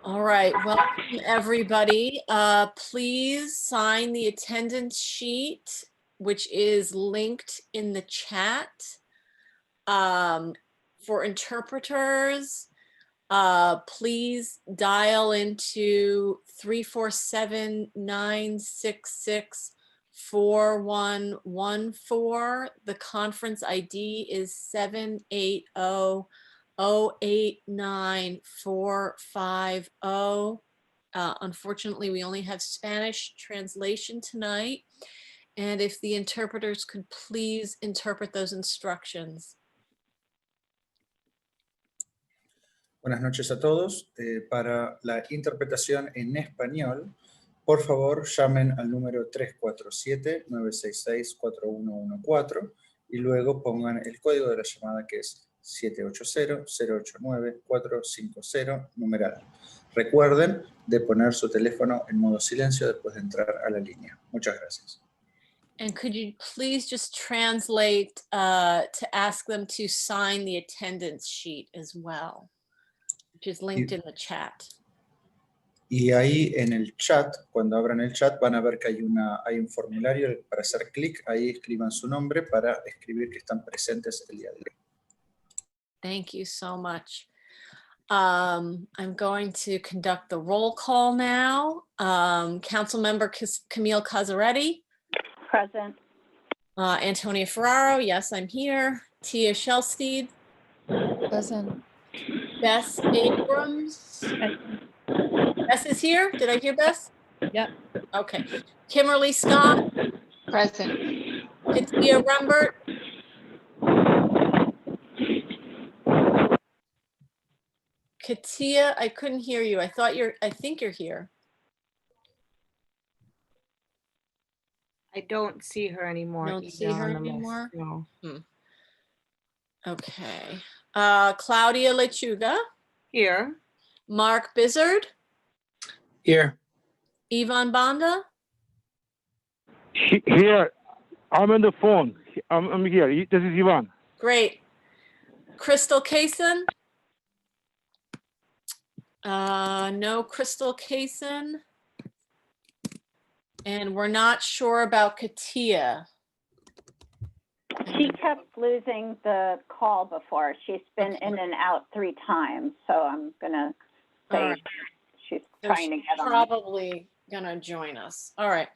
All right, welcome everybody. Please sign the attendance sheet, which is linked in the chat. For interpreters, please dial into 347-966-4114. The conference ID is 780-089-450. Unfortunately, we only have Spanish translation tonight. And if the interpreters could please interpret those instructions. Buenas noches a todos. Para la interpretación en español, por favor llamen al número 347-966-4114 y luego pongan el código de la llamada, que es 780-089-450 numeral. Recuerden de poner su teléfono en modo silencio después de entrar a la línea. Muchas gracias. And could you please just translate to ask them to sign the attendance sheet as well, which is linked in the chat. Y ahí en el chat, cuando abran el chat, van a ver que hay un formulario para hacer clic. Ahí escriban su nombre para escribir que están presentes el día de hoy. Thank you so much. I'm going to conduct the roll call now. Councilmember Camille Cazzaretti. Present. Antonia Ferraro, yes, I'm here. Tia Shellsteed. Present. Bess Abrams. Bess is here? Did I hear Bess? Yep. Okay. Kimberly Scott. Present. Katia Rumbert. Katia, I couldn't hear you. I think you're here. I don't see her anymore. You don't see her anymore? No. Okay. Claudia Lechuga. Here. Mark Bizzard. Here. Ivan Banda. Here. I'm on the phone. I'm here. This is Ivan. Great. Crystal Kaysen. No Crystal Kaysen. And we're not sure about Katia. She kept losing the call before. She's been in and out 3 times. So I'm going to say Right. she's So trying to she's get on. probably gonna join us. All right.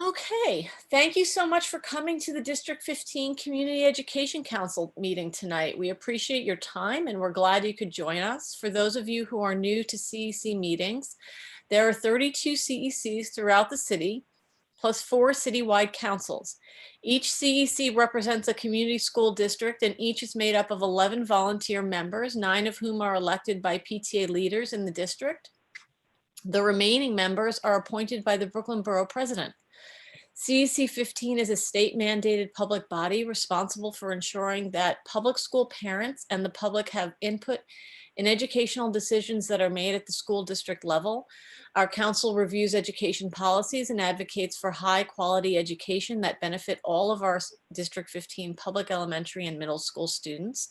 Okay, thank you so much for coming to the District 15 Community Education Council meeting tonight. We appreciate your time and we're glad you could join us. For those of you who are new to CEC meetings, there are 32 CECs throughout the city, plus 4 citywide councils. Each CEC represents a community school district and each is made up of 11 volunteer members, 9 of whom are elected by PTA leaders in the district. The remaining members are appointed by the Brooklyn Borough President. CEC 15 is a state mandated public body responsible for ensuring that public school parents and the public have input in educational decisions that are made at the school district level. Our council reviews education policies and advocates for high quality education that benefit all of our District 15 public elementary and middle school students.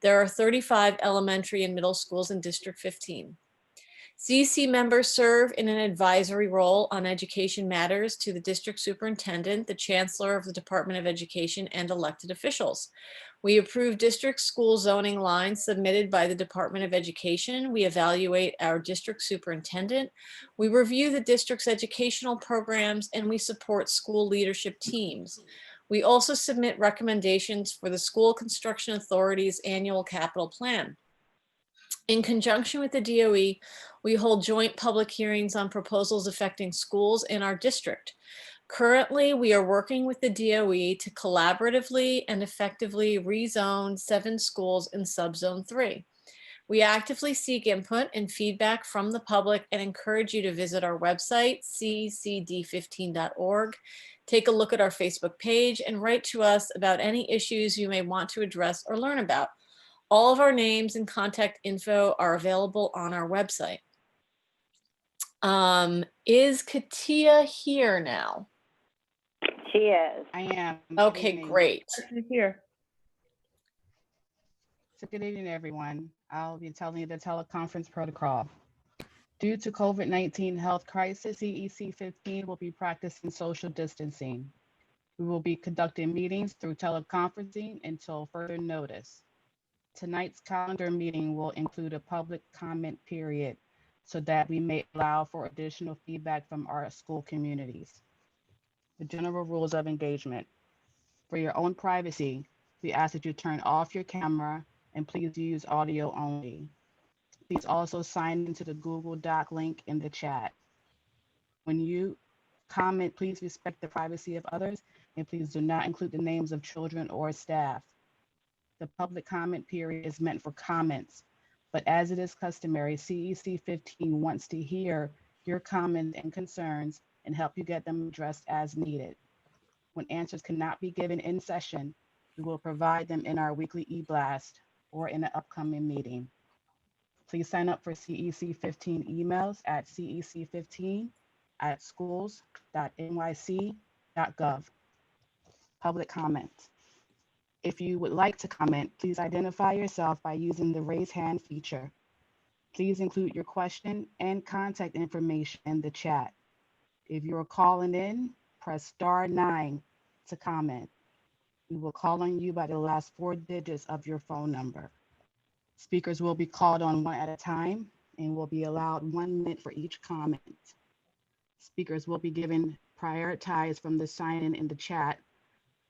There are 35 elementary and middle schools in District 15. CEC members serve in an advisory role on education matters to the district superintendent, the chancellor of the Department of Education, and elected officials. We approve district school zoning lines submitted by the Department of Education. We evaluate our district superintendent. We review the district's educational programs, and we support school leadership teams. We also submit recommendations for the School Construction Authority's annual capital plan. In conjunction with the DOE, we hold joint public hearings on proposals affecting schools in our district. Currently, we are working with the DOE to collaboratively and effectively rezone 7 schools in subzone 3. We actively seek input and feedback from the public and encourage you to visit our website, cecd15.org, take a look at our Facebook page, and write to us about any issues you may want to address or learn about. All of our names and contact info are available on our website. Is Katia here now? She is. I am. Okay, great. She's here. So good evening, everyone. I'll be telling you the teleconference protocol. Due to COVID-19 health crisis, CEC 15 will be practicing social distancing. We will be conducting meetings through teleconferencing until further notice. Tonight's calendar meeting will include a public comment period so that we may allow for additional feedback from our school communities. The general rules of engagement. For your own privacy, we ask that you turn off your camera and please use audio only. Please also sign into the Google Doc link in the chat. When you comment, please respect the privacy of others and please do not include the names of children or staff. The public comment period is meant for comments, but as it is customary, CEC 15 wants to hear your comments and concerns and help you get them addressed as needed. When answers cannot be given in session, we will provide them in our weekly e-blast or in an upcoming meeting. Please sign up for CEC 15 emails at cec15@schools.nyc.gov. Public comment. If you would like to comment, please identify yourself by using the raise hand feature. Please include your question and contact information in the chat. If you are calling in, press *9 to comment. We will call on you by the last 4 digits of your phone number. Speakers will be called on one at a time and will be allowed 1 minute for each comment. Speakers will be given prioritized from the sign-in in the chat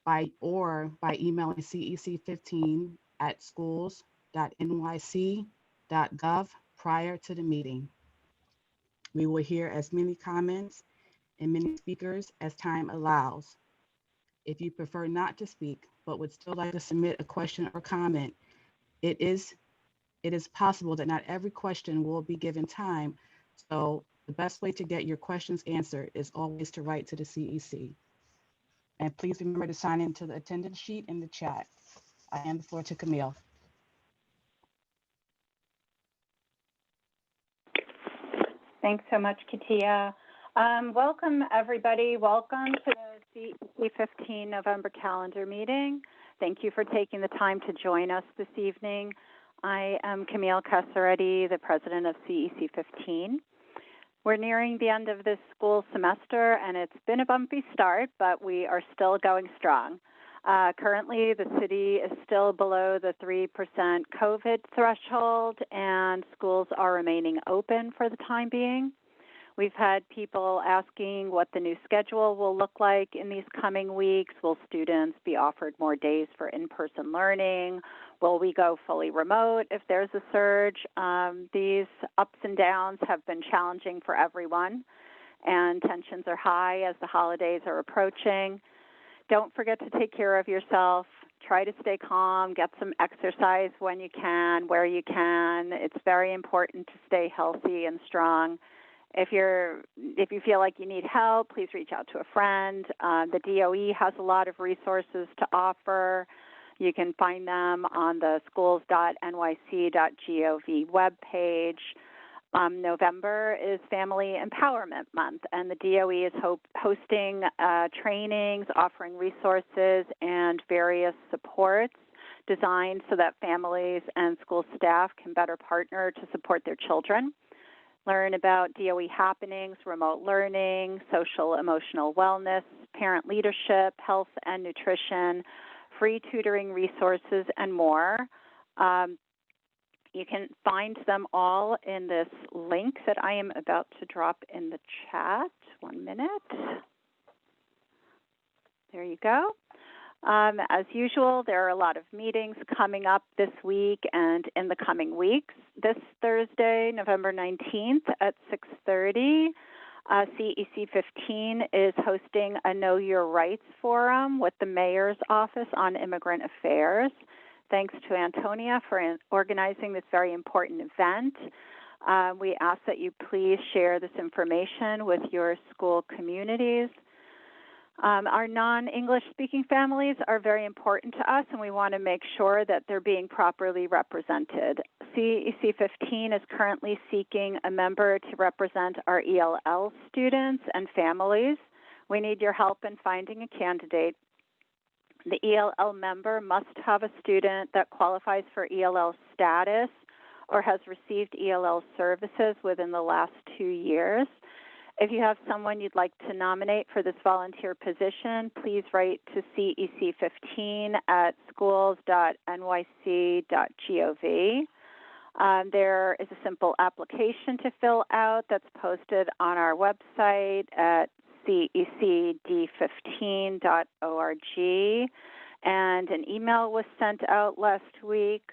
by emailing cec15@schools.nyc.gov prior to the meeting. We will hear as many comments and many speakers as time allows. If you prefer not to speak, but would still like to submit a question or comment, it is possible that not every question will be given time. So the best way to get your questions answered is always to write to the CEC. And please remember to sign into the attendance sheet in the chat. I hand the floor to Camille. Thanks so much, Katia. Welcome, everybody. Welcome to the CEC 15 November calendar meeting. Thank you for taking the time to join us this evening. I am Camille Casaretti, the president of CEC 15. We're nearing the end of this school semester, and it's been a bumpy start, but we are still going strong. Currently, the city is still below the 3% COVID threshold, and schools are remaining open for the time being. We've had people asking what the new schedule will look like in these coming weeks. Will students be offered more days for in-person learning? Will we go fully remote if there's a surge? These ups and downs have been challenging for everyone, and tensions are high as the holidays are approaching. Don't forget to take care of yourself. Try to stay calm, get some exercise when you can, where you can. It's very important to stay healthy and strong. If you feel like you need help, please reach out to a friend. The DOE has a lot of resources to offer. You can find them on the schools.nyc.gov webpage. November is Family Empowerment Month, and the DOE is hosting trainings, offering resources, and various supports designed so that families and school staff can better partner to support their children. Learn about DOE happenings, remote learning, social emotional wellness, parent leadership, health and nutrition, free tutoring resources, and more. You can find them all in this link that I am about to drop in the chat. 1 minute. There you go. As usual, there are a lot of meetings coming up this week and in the coming weeks. This Thursday, November 19th at 6:30, CEC 15 is hosting a Know Your Rights Forum with the Mayor's Office on Immigrant Affairs. Thanks to Antonia for organizing this very important event. We ask that you please share this information with your school communities. Our non-English speaking families are very important to us, and we want to make sure that they're being properly represented. CEC 15 is currently seeking a member to represent our ELL students and families. We need your help in finding a candidate. The ELL member must have a student that qualifies for ELL status or has received ELL services within the last 2 years. If you have someone you'd like to nominate for this volunteer position, please write to cec15@schools.nyc.gov. There is a simple application to fill out that's posted on our website at cecd15.org, and an email was sent out last week.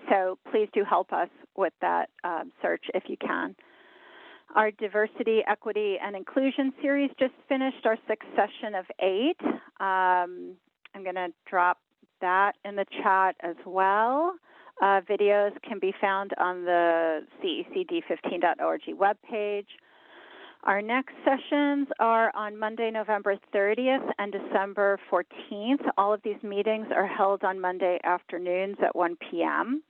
So please do help us with that search if you can. Our Diversity, Equity, and Inclusion series just finished our 6th session of 8. I'm going to drop that in the chat as well. Videos can be found on the cecd15.org webpage. Our next sessions are on Monday, November 30th and December 14th. All of these meetings are held on Monday afternoons at 1 p.m.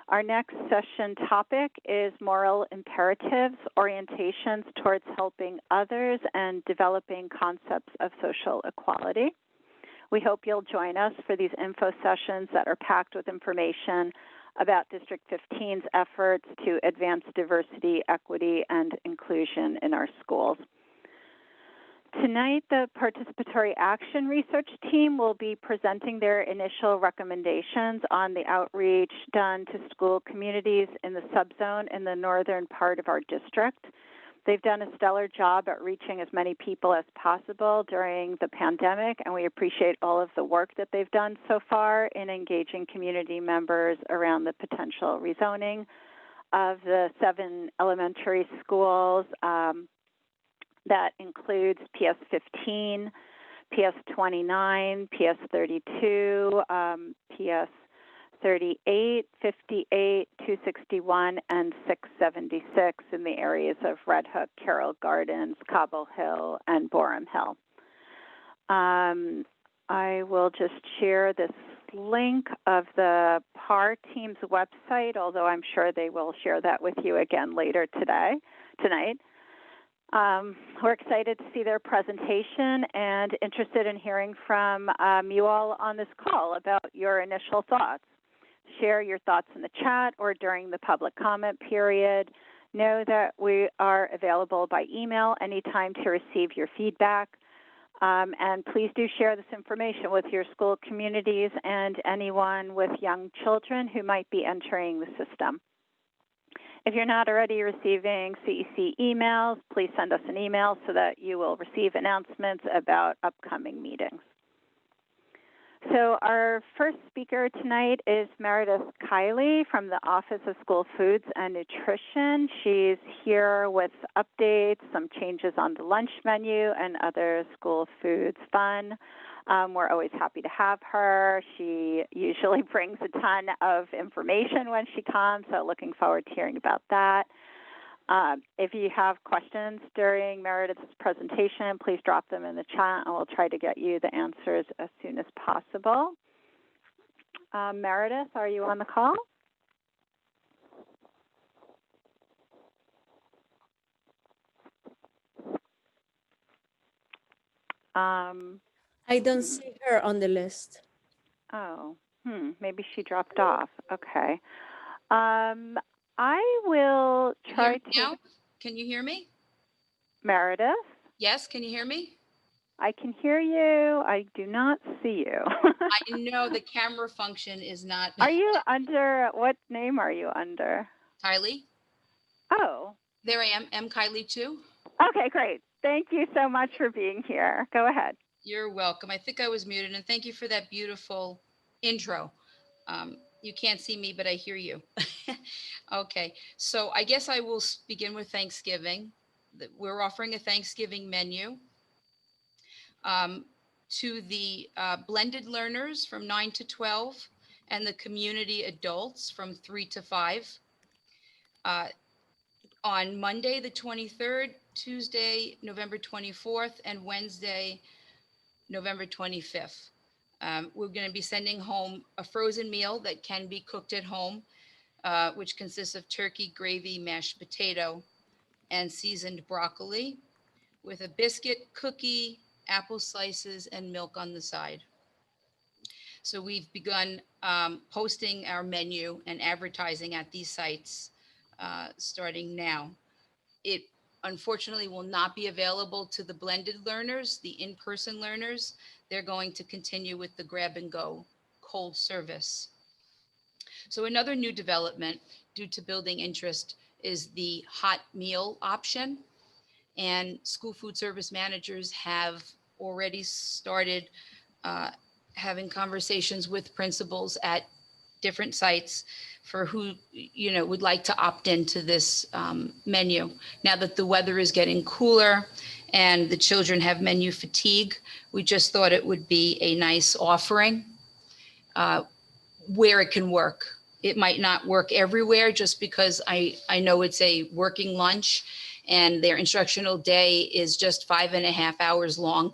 Our next session topic is moral imperatives, orientations towards helping others, and developing concepts of social equality. We hope you'll join us for these info sessions that are packed with information about District 15's efforts to advance diversity, equity, and inclusion in our schools. Tonight, the Participatory Action Research Team will be presenting their initial recommendations on the outreach done to school communities in the subzone in the northern part of our district. They've done a stellar job at reaching as many people as possible during the pandemic, and we appreciate all of the work that they've done so far in engaging community members around the potential rezoning of the 7 elementary schools. That includes PS 15, PS 29, PS 32, PS 38, 58, 261, and 676 in the areas of Red Hook, Carroll Gardens, Cobble Hill, and Borum Hill. I will just share this link of the PAR team's website, although I'm sure they will share that with you again later tonight. We're excited to see their presentation and interested in hearing from you all on this call about your initial thoughts. Share your thoughts in the chat or during the public comment period. Know that we are available by email anytime to receive your feedback. And please do share this information with your school communities and anyone with young children who might be entering the system. If you're not already receiving CEC emails, please send us an email so that you will receive announcements about upcoming meetings. So our first speaker tonight is Meredith Kiley from the Office of School Foods and Nutrition. She's here with updates, some changes on the lunch menu, and other school foods fun. We're always happy to have her. She usually brings a ton of information when she comes, so looking forward to hearing about that. If you have questions during Meredith's presentation, please drop them in the chat, and we'll try to get you the answers as soon as possible. Meredith, are you on the call? I don't see her on the list. Oh, maybe she dropped off. Okay. I will try to. Now? Can you hear me? Meredith? Yes, can you hear me? I can hear you. I do not see you. I know the camera function is not. Are you under, what name are you under? Kylie? Oh. There I am, M. Kylie too. Okay, great. Thank you so much for being here. Go ahead. You're welcome. I think I was muted, and thank you for that beautiful intro. You can't see me, but I hear you. Okay, so I guess I will begin with Thanksgiving. We're offering a Thanksgiving menu to the blended learners from 9 to 12 and the community adults from 3 to 5. On Monday, the 23rd, Tuesday, November 24th, and Wednesday, November 25th. We're going to be sending home a frozen meal that can be cooked at home, which consists of turkey, gravy, mashed potato, and seasoned broccoli with a biscuit, cookie, apple slices, and milk on the side. So we've begun posting our menu and advertising at these sites starting now. It unfortunately will not be available to the blended learners, the in-person learners. They're going to continue with the grab and go cold service. So another new development due to building interest is the hot meal option. And school food service managers have already started having conversations with principals at different sites for who, would like to opt into this menu. Now that the weather is getting cooler and the children have menu fatigue, we just thought it would be a nice offering where it can work. It might not work everywhere just because I know it's a working lunch and their instructional day is just 5.5 hours long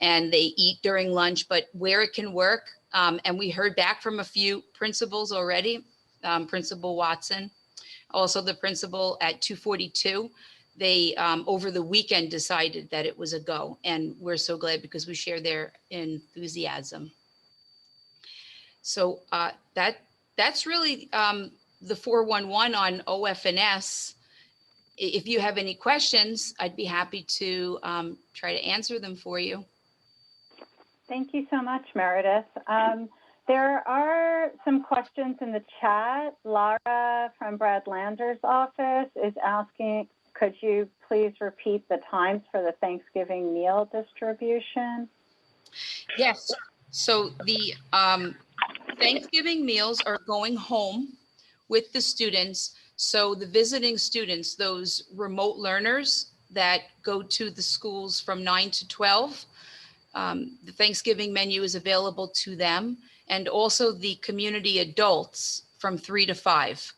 and they eat during lunch, but where it can work, and we heard back from a few principals already, Principal Watson, also the principal at 242. They, over the weekend, decided that it was a go, and we're so glad because we share their enthusiasm. So that's really the 411 on OF&S. If you have any questions, I'd be happy to try to answer them for you. Thank you so much, Meredith. There are some questions in the chat. Laura from Brad Lander's office is asking, could you please repeat the times for the Thanksgiving meal distribution? Yes. So the Thanksgiving meals are going home with the students. So the visiting students, those remote learners that go to the schools from 9 to 12, the Thanksgiving menu is available to them, and also the community adults from 3 to 5.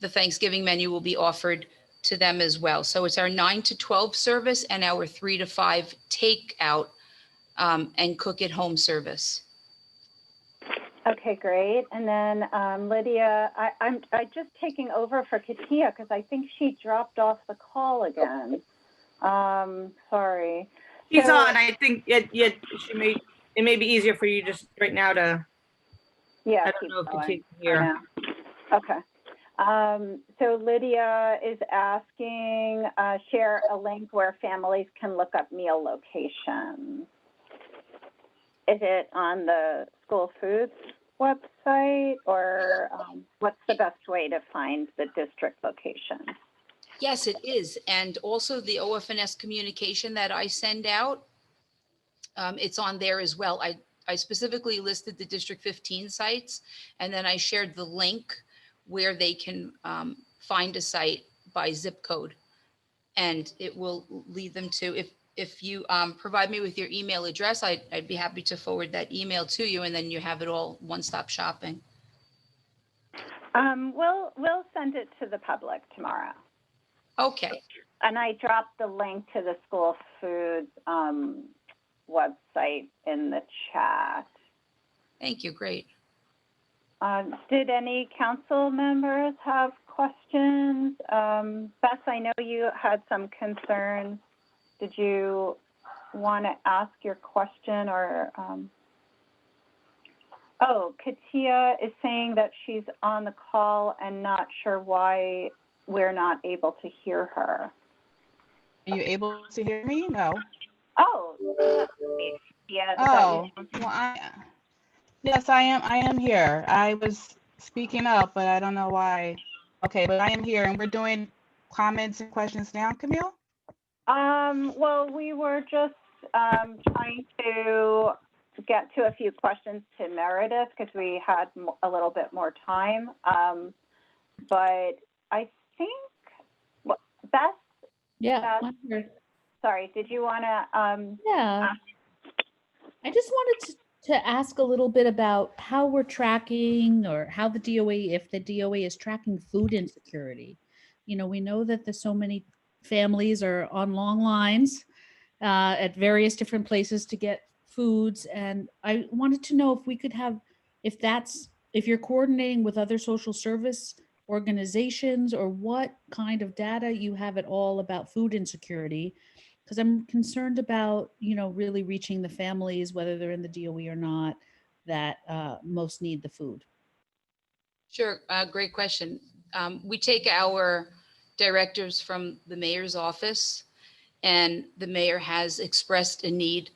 The Thanksgiving menu will be offered to them as well. So it's our 9 to 12 service and our 3 to 5 takeout and cook at home service. Okay, great. And then Lydia, I'm just taking over for Katia because I think she dropped off the call again. Sorry. She's So- on. I think it may be easier for you just right now to. Yeah, I don't keep know if going Katie's for here. now. Okay. So Lydia is asking, share a link where families can look up meal locations. Is it on the school foods website, or what's the best way to find the district location? Yes, it is. And also the OF&S communication that I send out, it's on there as well. I specifically listed the District 15 sites, and then I shared the link where they can find a site by zip code. And it will lead them to, if you provide me with your email address, I'd be happy to forward that email to you, and then you have it all one-stop shopping. We'll send it to the public tomorrow. Okay. And I dropped the link to the school foods website in the chat. Thank you. Great. Did any council members have questions? Beth, I know you had some concerns. Did you want to ask your question, or? Oh, Katia is saying that she's on the call and not sure why we're not able to hear her. Are you able to hear me? No. Oh, yeah. Oh, well, yes, I am here. I was speaking up, but I don't know why. Okay, but I am here, and we're doing comments and questions now, Camille? Well, we were just trying to get to a few questions to Meredith because we had a little bit more time. But I think, Beth? Yeah. I'm here. Sorry, did you want to? Yeah. I just wanted to ask a little bit about how we're tracking, or how the DOE, if the DOE is tracking food insecurity. You know, we know that there's so many families are on long lines at various different places to get foods. And I wanted to know if we could have, if you're coordinating with other social service organizations, or what kind of data you have at all about food insecurity. Because I'm concerned about, really reaching the families, whether they're in the DOE or not, that most need the food. Sure, great question. We take our directives from the mayor's office, and the mayor has expressed a need.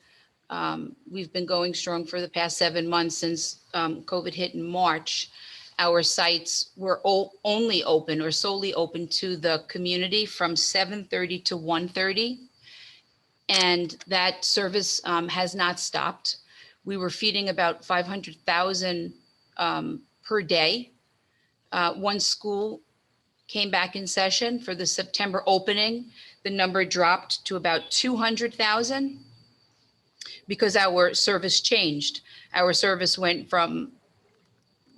We've been going strong for the past 7 months since COVID hit in March. Our sites were only open or solely open to the community from 7:30 to 1:30. And that service has not stopped. We were feeding about 500,000 per day. Once school came back in session for the September opening, the number dropped to about 200,000 because our service changed. Our service went from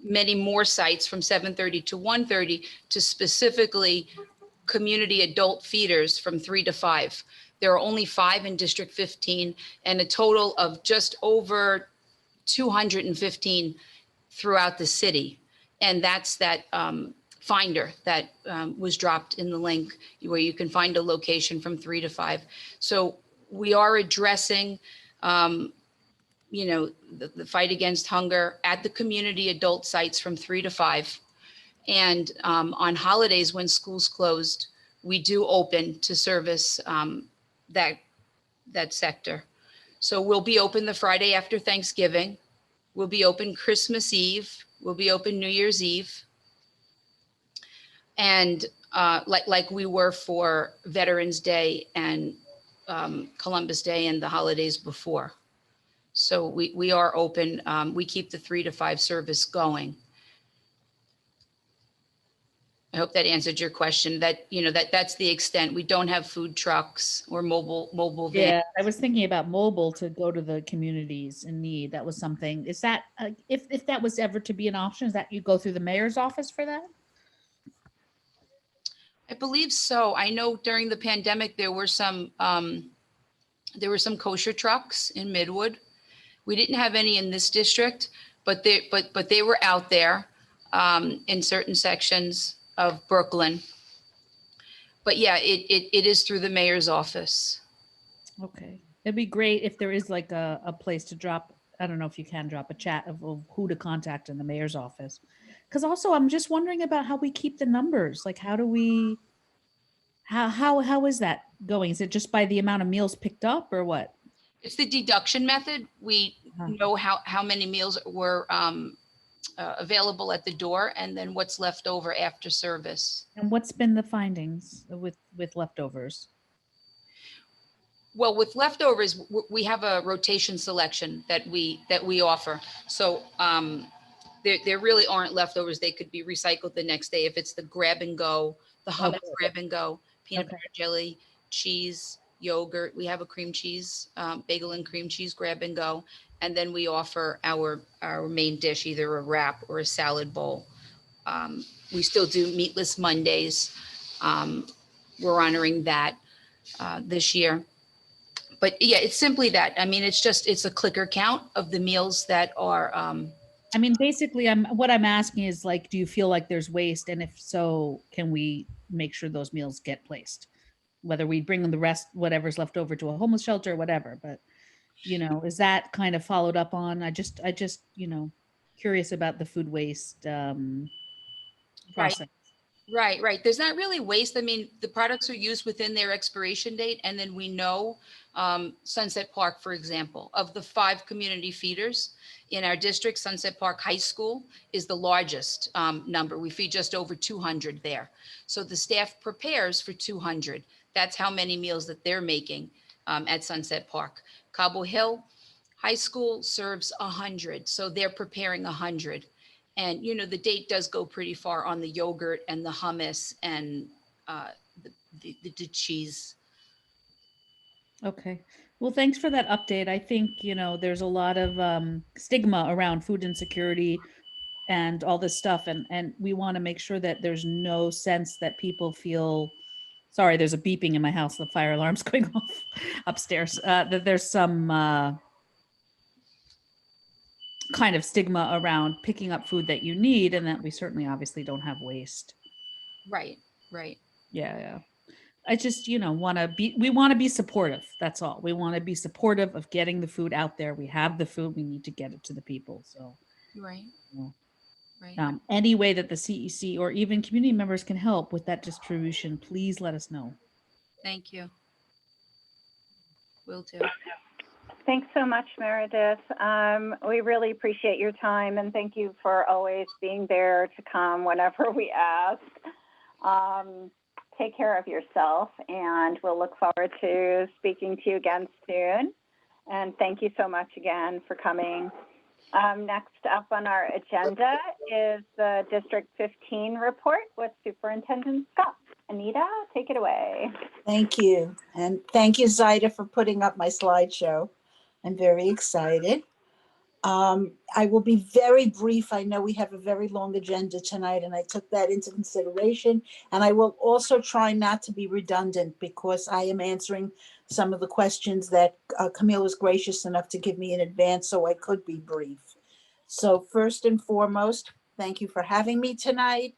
many more sites from 7:30 to 1:30 to specifically community adult feeders from 3 to 5. There are only 5 in District 15 and a total of just over 215 throughout the city. And that's that finder that was dropped in the link where you can find a location from 3 to 5. So we are addressing, the fight against hunger at the community adult sites from 3 to 5. And on holidays when schools closed, we do open to service that sector. So we'll be open the Friday after Thanksgiving. We'll be open Christmas Eve. We'll be open New Year's Eve. And like we were for Veterans Day and Columbus Day and the holidays before. So we are open. We keep the 3 to 5 service going. I hope that answered your question. That's the extent. We don't have food trucks or mobile vans. Yeah, I was thinking about mobile to go to the communities in need. That was something. Is that if that was ever to be an option, is that you go through the mayor's office for that? I believe so. I know during the pandemic there were some kosher trucks in Midwood. We didn't have any in this district, but they were out there in certain sections of Brooklyn. But yeah, it is through the mayor's office. Okay. It'd be great if there is like a place to drop, I don't know if you can drop a chat of who to contact in the mayor's office. Because also I'm just wondering about how we keep the numbers. Like how is that going? Is it just by the amount of meals picked up or what? It's the deduction method. We know how many meals were available at the door and then what's left over after service. And what's been the findings with leftovers? Well, with leftovers, we have a rotation selection that we offer. So there really aren't leftovers. They could be recycled the next day if it's the grab and go, the hummus grab and go, peanut butter jelly, cheese, yogurt. We have a cream cheese, bagel and cream cheese grab and go. And then we offer our main dish, either a wrap or a salad bowl. We still do meatless Mondays. We're honoring that this year. But yeah, it's simply that. I mean, it's a clicker count of the meals that are. I mean, basically, what I'm asking is like, do you feel like there's waste? And if so, can we make sure those meals get placed? Whether we bring the rest, whatever's left over to a homeless shelter or whatever, but is that kind of followed up on? I just, curious about the food waste process. Right. There's not really waste. I mean, the products are used within their expiration date. And then we know Sunset Park, for example, of the 5 community feeders in our district, Sunset Park High School is the largest number. We feed just over 200 there. So the staff prepares for 200. That's how many meals that they're making at Sunset Park. Cobble Hill High School serves 100. So they're preparing 100. And, the date does go pretty far on the yogurt and the hummus and the cheese. Okay. Well, thanks for that update. I think, there's a lot of stigma around food insecurity and all this stuff. And we want to make sure that there's no sense that people feel, sorry, there's a beeping in my house. The fire alarm's going off upstairs. That there's some kind of stigma around picking up food that you need and that we certainly obviously don't have waste. Right. Yeah. I just, we want to be supportive. That's all. We want to be supportive of getting the food out there. We have the food. We need to get it to the people. So, Right, you right. know, any way that the CEC or even community members can help with that distribution, please let us know. Thank you. Will do. Thanks so much, Meredith. We really appreciate your time, and thank you for always being there to come whenever we ask. Take care of yourself, and we'll look forward to speaking to you again soon. And thank you so much again for coming. Next up on our agenda is the District 15 report with Superintendent Scott. Anita, take it away. Thank you. And thank you, Zaida, for putting up my slideshow. I'm very excited. I will be very brief. I know we have a very long agenda tonight, and I took that into consideration. And I will also try not to be redundant because I am answering some of the questions that Camille was gracious enough to give me in advance, so I could be brief. So first and foremost, thank you for having me tonight.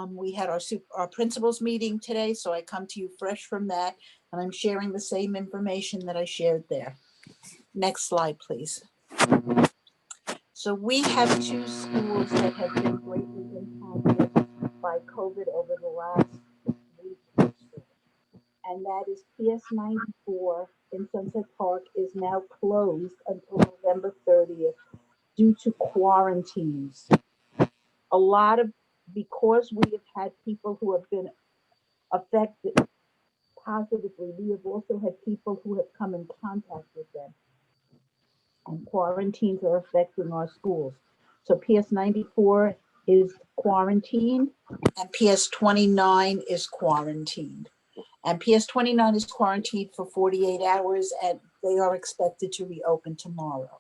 We had our principals meeting today, so I come to you fresh from that, and I'm sharing the same information that I shared there. Next slide, please. So we have 2 schools that have been greatly impacted by COVID over the last week or so. And that is PS 94 in Sunset Park is now closed until November 30th due to quarantines. Because we have had people who have been affected positively, we have also had people who have come in contact with them. And quarantines are affecting our schools. So PS 94 is quarantined and PS 29 is quarantined. And PS 29 is quarantined for 48 hours and they are expected to reopen tomorrow.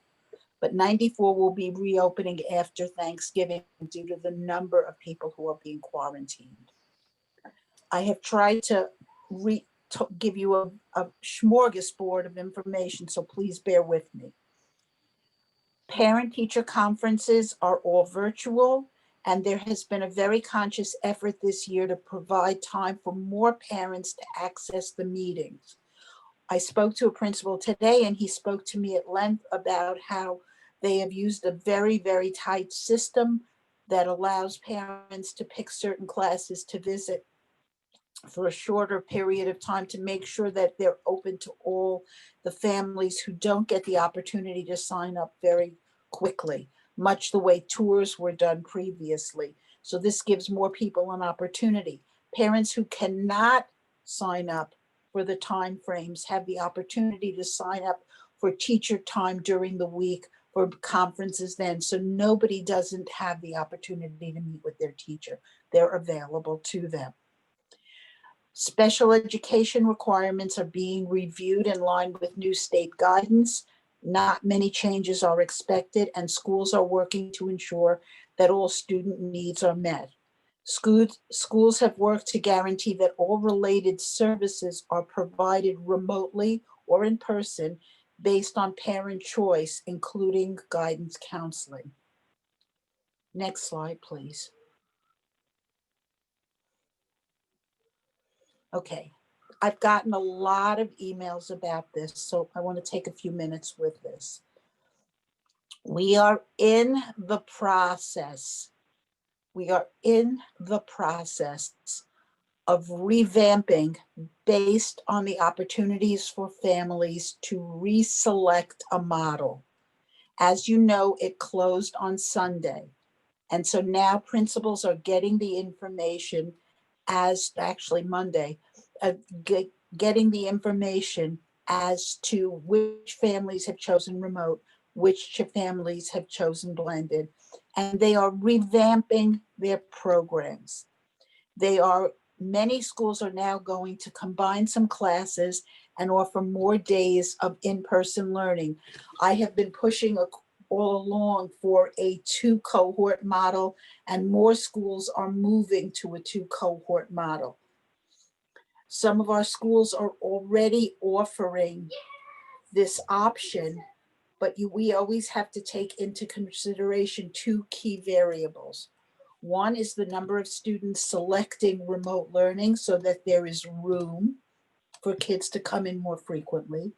But 94 will be reopening after Thanksgiving due to the number of people who are being quarantined. I have tried to give you a smorgasbord of information, so please bear with me. Parent-teacher conferences are all virtual, and there has been a very conscious effort this year to provide time for more parents to access the meetings. I spoke to a principal today, and he spoke to me at length about how they have used a very, very tight system that allows parents to pick certain classes to visit for a shorter period of time to make sure that they're open to all the families who don't get the opportunity to sign up very quickly, much the way tours were done previously. So this gives more people an opportunity. Parents who cannot sign up for the time frames have the opportunity to sign up for teacher time during the week for conferences then. So nobody doesn't have the opportunity to meet with their teacher. They're available to them. Special education requirements are being reviewed in line with new state guidance. Not many changes are expected, and schools are working to ensure that all student needs are met. Schools have worked to guarantee that all related services are provided remotely or in person based on parent choice, including guidance counseling. Next slide, please. Okay, I've gotten a lot of emails about this, so I want to take a few minutes with this. We are in the process. We are in the process of revamping based on the opportunities for families to reselect a model. As you know, it closed on Sunday. And so now principals are getting the information Monday, getting the information as to which families have chosen remote, which families have chosen blended, and they are revamping their programs. Many schools are now going to combine some classes and offer more days of in-person learning. I have been pushing all along for a 2-cohort model, and more schools are moving to a 2-cohort model. Some of our schools are already offering this option, but we always have to take into consideration 2 key variables. One is the number of students selecting remote learning so that there is room for kids to come in more frequently.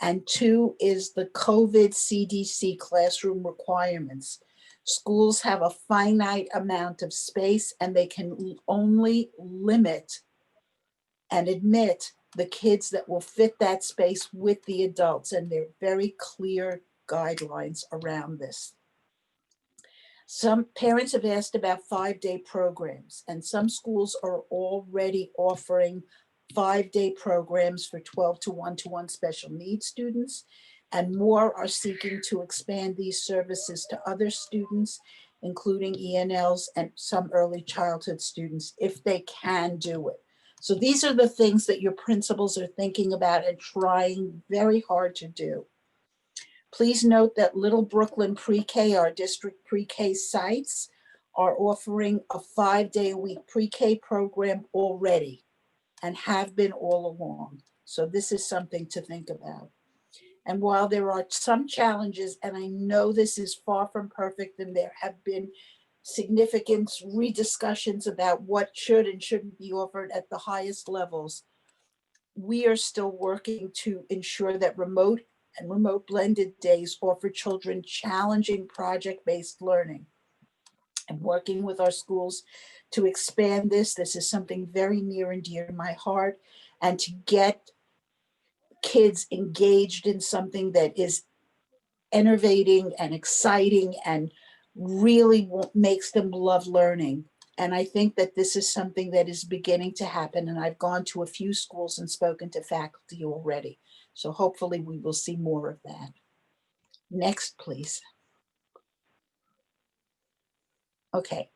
And two is the COVID CDC classroom requirements. Schools have a finite amount of space and they can only limit and admit the kids that will fit that space with the adults. And there are very clear guidelines around this. Some parents have asked about 5-day programs, and some schools are already offering 5-day programs for 12 to 1-to-1 special needs students, and more are seeking to expand these services to other students, including ENLs and some early childhood students, if they can do it. So these are the things that your principals are thinking about and trying very hard to do. Please note that Little Brooklyn Pre-K, our district pre-K sites, are offering a 5-day-a-week pre-K program already and have been all along. So this is something to think about. And while there are some challenges, and I know this is far from perfect, and there have been significant rediscussions about what should and shouldn't be offered at the highest levels, we are still working to ensure that remote and remote blended days offer children challenging project-based learning. And working with our schools to expand this. This is something very near and dear to my heart, and to get kids engaged in something that is innovating and exciting and really makes them love learning. And I think that this is something that is beginning to happen. And I've gone to a few schools and spoken to faculty already. So hopefully we will see more of that. Next, please. Okay.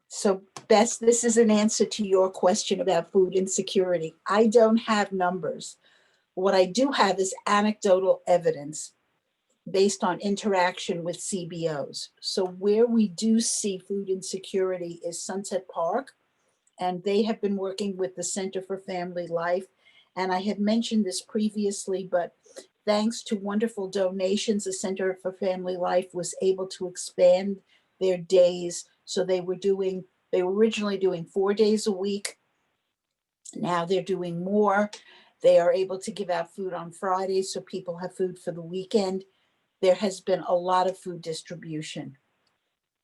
So Bess, this is an answer to your question about food insecurity. I don't have numbers. What I do have is anecdotal evidence based on interaction with CBOs. So where we do see food insecurity is Sunset Park, and they have been working with the Center for Family Life. And I had mentioned this previously, but thanks to wonderful donations, the Center for Family Life was able to expand their days. So they were originally doing 4 days a week. Now they're doing more. They are able to give out food on Fridays so people have food for the weekend. There has been a lot of food distribution.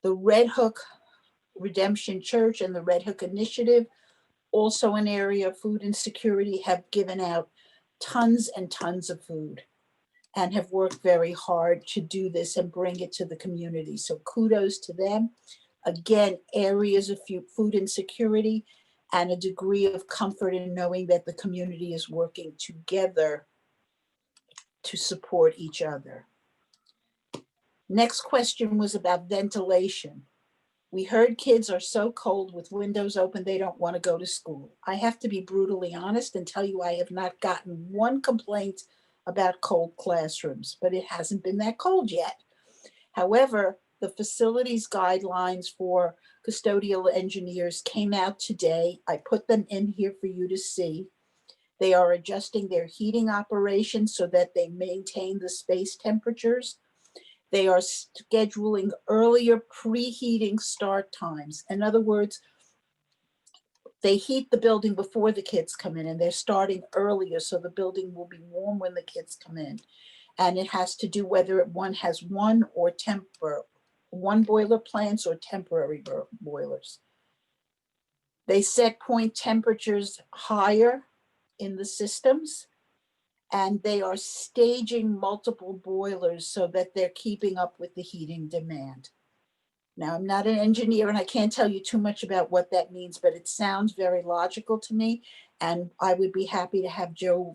The Red Hook Redemption Church and the Red Hook Initiative, also an area of food insecurity, have given out tons and tons of food and have worked very hard to do this and bring it to the community. So kudos to them. Again, areas of food insecurity and a degree of comfort in knowing that the community is working together to support each other. Next question was about ventilation. We heard kids are so cold with windows open, they don't want to go to school. I have to be brutally honest and tell you I have not gotten one complaint about cold classrooms, but it hasn't been that cold yet. However, the facilities guidelines for custodial engineers came out today. I put them in here for you to see. They are adjusting their heating operations so that they maintain the space temperatures. They are scheduling earlier preheating start times. In other words, they heat the building before the kids come in, and they're starting earlier so the building will be warm when the kids come in. And it has to do whether one has one boiler plants or temporary boilers. They set point temperatures higher in the systems, and they are staging multiple boilers so that they're keeping up with the heating demand. Now, I'm not an engineer and I can't tell you too much about what that means, but it sounds very logical to me. And I would be happy to have Joe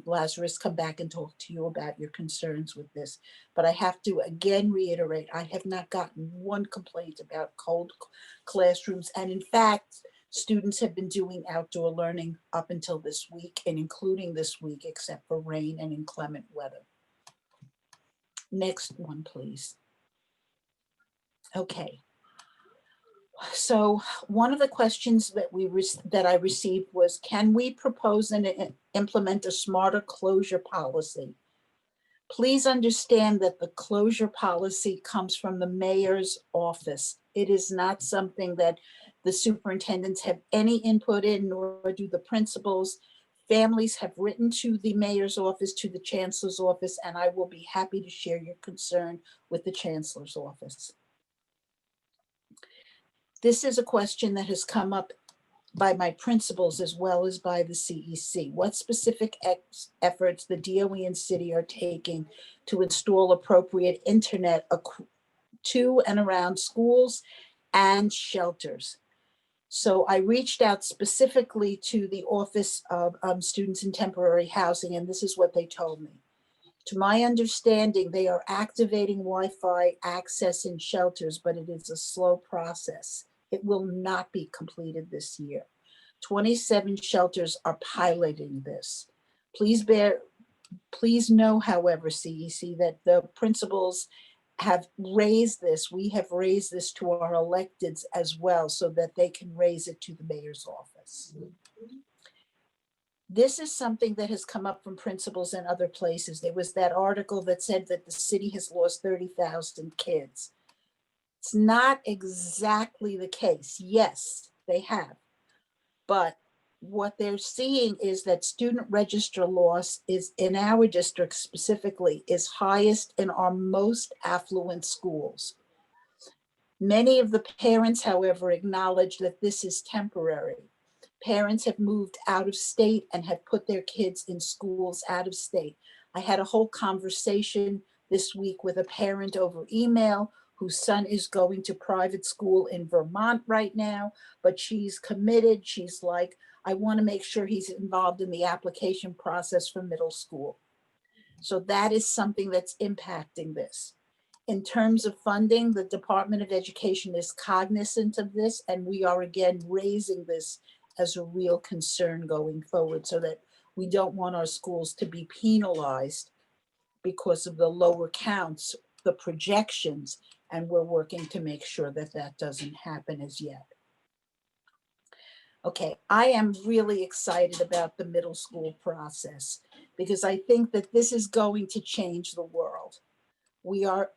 Lazarus come back and talk to you about your concerns with this. But I have to again reiterate, I have not gotten one complaint about cold classrooms. And in fact, students have been doing outdoor learning up until this week, and including this week, except for rain and inclement weather. Next one, please. Okay. So one of the questions that I received was, can we propose and implement a smarter closure policy? Please understand that the closure policy comes from the mayor's office. It is not something that the superintendents have any input in, nor do the principals. Families have written to the mayor's office, to the chancellor's office, and I will be happy to share your concern with the chancellor's office. This is a question that has come up by my principals as well as by the CEC. What specific efforts the DOE and city are taking to install appropriate internet to and around schools and shelters? So I reached out specifically to the Office of Students in Temporary Housing, and this is what they told me. To my understanding, they are activating Wi-Fi access in shelters, but it is a slow process. It will not be completed this year. 27 shelters are piloting this. Please know, however, CEC, that the principals have raised this. We have raised this to our electeds as well so that they can raise it to the mayor's office. This is something that has come up from principals in other places. There was that article that said that the city has lost 30,000 kids. It's not exactly the case. Yes, they have. But what they're seeing is that student register loss is, in our district specifically, is highest in our most affluent schools. Many of the parents, however, acknowledge that this is temporary. Parents have moved out of state and have put their kids in schools out of state. I had a whole conversation this week with a parent over email whose son is going to private school in Vermont right now, but she's committed. She's like, I want to make sure he's involved in the application process for middle school. So that is something that's impacting this. In terms of funding, the Department of Education is cognizant of this, and we are again raising this as a real concern going forward so that we don't want our schools to be penalized because of the lower counts, the projections, and we're working to make sure that that doesn't happen as yet. Okay, I am really excited about the middle school process because I think that this is going to change the world. We are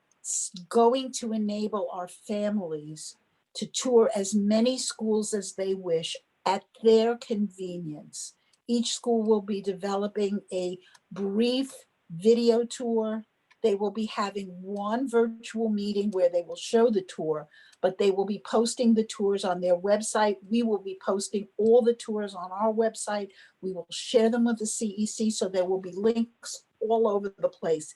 going to enable our families to tour as many schools as they wish at their convenience. Each school will be developing a brief video tour. They will be having one virtual meeting where they will show the tour, but they will be posting the tours on their website. We will be posting all the tours on our website. We will share them with the CEC, so there will be links all over the place.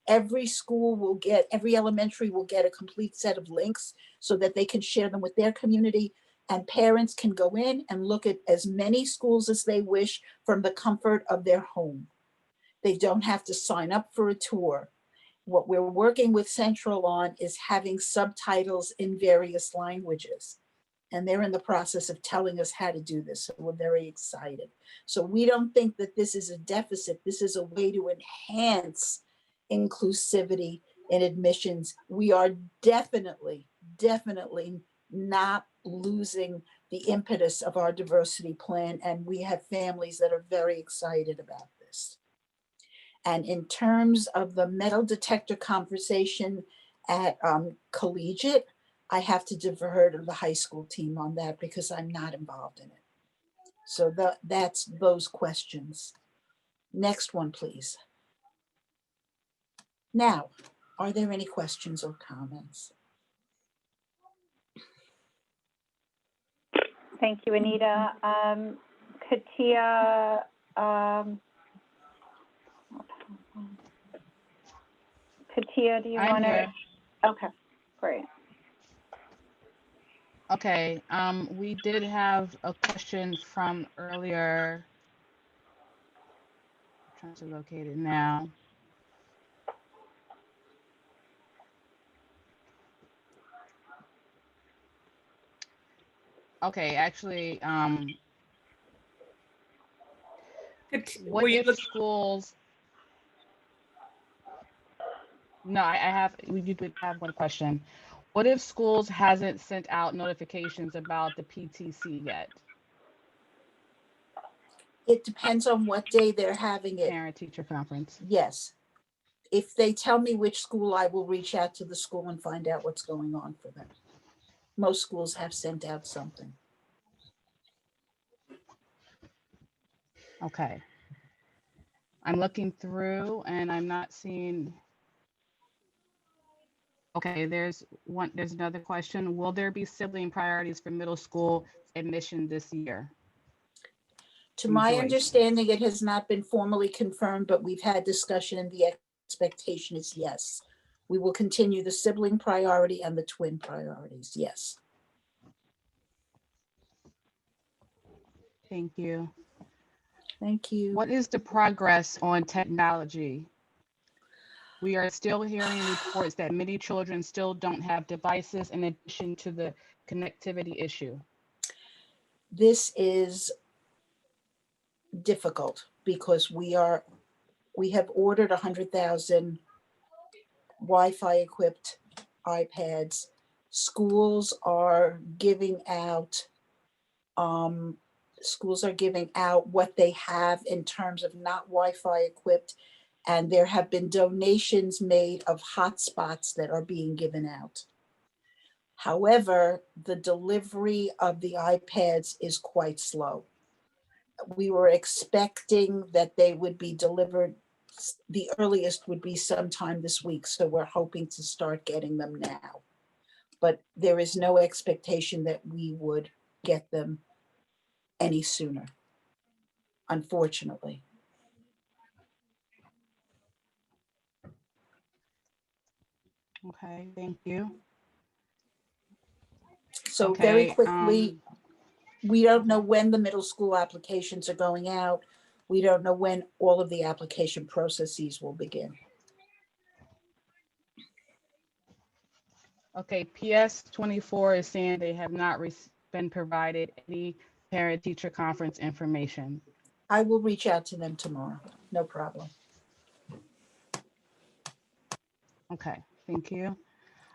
Every school will get, every elementary will get a complete set of links so that they can share them with their community, and parents can go in and look at as many schools as they wish from the comfort of their home. They don't have to sign up for a tour. What we're working with Central on is having subtitles in various languages. And they're in the process of telling us how to do this. So we're very excited. So we don't think that this is a deficit. This is a way to enhance inclusivity in admissions. We are definitely not losing the impetus of our diversity plan. And we have families that are very excited about this. And in terms of the metal detector conversation at Collegiate, I have to defer to the high school team on that because I'm not involved in it. So that's those questions. Next one, please. Now, are there any questions or comments? Thank you, Anita. Katia, Katia, do you I'm want to? here. Okay, great. Okay, we did have a question from earlier. I'm trying to locate it now. Okay, actually, what Were you if looking? schools? No, I have, we did have one question. What if schools hasn't sent out notifications about the PTC yet? It depends on what day they're having it. Parent-teacher conference. Yes. If they tell me which school, I will reach out to the school and find out what's going on for them. Most schools have sent out something. Okay. I'm looking through and I'm not seeing. Okay, there's another question. Will there be sibling priorities for middle school admission this year? To From my Joyce. understanding, it has not been formally confirmed, but we've had discussion and the expectation is yes. We will continue the sibling priority and the twin priorities, yes. Thank you. Thank you. What is the progress on technology? We are still hearing reports that many children still don't have devices in addition to the connectivity issue. This is difficult because we have ordered 100,000 Wi-Fi equipped iPads. Schools are giving out what they have in terms of not Wi-Fi equipped. And there have been donations made of hotspots that are being given out. However, the delivery of the iPads is quite slow. We were expecting that they would be delivered, the earliest would be sometime this week, so we're hoping to start getting them now. But there is no expectation that we would get them any sooner, unfortunately. Okay, thank you. So very Okay, quickly, we don't know when the middle school applications are going out. We don't know when all of the application processes will begin. Okay, PS 24 is saying they have not been provided any parent-teacher conference information. I will reach out to them tomorrow, no problem. Okay, thank you.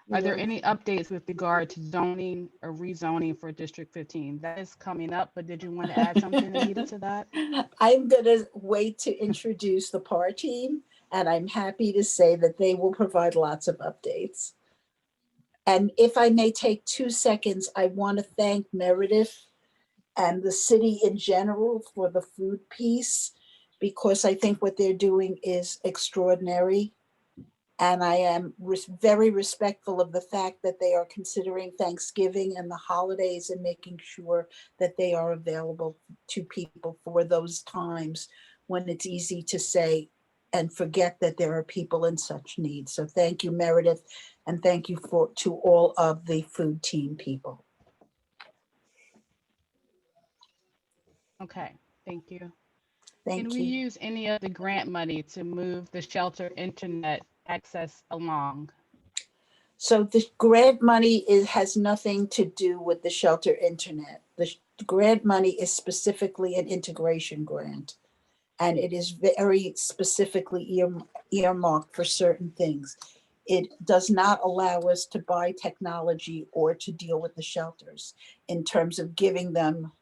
You're Are there welcome. any updates with regard to zoning or rezoning for District 15? That is coming up, but did you want to add something, Anita, to that? I'm gonna wait to introduce the PAR team, and I'm happy to say that they will provide lots of updates. And if I may take 2 seconds, I want to thank Meredith and the city in general for the food piece, because I think what they're doing is extraordinary. And I am very respectful of the fact that they are considering Thanksgiving and the holidays and making sure that they are available to people for those times when it's easy to say and forget that there are people in such need. So thank you, Meredith, and thank you to all of the food team people. Okay, thank you. Can Thank we you. use any of the grant money to move the shelter internet access along? So the grant money has nothing to do with the shelter internet. The grant money is specifically an integration grant. And it is very specifically earmarked for certain things. It does not allow us to buy technology or to deal with the shelters in terms of giving them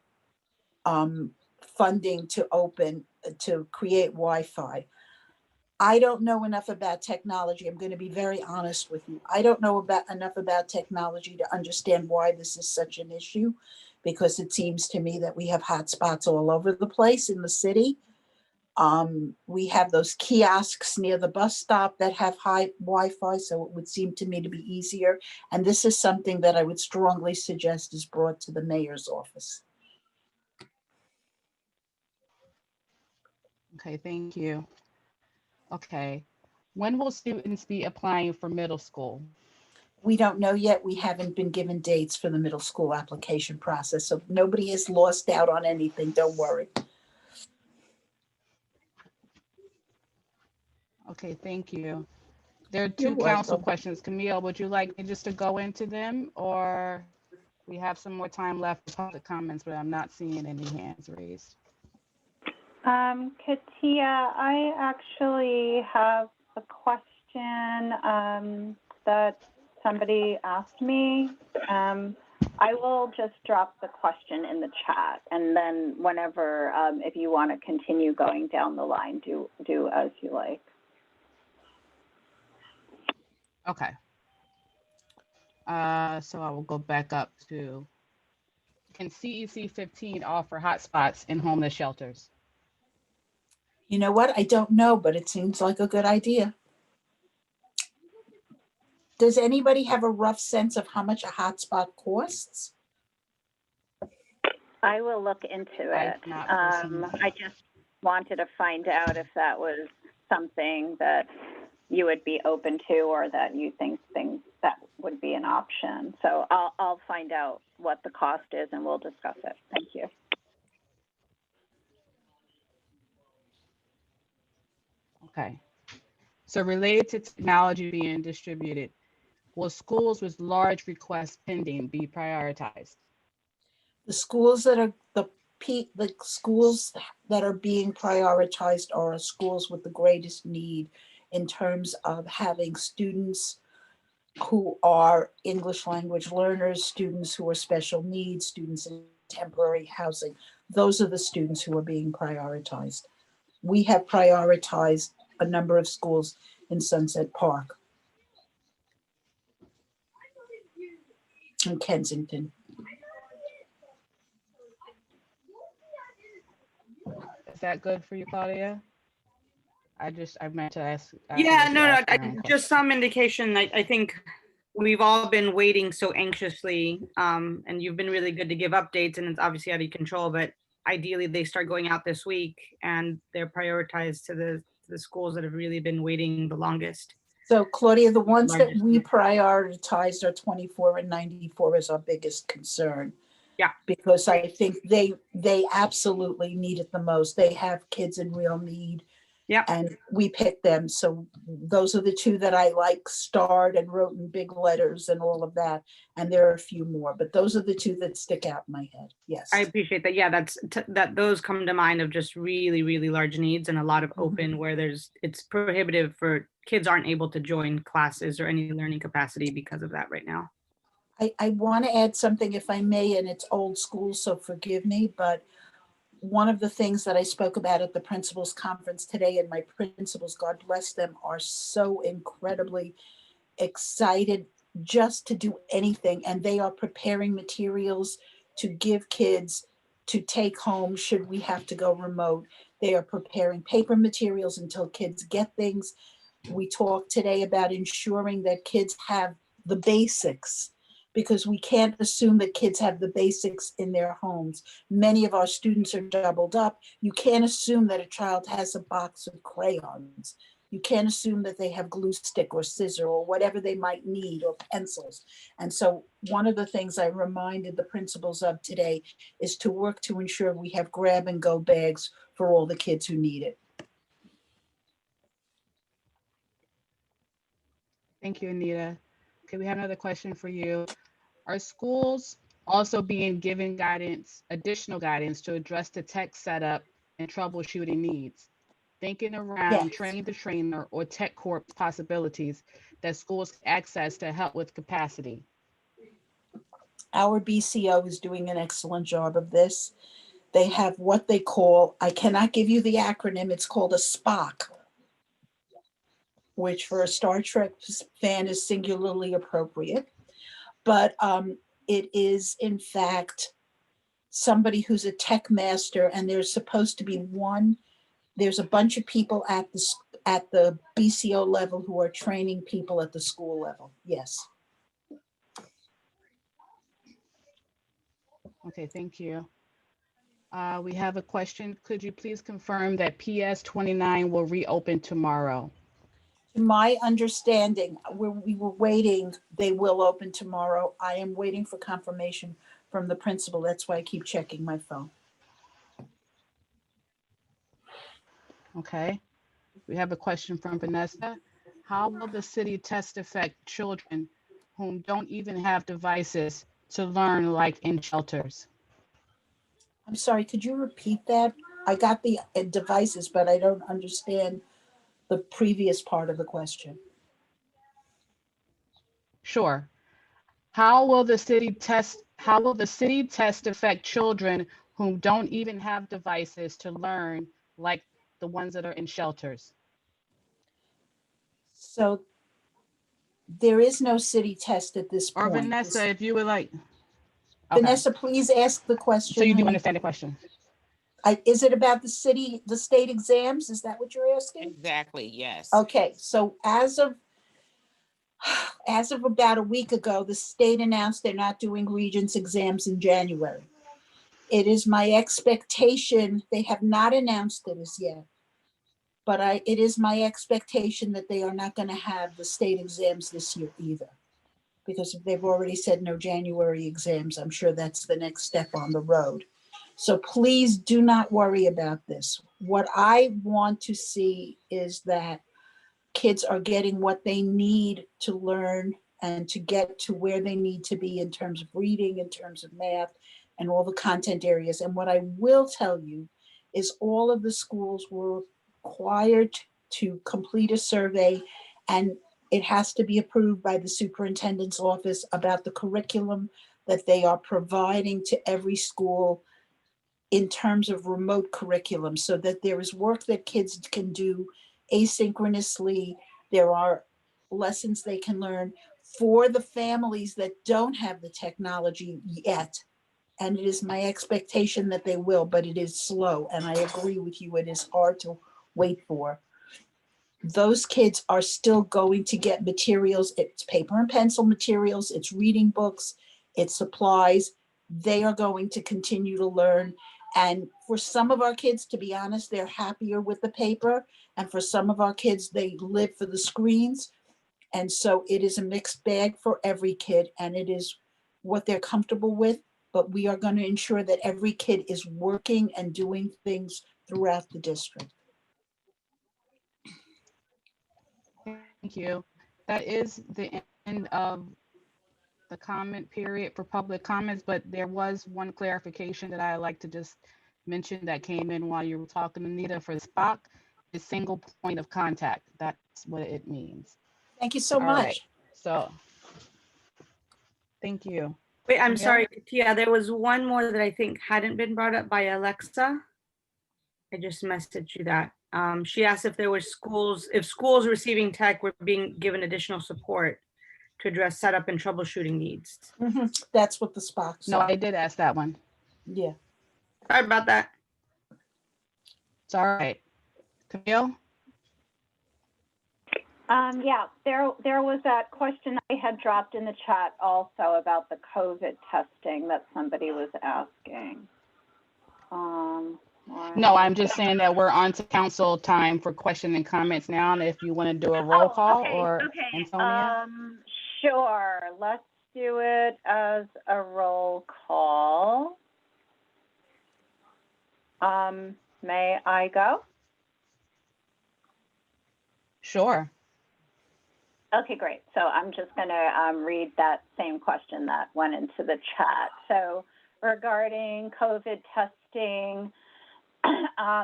funding to create Wi-Fi. I don't know enough about technology. I'm going to be very honest with you. I don't know enough about technology to understand why this is such an issue, because it seems to me that we have hotspots all over the place in the city. We have those kiosks near the bus stop that have high Wi-Fi, so it would seem to me to be easier. And this is something that I would strongly suggest is brought to the mayor's office. Okay, thank you. Okay, when will students be applying for middle school? We don't know yet. We haven't been given dates for the middle school application process, so nobody has lost out on anything. Don't worry. Okay, thank you. There are You're two council welcome. questions. Camille, would you like me just to go into them, or we have some more time left for public comments, but I'm not seeing any hands raised. Katia, I actually have a question that somebody asked me. I will just drop the question in the chat, and then whenever, if you want to continue going down the line, do as you like. Okay. So I will go back up to, can CEC 15 offer hotspots in homeless shelters? You know what? I don't know, but it seems like a good idea. Does anybody have a rough sense of how much a hotspot costs? I will look into I it. do not personally. I just wanted to find out if that was something that you would be open to, or that you think that would be an option. So I'll find out what the cost is and we'll discuss it. Thank you. Okay. So related to technology being distributed, will schools with large requests pending be prioritized? The schools that are the schools that are being prioritized are schools with the greatest need in terms of having students who are English language learners, students who are special needs, students in temporary housing. Those are the students who are being prioritized. We have prioritized a number of schools in Sunset Park and Kensington. Is that good for you, Claudia? I meant to ask. Yeah, no, just some indication. I think we've all been waiting so anxiously, and you've been really good to give updates, and it's obviously out of control, but ideally they start going out this week and they're prioritized to the schools that have really been waiting the longest. So Claudia, the ones that we prioritized are 24 and 94 as our biggest concern. Yeah. Because I think they absolutely need it the most. They have kids in real need. Yeah. And we picked them. So those are the two that I like starred and wrote in big letters and all of that. And there are a few more, but those are the two that stick out in my head. Yes. I appreciate that. Yeah, that those come to mind of just really, really large needs and a lot of open where it's prohibitive for kids aren't able to join classes or any learning capacity because of that right now. I want to add something if I may, and it's old school, so forgive me, but one of the things that I spoke about at the principals conference today, and my principals, God bless them, are so incredibly excited just to do anything. And they are preparing materials to give kids to take home should we have to go remote. They are preparing paper materials until kids get things. We talked today about ensuring that kids have the basics, because we can't assume that kids have the basics in their homes. Many of our students are doubled up. You can't assume that a child has a box of crayons. You can't assume that they have glue stick or scissor or whatever they might need, or pencils. And so one of the things I reminded the principals of today is to work to ensure we have grab and go bags for all the kids who need it. Thank you, Anita. Okay, we have another question for you. Are schools also being given guidance, additional guidance to address the tech setup and troubleshooting needs? Thinking around Yes. train the trainer or tech corps possibilities that schools can access to help with capacity. Our BCO is doing an excellent job of this. They have what they call, I cannot give you the acronym, it's called a SPOC, which for a Star Trek fan is singularly appropriate. But it is in fact somebody who's a tech master, and there's supposed to be there's a bunch of people at the BCO level who are training people at the school level. Yes. Okay, thank you. We have a question. Could you please confirm that PS 29 will reopen tomorrow? To my understanding, we were waiting, they will open tomorrow. I am waiting for confirmation from the principal. That's why I keep checking my phone. Okay. We have a question from Vanessa. How will the city test affect children whom don't even have devices to learn, like in shelters? I'm sorry, could you repeat that? I got the devices, but I don't understand the previous part of the question. Sure. How will the city test affect children whom don't even have devices to learn, like the ones that are in shelters? So There is no city test at this Or point. Vanessa, if you would like. Okay. Vanessa, please ask the question. So you do honey. understand the question? Is it about the state exams? Is that what you're asking? Exactly, yes. Okay, so as of about a week ago, the state announced they're not doing Regents exams in January. It is my expectation, they have not announced it as yet, but it is my expectation that they are not going to have the state exams this year either. Because if they've already said no January exams, I'm sure that's the next step on the road. So please do not worry about this. What I want to see is that kids are getting what they need to learn and to get to where they need to be in terms of reading, in terms of math, and all the content areas. And what I will tell you is all of the schools were required to complete a survey, and it has to be approved by the superintendent's office about the curriculum that they are providing to every school in terms of remote curriculum, so that there is work that kids can do asynchronously. There are lessons they can learn for the families that don't have the technology yet. And it is my expectation that they will, but it is slow. And I agree with you, it is hard to wait for. Those kids are still going to get materials. It's paper and pencil materials, it's reading books, it's supplies. They are going to continue to learn. And for some of our kids, to be honest, they're happier with the paper. And for some of our kids, they live for the screens. And so it is a mixed bag for every kid, and it is what they're comfortable with. But we are going to ensure that every kid is working and doing things throughout the district. Thank you. That is the end of the comment period for public comments, but there was one clarification that I'd like to just mention that came in while you were talking, Anita. For SPOC, the single point of contact. That's what it means. Thank you so All much. right. So, thank you. Wait, I'm Yeah. sorry, Tia, there was one more that I think hadn't been brought up by Alexa. I just messaged you that. She asked if there were if schools receiving tech were being given additional support to address setup and troubleshooting needs. That's what the SPOC. No, I did ask that one. Yeah. Sorry about that. It's all right. Camille? Yeah, there was that question I had dropped in the chat also about the COVID testing that somebody was asking. No, I'm just saying that we're on to council time for question and comments now. And if you want to do a roll call or Antonia? Sure, let's do it as a roll call. May I go? Sure. Okay, great. So I'm just going to read that same question that went into the chat. So regarding COVID testing,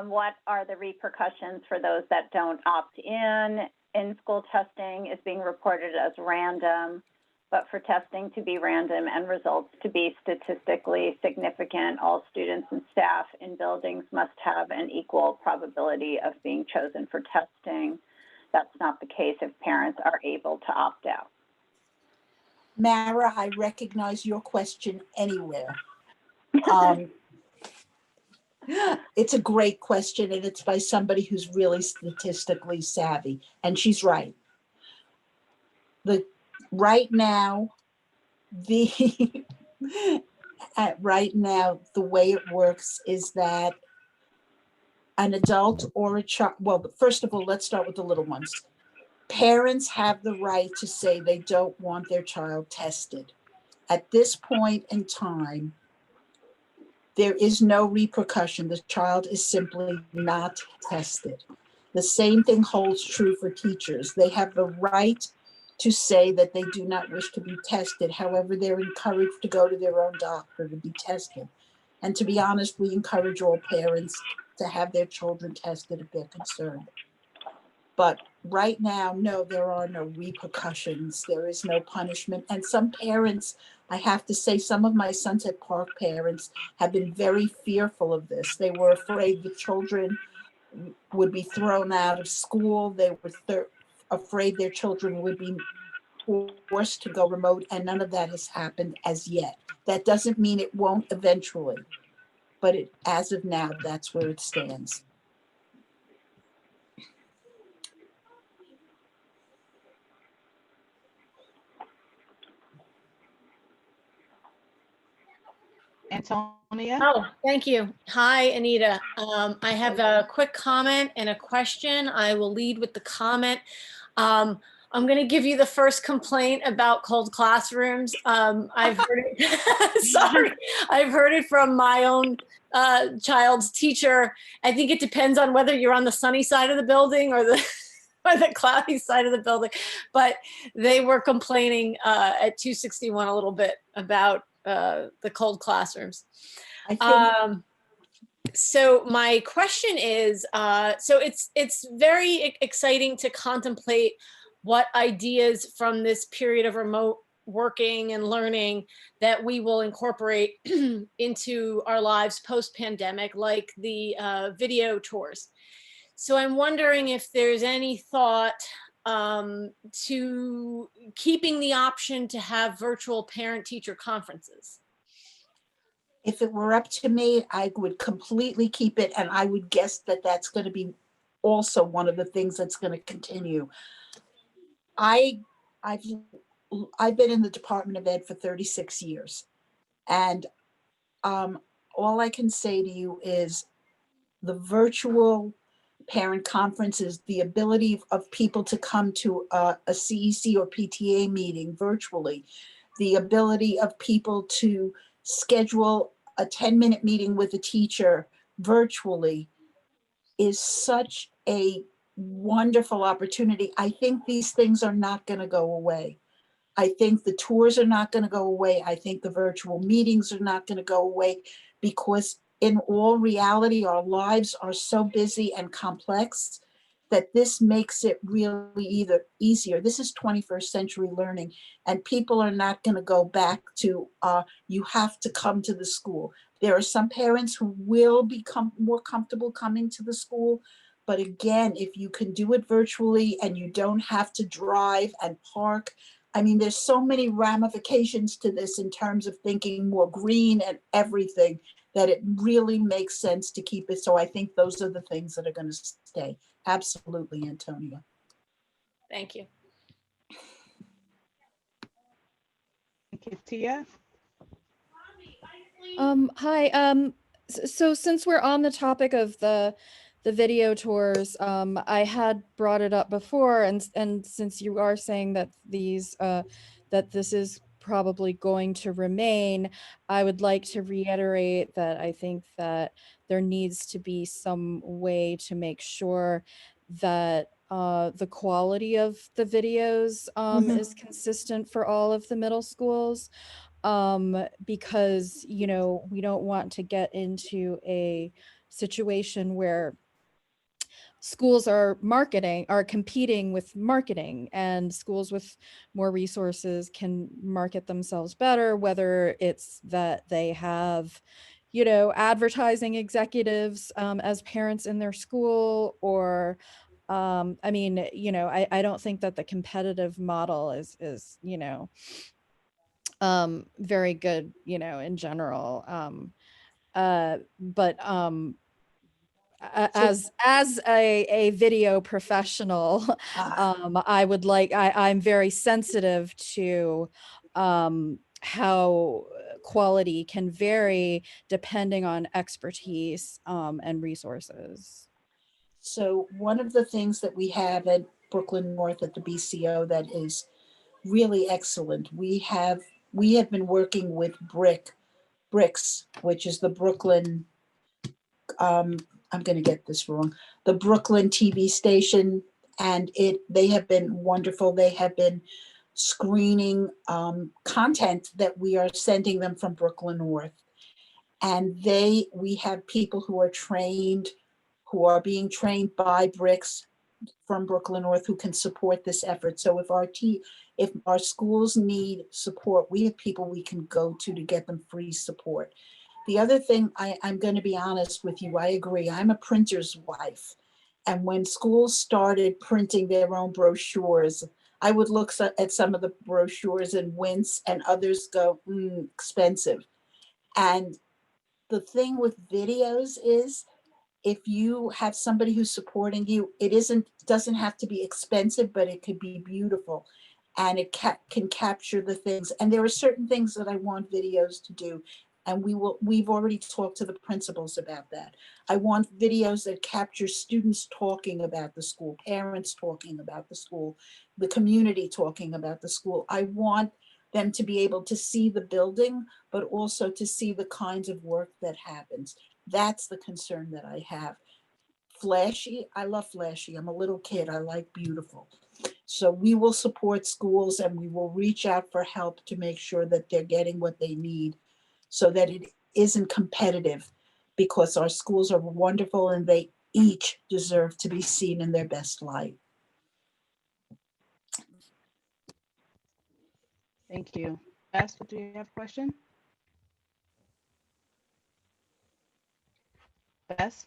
what are the repercussions for those that don't opt in? In-school testing is being reported as random, but for testing to be random and results to be statistically significant, all students and staff in buildings must have an equal probability of being chosen for testing. That's not the case if parents are able to opt out. Mara, I recognize your question anywhere. It's a great question, and it's by somebody who's really statistically savvy, and she's right. Right now, the way it works is that an adult or a child, well, first of all, let's start with the little ones. Parents have the right to say they don't want their child tested. At this point in time, there is no repercussion. The child is simply not tested. The same thing holds true for teachers. They have the right to say that they do not wish to be tested. However, they're encouraged to go to their own doctor to be tested. And to be honest, we encourage all parents to have their children tested if they're concerned. But right now, no, there are no repercussions. There is no punishment. And some parents, I have to say, some of my Sunset Park parents have been very fearful of this. They were afraid the children would be thrown out of school. They were afraid their children would be forced to go remote, and none of that has happened as yet. That doesn't mean it won't eventually, but as of now, that's where it stands. Antonia? Oh, thank you. Hi, Anita. I have a quick comment and a question. I will lead with the comment. I'm going to give you the first complaint about cold classrooms. I've heard it, sorry, I've heard it from my own child's teacher. I think it depends on whether you're on the sunny side of the building or the or the cloudy side of the building. But they were complaining at 261 a little bit about the cold classrooms. I think So my question is, so it's very exciting to contemplate what ideas from this period of remote working and learning that we will incorporate into our lives post-pandemic, like the video tours. So I'm wondering if there's any thought to keeping the option to have virtual parent-teacher conferences. if it were up to me, I would completely keep it, and I would guess that that's going to be also one of the things that's going to continue. I've been in the Department of Ed for 36 years, and all I can say to you is the virtual parent conferences, the ability of people to come to a CEC or PTA meeting virtually, the ability of people to schedule a 10-minute meeting with a teacher virtually is such a wonderful opportunity. I think these things are not going to go away. I think the tours are not going to go away. I think the virtual meetings are not going to go away, because in all reality, our lives are so busy and complex that this makes it really either easier. This is 21st century learning, and people are not going to go back to, you have to come to the school. There are some parents who will become more comfortable coming to the school, but again, if you can do it virtually and you don't have to drive and park, I mean, there's so many ramifications to this in terms of thinking more green and everything, that it really makes sense to keep it. So I think those are the things that are going to stay. Absolutely, Antonia. Thank you. Katia? Hi. So since we're on the topic of the video tours, I had brought it up before, and since you are saying that these that this is probably going to remain, I would like to reiterate that I think that there needs to be some way to make sure that the quality of the videos is consistent for all of the middle schools, because, you know, we don't want to get into a situation where schools are competing with marketing, and schools with more resources can market themselves better, whether it's that they have, you know, advertising executives as parents in their school, or I mean, you know, I don't think that the competitive model is, you know, very good, you know, in general. But as a video professional, I would like, I'm very sensitive to how quality can vary depending on expertise and resources. So one of the things that we have at Brooklyn North at the BCO that is really excellent, we have been working with BRICS, which is the Brooklyn, I'm going to get this wrong, the Brooklyn TV station, and they have been wonderful. They have been screening content that we are sending them from Brooklyn North. And we have people who are trained, who are being trained by BRICS from Brooklyn North, who can support this effort. So if our schools need support, we have people we can go to get them free support. The other thing, I'm going to be honest with you, I agree. I'm a printer's wife. And when schools started printing their own brochures, I would look at some of the brochures and wince, and others go, expensive. And the thing with videos is, if you have somebody who's supporting you, it doesn't have to be expensive, but it could be beautiful, and it can capture the things. And there are certain things that I want videos to do, and we've already talked to the principals about that. I want videos that capture students talking about the school, parents talking about the school, the community talking about the school. I want them to be able to see the building, but also to see the kinds of work that happens. That's the concern that I have. Flashy, I love flashy. I'm a little kid. I like beautiful. So we will support schools, and we will reach out for help to make sure that they're getting what they need, so that it isn't competitive, because our schools are wonderful and they each deserve to be seen in their best light. Thank you. Bess, do you have a question? Bess?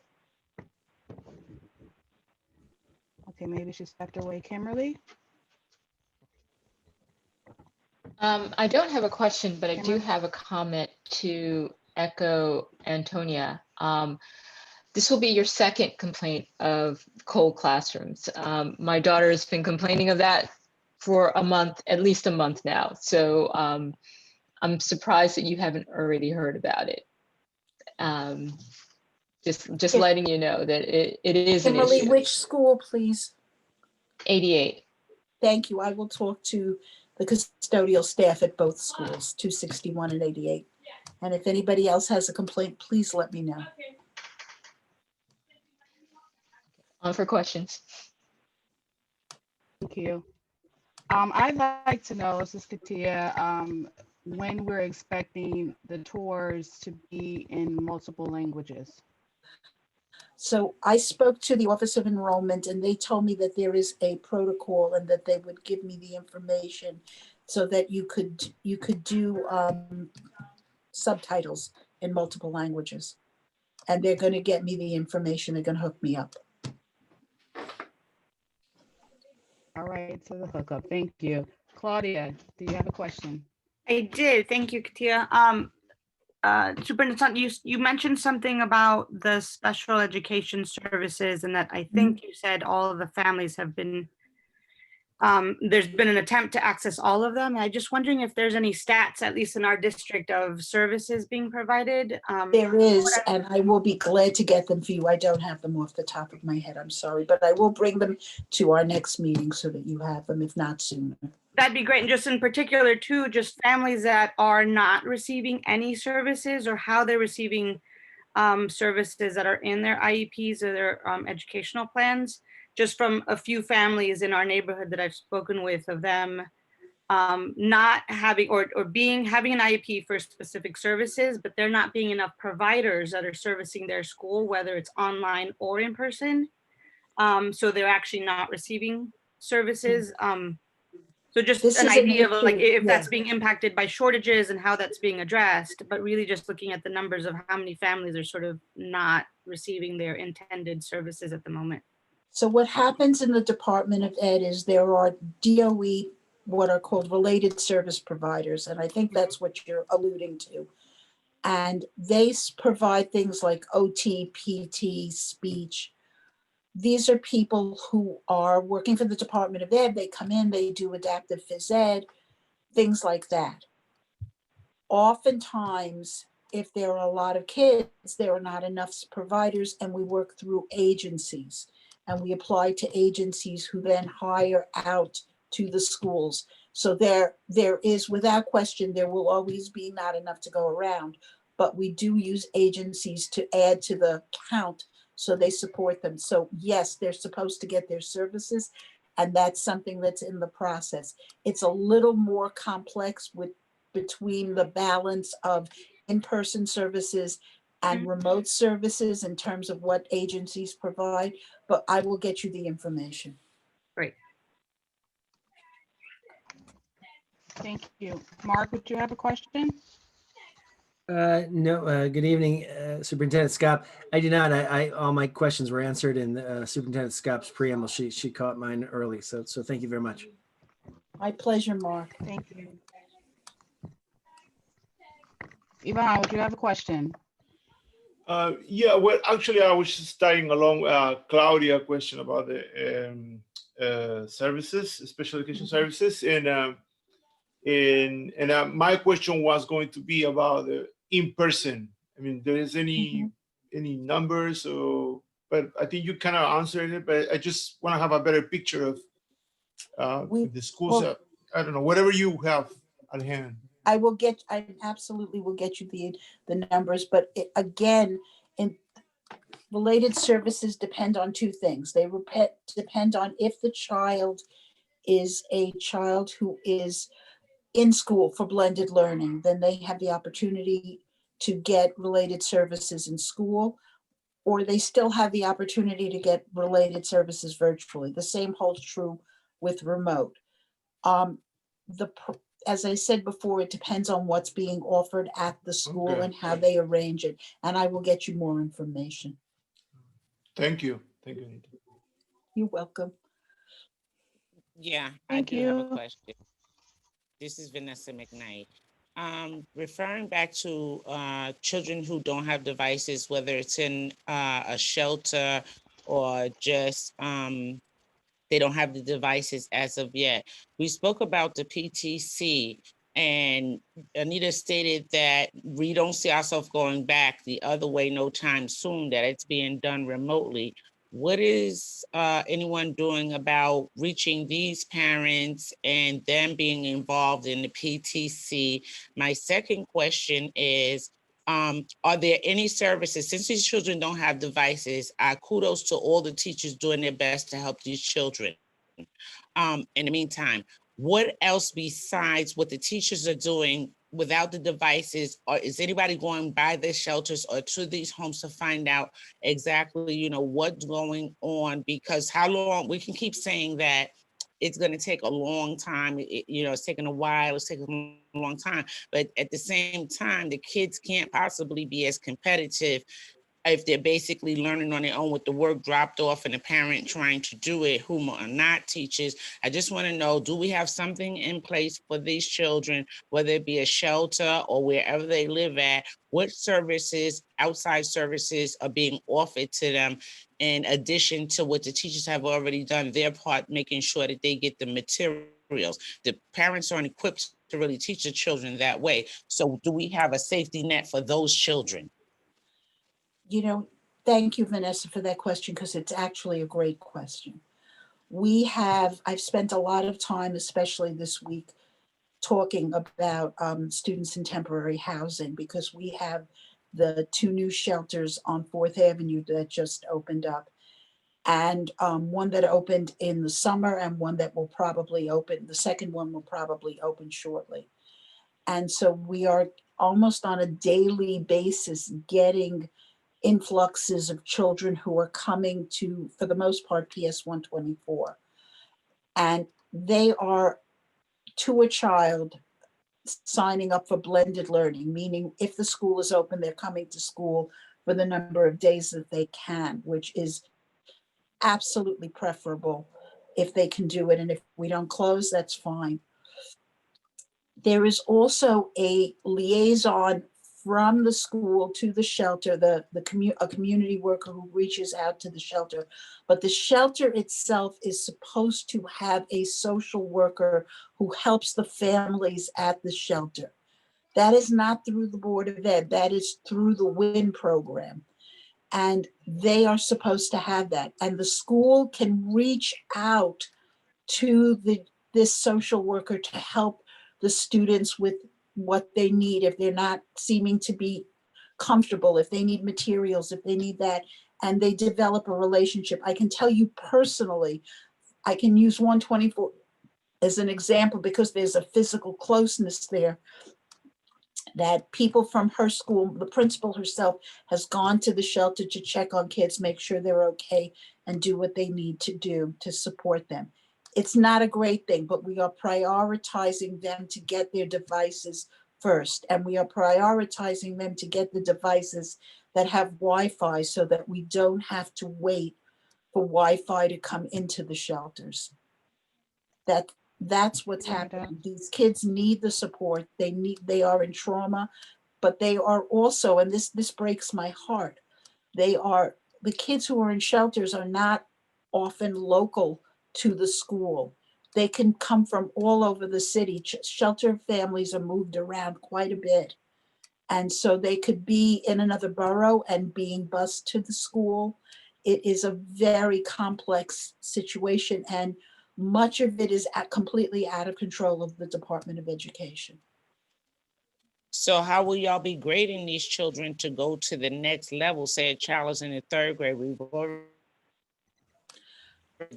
Okay, maybe she stepped away. Kimberly? I don't have a question, but I do Cameron? have a comment to echo Antonia. This will be your second complaint of cold classrooms. My daughter has been complaining of that for a month, at least a month now. So I'm surprised that you haven't already heard about it. Just letting you know that it is an Kimberly, issue. which school, please? 88. Thank you. I will talk to the custodial staff at both schools, 261 and 88. And if anybody else has a complaint, please let me know. On for questions. Thank you. I'd like to know, this is Katia, when we're expecting the tours to be in multiple languages. So I spoke to the Office of Enrollment, and they told me that there is a protocol and that they would give me the information so that you could do subtitles in multiple languages. And they're going to get me the information. They're going to hook me up. All right, so the hookup. Thank you. Claudia, do you have a question? I did. Thank you, Katia. Superintendent, you mentioned something about the special education services, and that I think you said all of the families have been, there's been an attempt to access all of them. I'm just wondering if there's any stats, at least in our district, of services being provided. There is, and I will be glad to get them for you. I don't have them off the top of my head. I'm sorry, but I will bring them to our next meeting so that you have them, if not sooner. That'd be great. And just in particular too, just families that are not receiving any services, or how they're receiving services that are in their IEPs or their educational plans. Just from a few families in our neighborhood that I've spoken with, of them not having or having an IEP for specific services, but there not being enough providers that are servicing their school, whether it's online or in person. So they're actually not receiving services. So just This an is an idea of like issue, if yeah. that's being impacted by shortages and how that's being addressed, but really just looking at the numbers of how many families are sort of not receiving their intended services at the moment. So what happens in the Department of Ed is there are DOE, what are called related service providers, and I think that's what you're alluding to. And they provide things like OT, PT, speech. These are people who are working for the Department of Ed. They come in, they do adaptive phys ed, things like that. Oftentimes, if there are a lot of kids, there are not enough providers, and we work through agencies. And we apply to agencies who then hire out to the schools. So there is, without question, there will always be not enough to go around, but we do use agencies to add to the count, so they support them. So yes, they're supposed to get their services, and that's something that's in the process. It's a little more complex between the balance of in-person services and remote services in terms of what agencies provide, but I will get you the information. Great. Thank you. Mark, would you have a question? No, good evening, Superintendent Scott. I do not. All my questions were answered in Superintendent Scott's preamble. She caught mine early, so thank you very much. My pleasure, Mark. Thank you. Yvonne, would you have a question? Yeah, well, actually, I was just tying along Claudia's question about the services, special education services, and my question was going to be about the in-person. I mean, there is any numbers, or but I think you kind of answered it. But I just want to have a better picture of the schools. I don't know, whatever you have at hand. I absolutely will get you the numbers, but again, in related services depend on two things. They depend on if the child is a child who is in school for blended learning, then they have the opportunity to get related services in school, or they still have the opportunity to get related services virtually. The same holds true with remote. As I said before, it depends on what's being offered at the school and how they arrange it. And I will get you more information. Thank you. Thank you, Anita. You're welcome. Yeah, Thank I do have a you. question. This is Vanessa McKnight. Referring back to children who don't have devices, whether it's in a shelter or just they don't have the devices as of yet. We spoke about the PTC, and Anita stated that we don't see ourselves going back the other way no time soon, that it's being done remotely. What is anyone doing about reaching these parents and them being involved in the PTC? My second question is, are there any services, since these children don't have devices, kudos to all the teachers doing their best to help these children. In the meantime, what else besides what the teachers are doing without the devices, or is anybody going by the shelters or to these homes to find out exactly, what's going on? Because how long, we can keep saying that it's going to take a long time, it's taking a while, it's taking a long time, but at the same time, the kids can't possibly be as competitive if they're basically learning on their own with the work dropped off and the parent trying to do it, whom are not teachers. I just want to know, do we have something in place for these children, whether it be a shelter or wherever they live at? What services, outside services, are being offered to them in addition to what the teachers have already done their part, making sure that they get the materials? The parents aren't equipped to really teach the children that way. So do we have a safety net for those children? Thank you, Vanessa, for that question, because it's actually a great question. I've spent a lot of time, especially this week, talking about students in temporary housing, because we have the 2 new shelters on 4th Avenue that just opened up, and one that opened in the summer and one that will probably open, the second one will probably open shortly. And so we are almost on a daily basis getting influxes of children who are coming to, for the most part, PS 124. And they are, to a child, signing up for blended learning, meaning if the school is open, they're coming to school for the number of days that they can, which is absolutely preferable if they can do it. And if we don't close, that's fine. There is also a liaison from the school to the shelter, a community worker who reaches out to the shelter. But the shelter itself is supposed to have a social worker who helps the families at the shelter. That is not through the Board of Ed, that is through the WIN program. And they are supposed to have that. And the school can reach out to this social worker to help the students with what they need if they're not seeming to be comfortable, if they need materials, if they need that, and they develop a relationship. I can tell you personally, I can use 124 as an example because there's a physical closeness there, that people from her school, the principal herself, has gone to the shelter to check on kids, make sure they're okay, and do what they need to do to support them. It's not a great thing, but we are prioritizing them to get their devices first. And we are prioritizing them to get the devices that have Wi-Fi so that we don't have to wait for Wi-Fi to come into the shelters. That's what's happening. These kids need the support. They are in trauma, but they are also, and this breaks my heart, the kids who are in shelters are not often local to the school. They can come from all over the city. Shelter families are moved around quite a bit. And so they could be in another borough and being bused to the school. It is a very complex situation, and much of it is completely out of control of the Department of Education. So how will y'all be grading these children to go to the next level? Say a child is in the third grade, we've already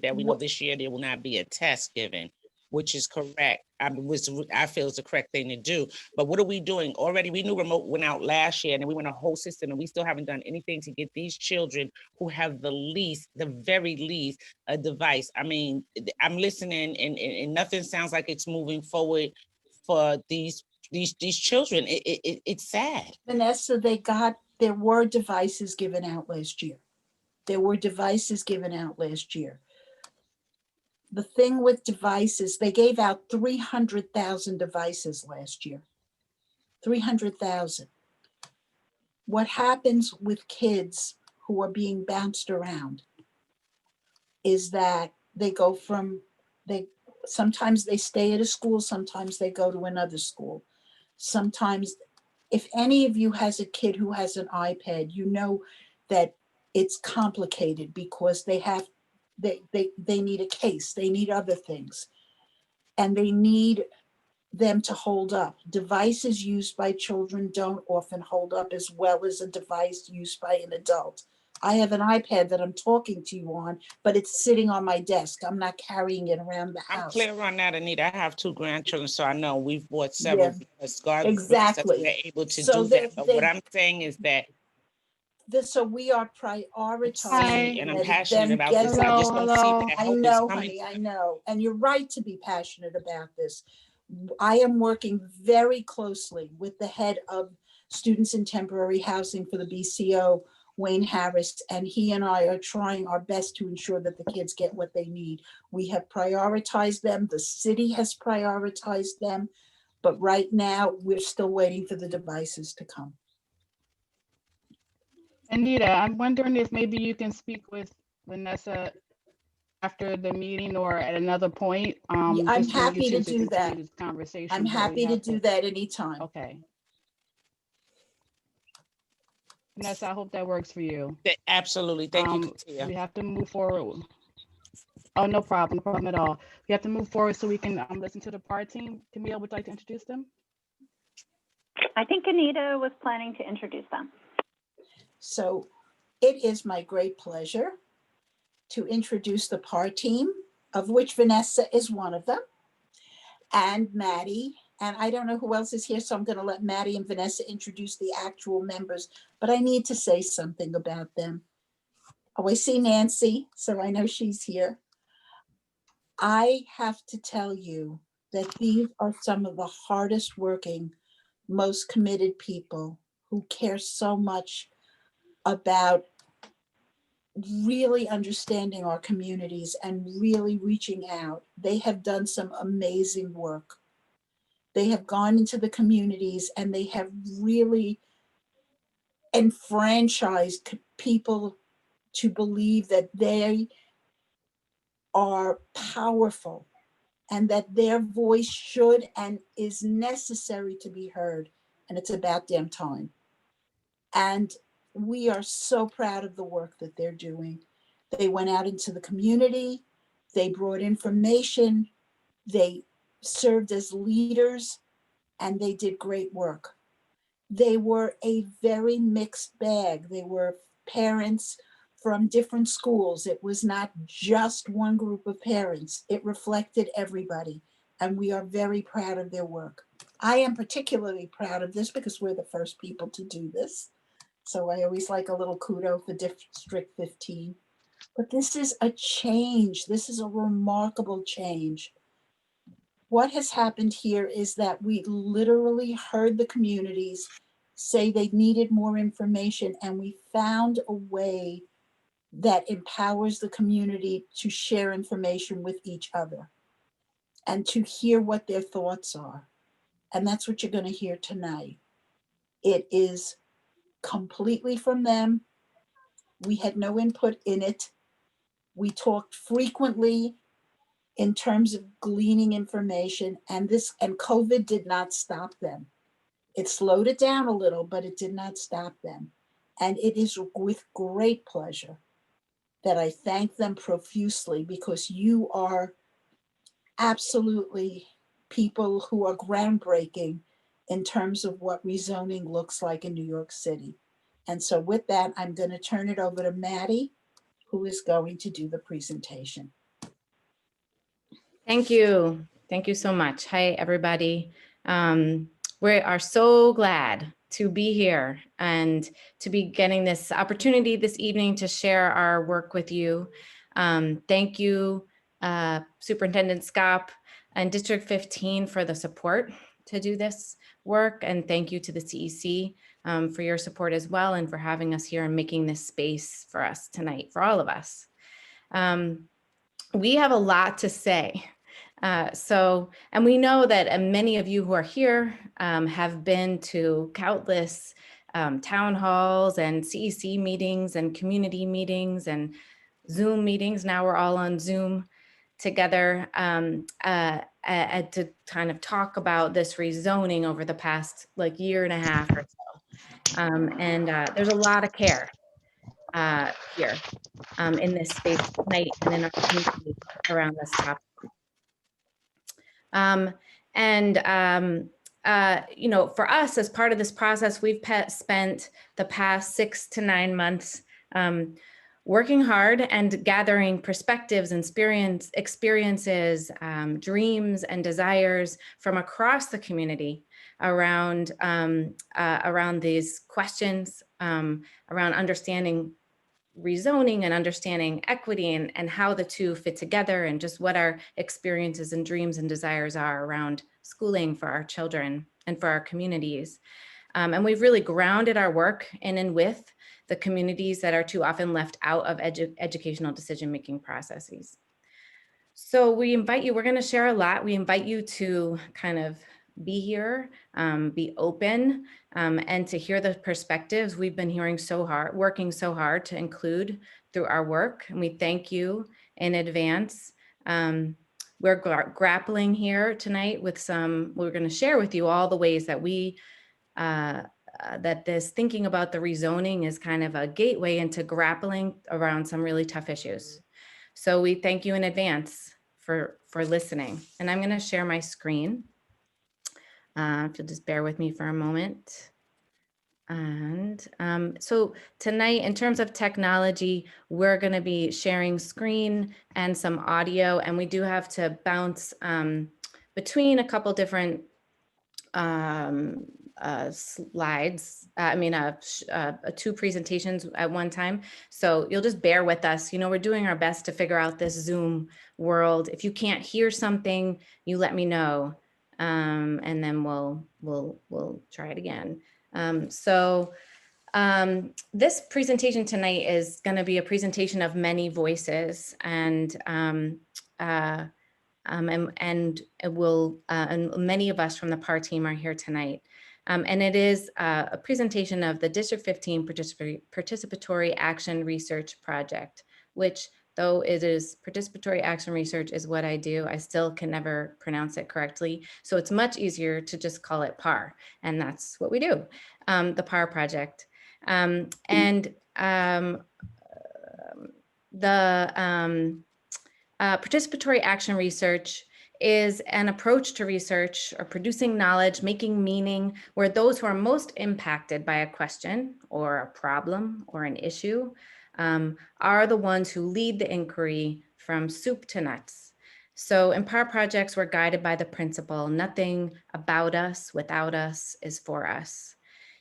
that we know this year there will not be a test given, which is correct. I feel is the correct thing to do. But what are we doing? Already we knew remote went out last year and we went a whole system and we still haven't done anything to get these children who have the very least, a device. I mean, I'm listening and nothing sounds like it's moving forward for these children. It's sad. Vanessa, there were devices given out last year. There were devices given out last year. The thing with devices, they gave out 300,000 devices last year. 300,000. What happens with kids who are being bounced around is that sometimes they stay at a school, sometimes they go to another school. Sometimes, if any of you has a kid who has an iPad, you know that it's complicated because they need a case, they need other things, and they need them to hold up. Devices used by children don't often hold up as well as a device used by an adult. I have an iPad that I'm talking to you on, but it's sitting on my desk. I'm not carrying it around the house. I'm clear on that, Anita. I have 2 grandchildren, so I know we've bought several. Yeah, exactly. We're able to So do that. But what I'm saying is that so we are prioritizing. and I'm passionate about this. I just don't see that I help is know, coming. honey, I know. And you're right to be passionate about this. I am working very closely with the head of Students in Temporary Housing for the BCO, Wayne Harris, and he and I are trying our best to ensure that the kids get what they need. We have prioritized them. The city has prioritized them. But right now, we're still waiting for the devices to come. Anita, I'm wondering if maybe you can speak with Vanessa after the meeting or at another point. I'm happy to do that. Conversation I'm happy to do that anytime. Okay. Vanessa, I hope that works for you. Absolutely. Thank you, Katia. We have to move forward. Oh, no problem at all. We have to move forward so we can listen to the PAR team. Camille, would you like to introduce them? I think Anita was planning to introduce them. So it is my great pleasure to introduce the PAR team, of which Vanessa is one of them, and Maddie. And I don't know who else is here, so I'm going to let Maddie and Vanessa introduce the actual members, but I need to say something about them. Oh, I see Nancy, so I know she's here. I have to tell you that these are some of the hardest working, most committed people who care so much about really understanding our communities and really reaching out. They have done some amazing work. They have gone into the communities and they have really enfranchised people to believe that they are powerful and that their voice should and is necessary to be heard. And it's about damn time. And we are so proud of the work that they're doing. They went out into the community, they brought information, they served as leaders, and they did great work. They were a very mixed bag. They were parents from different schools. It was not just one group of parents. It reflected everybody, and we are very proud of their work. I am particularly proud of this because we're the first people to do this. So I always like a little kudo for District 15. But this is a change. This is a remarkable change. What has happened here is that we literally heard the communities say they needed more information, and we found a way that empowers the community to share information with each other. and to hear what their thoughts are. And that's what you're going to hear tonight. It is completely from them. We had no input in it. We talked frequently in terms of gleaning information, and COVID did not stop them. It slowed it down a little, but it did not stop them. And it is with great pleasure that I thank them profusely, because you are absolutely people who are groundbreaking in terms of what rezoning looks like in New York City. And so with that, I'm going to turn it over to Maddie, who is going to do the presentation. Thank you. Thank you so much. Hi, everybody. We are so glad to be here and to be getting this opportunity this evening to share our work with you. Thank you, Superintendent Scop and District 15 for the support to do this work. And thank you to the CEC for your support as well, and for having us here and making this space for us tonight, for all of us. We have a lot to say. And we know that many of you who are here have been to countless town halls and CEC meetings and community meetings and Zoom meetings. Now we're all on Zoom together to kind of talk about this rezoning over the past year and a half or so. There's a lot of care here in this space tonight and in our community around this topic. You know, for us, as part of this process, we've spent the past 6 to 9 months working hard and gathering perspectives and experiences, dreams and desires from across the community around these questions, around understanding rezoning and understanding equity and how the two fit together, and just what our experiences and dreams and desires are around schooling for our children and for our communities. And we've really grounded our work in and with the communities that are too often left out of educational decision-making processes. So we invite you, we're going to share a lot. We invite you to kind of be here, be open, and to hear the perspectives we've been working so hard to include through our work. And we thank you in advance. We're grappling here tonight with we're going to share with you all the ways that that this thinking about the rezoning is kind of a gateway into grappling around some really tough issues. So we thank you in advance for listening. And I'm going to share my screen. If you'll just bear with me for a moment. And so tonight, in terms of technology, we're going to be sharing screen and some audio, and we do have to bounce between a couple different slides, two presentations at one time. So you'll just bear with us. You know, we're doing our best to figure out this Zoom world. If you can't hear something, you let me know. And then we'll try it again. This presentation tonight is going to be a presentation of many voices, and many of us from the PAR team are here tonight. And it is a presentation of the District 15 Participatory Action Research Project, which, though it is participatory action research is what I do, I still can never pronounce it correctly. So it's much easier to just call it PAR. And that's what we do, the PAR project. Participatory action research is an approach to research or producing knowledge, making meaning, where those who are most impacted by a question or a problem or an issue are the ones who lead the inquiry from soup to nuts. So in PAR projects, we're guided by the principle, nothing about us without us is for us.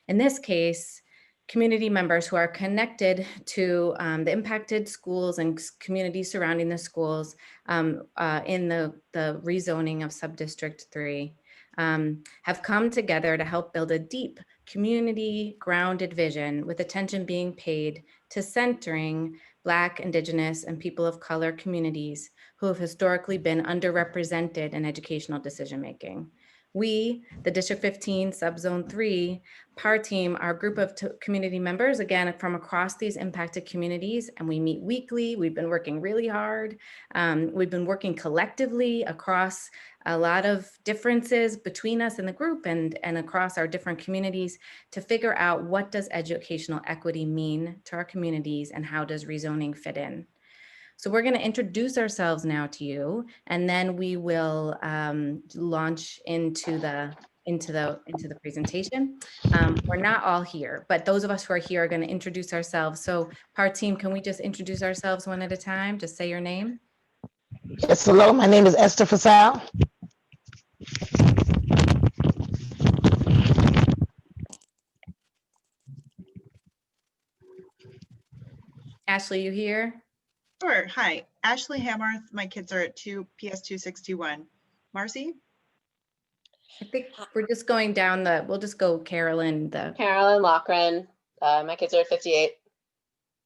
In this case, community members who are connected to the impacted schools and communities surrounding the schools in the rezoning of Subdistrict 3 have come together to help build a deep community grounded vision, with attention being paid to centering Black, Indigenous, and people of color communities who have historically been underrepresented in educational decision-making. We, the District 15 Subzone 3 PAR team, are a group of community members, again, from across these impacted communities, and we meet weekly. We've been working really hard. We've been working collectively across a lot of differences between us in the group and across our different communities to figure out what does educational equity mean to our communities and how does rezoning fit in. So we're going to introduce ourselves now to you, and then we will launch into the presentation. We're not all here, but those of us who are here are going to introduce ourselves. So PAR team, can we just introduce ourselves one at a time? Just say your name. Yes, hello, my name is Esther Fasal. Ashley, you here? Sure. Hi, Ashley Hamarth. My kids are at PS 2621. Marcy? I think we're just going down we'll just go Carolyn. Carolyn Lochran. My kids are at 58.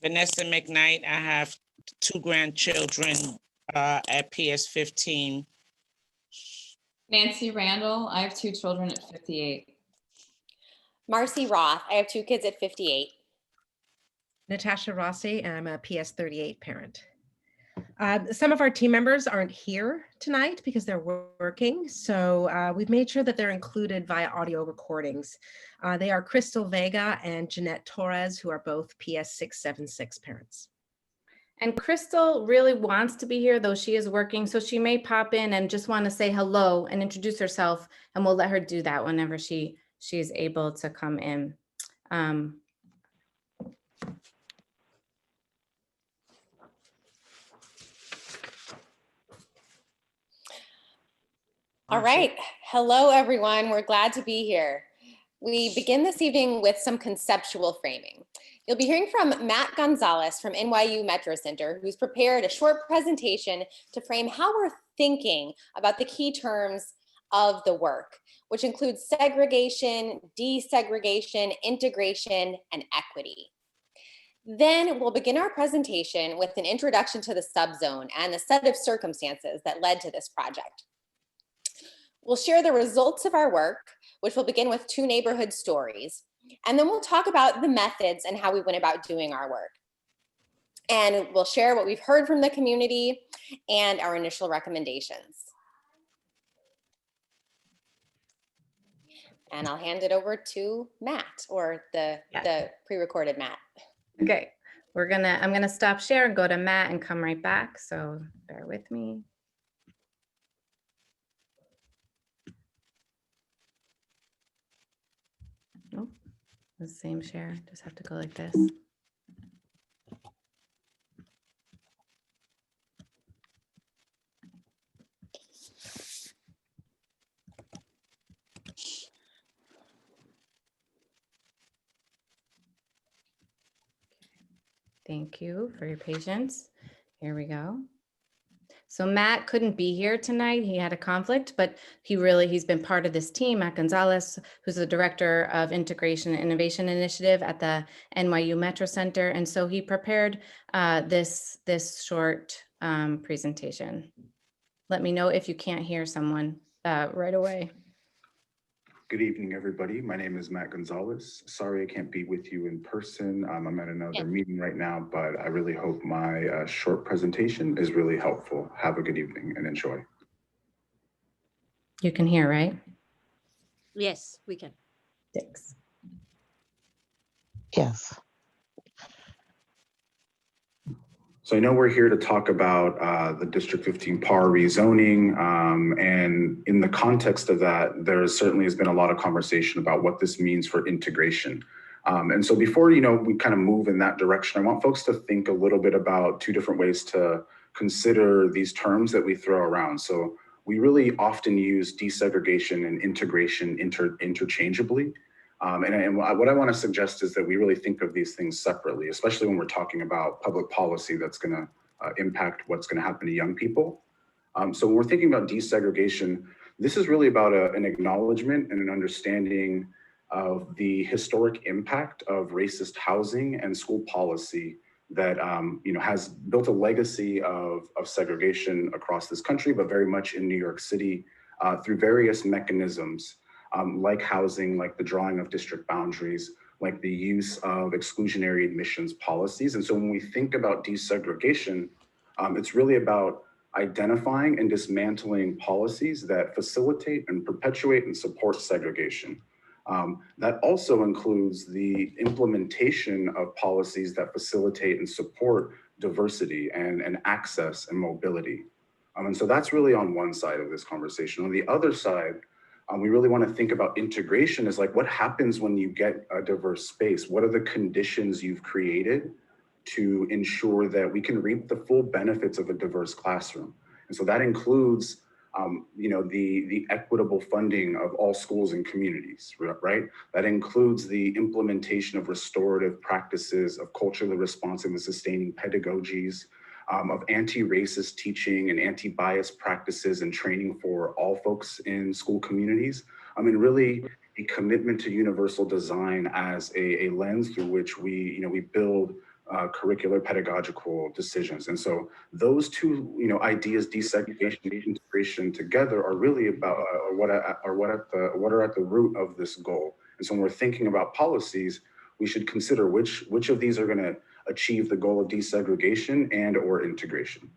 Vanessa McKnight. I have 2 grandchildren at PS 15. Nancy Randall. I have 2 children at 58. Marcy Roth. I have 2 kids at 58. Natasha Rossi, and I'm a PS 38 parent. Some of our team members aren't here tonight because they're working, so we've made sure that they're included via audio recordings. They are Crystal Vega and Jeanette Torres, who are both PS 676 parents. And Crystal really wants to be here, though she is working, so she may pop in and just want to say hello and introduce herself, and we'll let her do that whenever she is able to come in. All right. Hello, everyone. We're glad to be here. We begin this evening with some conceptual framing. You'll be hearing from Matt Gonzalez from NYU Metro Center, who's prepared a short presentation to frame how we're thinking about the key terms of the work, which includes segregation, desegregation, integration, and equity. Then we'll begin our presentation with an introduction to the subzone and the set of circumstances that led to this project. We'll share the results of our work, which will begin with 2 neighborhood stories. And then we'll talk about the methods and how we went about doing our work. And we'll share what we've heard from the community and our initial recommendations. And I'll hand it over to Matt, or the pre-recorded Matt. Okay, I'm gonna stop share and go to Matt and come right back. So bear with me. Nope, the same share, just have to go like this. Thank you for your patience. Here we go. So Matt couldn't be here tonight. He had a conflict, but he's been part of this team. Matt Gonzalez, who's the Director of Integration and Innovation Initiative at the NYU Metro Center. And so he prepared this short presentation. Let me know if you can't hear someone right away. Good evening, everybody. My name is Matt Gonzalez. Sorry I can't be with you in person. I'm at another meeting right now, but I really hope my short presentation is really helpful. Have a good evening and enjoy. You can hear, right? Yes, we can. Thanks. Yes. So I know we're here to talk about the District 15 PAR rezoning, and in the context of that, there certainly has been a lot of conversation about what this means for integration. And so before we kind of move in that direction, I want folks to think a little bit about 2 different ways to consider these terms that we throw around. So we really often use desegregation and integration interchangeably. And what I want to suggest is that we really think of these things separately, especially when we're talking about public policy that's going to impact what's going to happen to young people. So when we're thinking about desegregation, this is really about an acknowledgement and an understanding of the historic impact of racist housing and school policy that has built a legacy of segregation across this country, but very much in New York City through various mechanisms like housing, like the drawing of district boundaries, like the use of exclusionary admissions policies. And so when we think about desegregation, it's really about identifying and dismantling policies that facilitate and perpetuate and support segregation. That also includes the implementation of policies that facilitate and support diversity and access and mobility. And so that's really on one side of this conversation. On the other side, we really want to think about integration as like, what happens when you get a diverse space? What are the conditions you've created to ensure that we can reap the full benefits of a diverse classroom? And so that includes the equitable funding of all schools and communities, right? That includes the implementation of restorative practices, of culturally responsive and sustaining pedagogies, of anti-racist teaching and anti-bias practices and training for all folks in school communities. And really a commitment to universal design as a lens through which we build curricular pedagogical decisions. And so those two, ideas, desegregation and integration together, are really about what are at the root of this goal. And so when we're thinking about policies, we should consider which of these are going to achieve the goal of desegregation and or integration.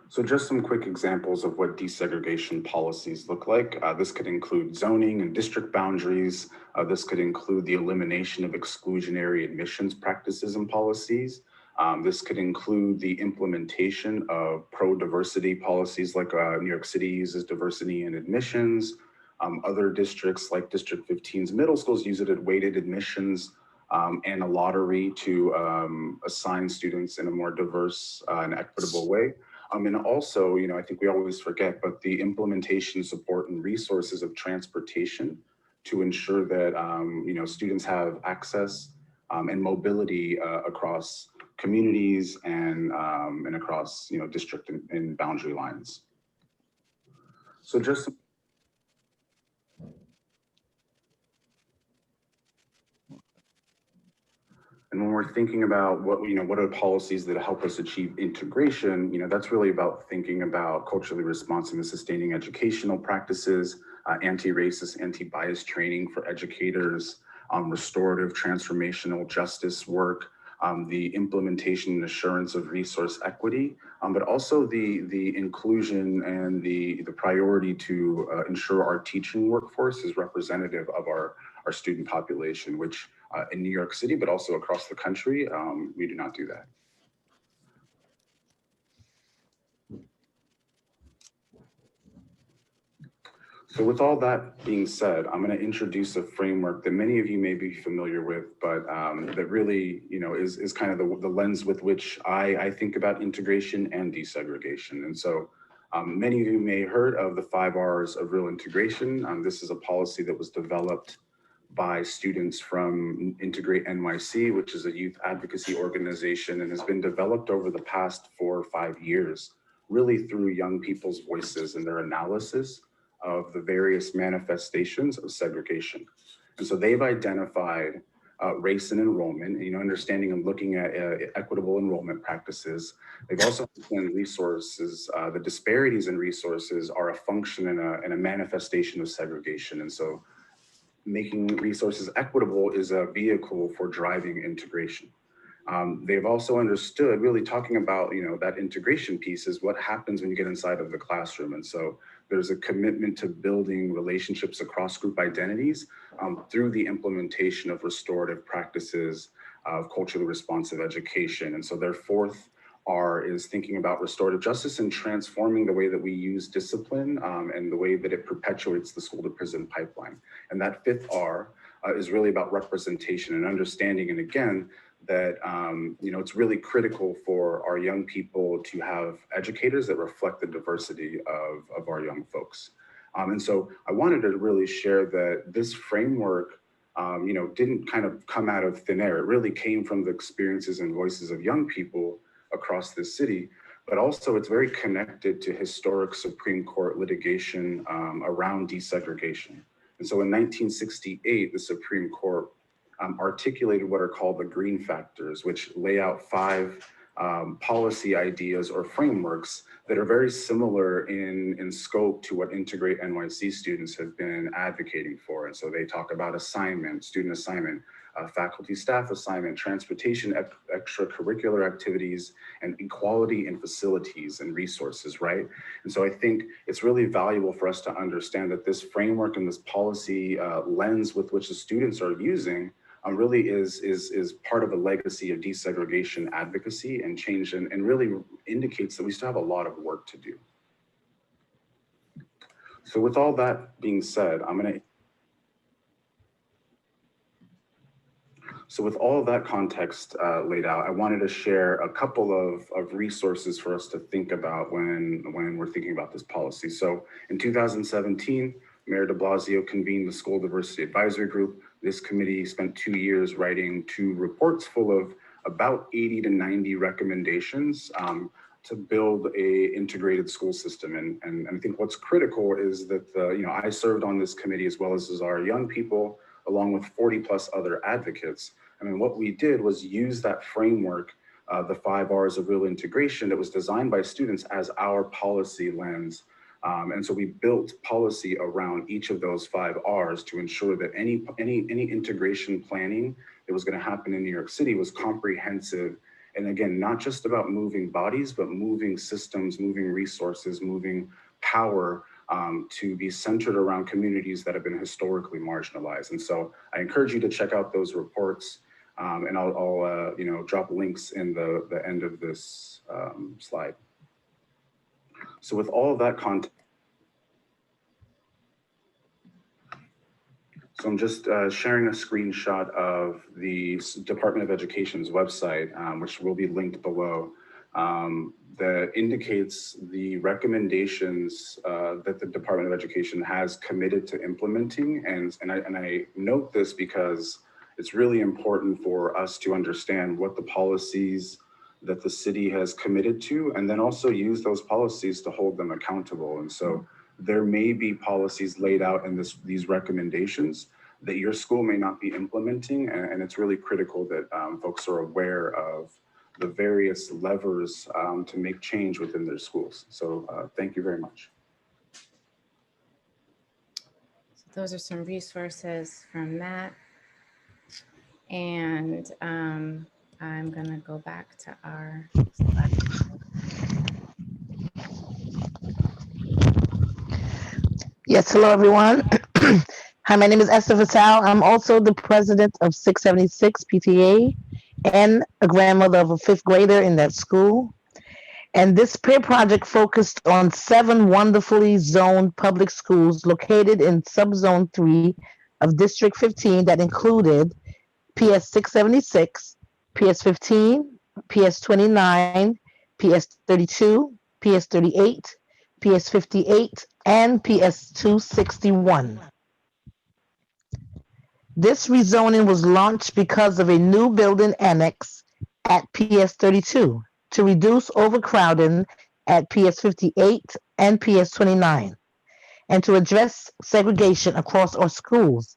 So just some quick examples of what desegregation policies look like. This could include zoning and district boundaries. This could include the elimination of exclusionary admissions practices and policies. This could include the implementation of pro-diversity policies like New York City uses diversity in admissions. Other districts like District 15's middle schools use it at weighted admissions and a lottery to assign students in a more diverse and equitable way. And also, I think we always forget, but the implementation, support, and resources of transportation to ensure that, students have access and mobility across communities and across, district and boundary lines. So just And when we're thinking about what are policies that help us achieve integration, that's really about thinking about culturally responsive and sustaining educational practices, anti-racist, anti-bias training for educators, restorative transformational justice work, the implementation and assurance of resource equity, but also the inclusion and the priority to ensure our teaching workforce is representative of our student population, which in New York City, but also across the country, we do not do that. So with all that being said, I'm going to introduce a framework that many of you may be familiar with, but that really, is kind of the lens with which I think about integration and desegregation. And so many of you may have heard of the 5 R's of real integration. This is a policy that was developed by students from Integrate NYC, which is a youth advocacy organization, and has been developed over the past 4 or 5 years, really through young people's voices and their analysis of the various manifestations of segregation. And so they've identified race and enrollment, understanding and looking at equitable enrollment practices. They've also understood resources, the disparities in resources are a function and a manifestation of segregation. And so making resources equitable is a vehicle for driving integration. They've also understood, really talking about, that integration piece is what happens when you get inside of the classroom. And so there's a commitment to building relationships across group identities through the implementation of restorative practices of culturally responsive education. And so their 4th R is thinking about restorative justice and transforming the way that we use discipline and the way that it perpetuates the school to prison pipeline. And that 5th R is really about representation and understanding. And again, that, it's really critical for our young people to have educators that reflect the diversity of our young folks. And so I wanted to really share that this framework, didn't kind of come out of thin air. It really came from the experiences and voices of young people across the city, but also it's very connected to historic Supreme Court litigation around desegregation. And so in 1968, the Supreme Court articulated what are called the green factors, which lay out 5 policy ideas or frameworks that are very similar in scope to what Integrate NYC students have been advocating for. And so they talk about assignment, student assignment, faculty staff assignment, transportation, extracurricular activities, and equality in facilities and resources, right? And so I think it's really valuable for us to understand that this framework and this policy lens with which the students are using really is part of a legacy of desegregation advocacy and change, and really indicates that we still have a lot of work to do. So with all that being said, So with all of that context laid out, I wanted to share a couple of resources for us to think about when we're thinking about this policy. So in 2017, Mayor de Blasio convened the School Diversity Advisory Group. This committee spent 2 years writing 2 reports full of about 80 to 90 recommendations to build a integrated school system. And I think what's critical is that I served on this committee as well as our young people, along with 40 plus other advocates. I mean, what we did was use that framework, the 5 R's of real integration that was designed by students as our policy lens. And so we built policy around each of those 5 R's to ensure that any integration planning that was going to happen in New York City was comprehensive. And again, not just about moving bodies, but moving systems, moving resources, moving power to be centered around communities that have been historically marginalized. And so I encourage you to check out those reports, and I'll drop links in the end of this slide. So with all of that content, so I'm just sharing a screenshot of the Department of Education's website, which will be linked below, that indicates the recommendations that the Department of Education has committed to implementing. And I note this because it's really important for us to understand what the policies that the city has committed to, and then also use those policies to hold them accountable. And so there may be policies laid out in these recommendations that your school may not be implementing, and it's really critical that folks are aware of the various levers to make change within their schools. So thank you very much. So those are some resources from Matt. And I'm gonna go back to our slide. Yes, hello everyone. Hi, my name is Esther Fatal. I'm also the president of 676 PTA and a grandmother of a 5th grader in that school. And this peer project focused on 7 wonderfully zoned public schools located in subzone 3 of District 15 that included PS 676, PS 15, PS 29, PS 32, PS 38, PS 58, and PS 261. This rezoning was launched because of a new building annex at PS 32 to reduce overcrowding at PS 58 and PS 29, and to address segregation across our schools.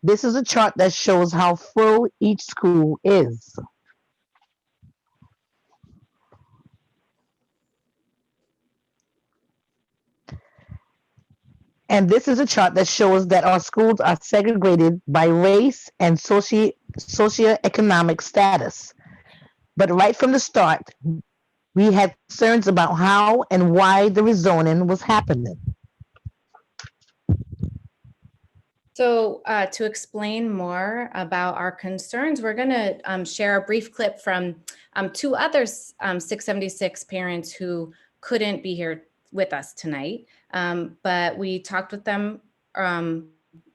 This is a chart that shows how full each school is. And this is a chart that shows that our schools are segregated by race and socioeconomic status. But right from the start, we had concerns about how and why the rezoning was happening. So to explain more about our concerns, we're going to share a brief clip from 2 other 676 parents who couldn't be here with us tonight, but we talked with them. They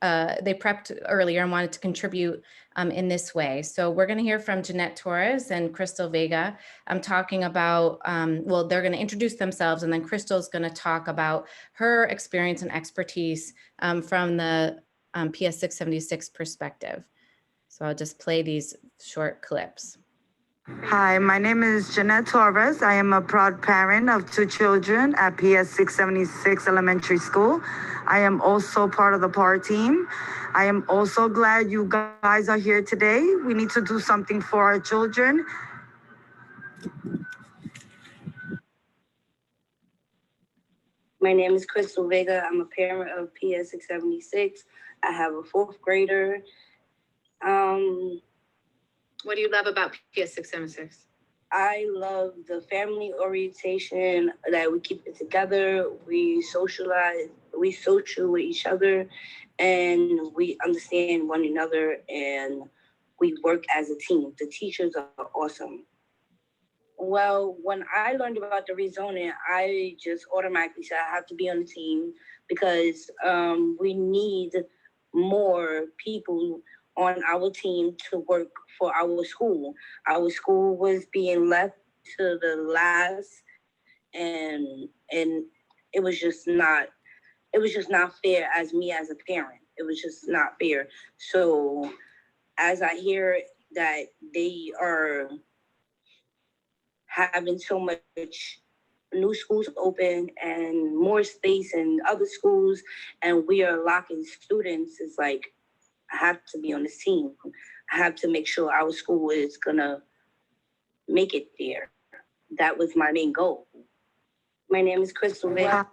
prepped earlier and wanted to contribute in this way. So we're going to hear from Jeanette Torres and Crystal Vega. I'm talking about, well, they're going to introduce themselves, and then Crystal's going to talk about her experience and expertise from the PS 676 perspective. So I'll just play these short clips. Hi, my name is Jeanette Torres. I am a proud parent of 2 children at PS 676 Elementary School. I am also part of the PAR team. I am also glad you guys are here today. We need to do something for our children. My name is Crystal Vega. I'm a parent of PS 676. I have a 4th grader. What do you love about PS 676? I love the family orientation that we keep it together. We socialize, we social with each other, and we understand one another, and we work as a team. The teachers are awesome. Well, when I learned about the rezoning, I just automatically said I have to be on the team because we need more people on our team to work for our school. Our school was being left to the last, and it was just not fair as me as a parent. It was just not fair. So as I hear that they are having so much new schools open and more space in other schools, and we are locking students, it's like, I have to be on the team. I have to make sure our school is gonna make it there. That was my main goal. My name is Crystal Vega.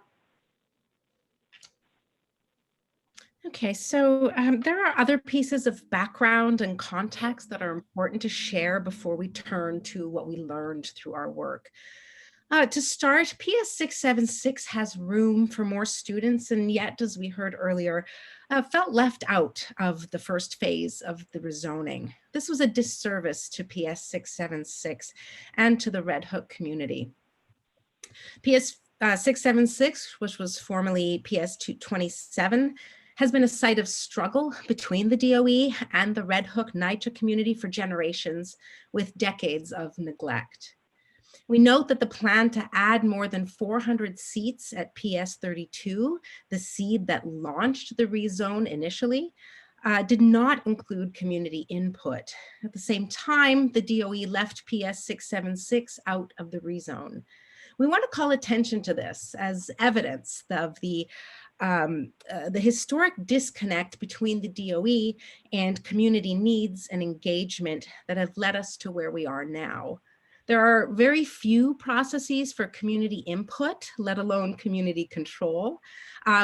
Okay, so there are other pieces of background and context that are important to share before we turn to what we learned through our work. To start, PS 676 has room for more students, and yet, as we heard earlier, felt left out of the first phase of the rezoning. This was a disservice to PS 676 and to the Red Hook community. PS 676, which was formerly PS 227, has been a site of struggle between the DOE and the Red Hook NYCHA community for generations, with decades of neglect. We note that the plan to add more than 400 seats at PS 32, the seed that launched the rezone initially, did not include community input. At the same time, the DOE left PS 676 out of the rezone. We want to call attention to this as evidence of the historic disconnect between the DOE and community needs and engagement that have led us to where we are now. There are very few processes for community input, let alone community control,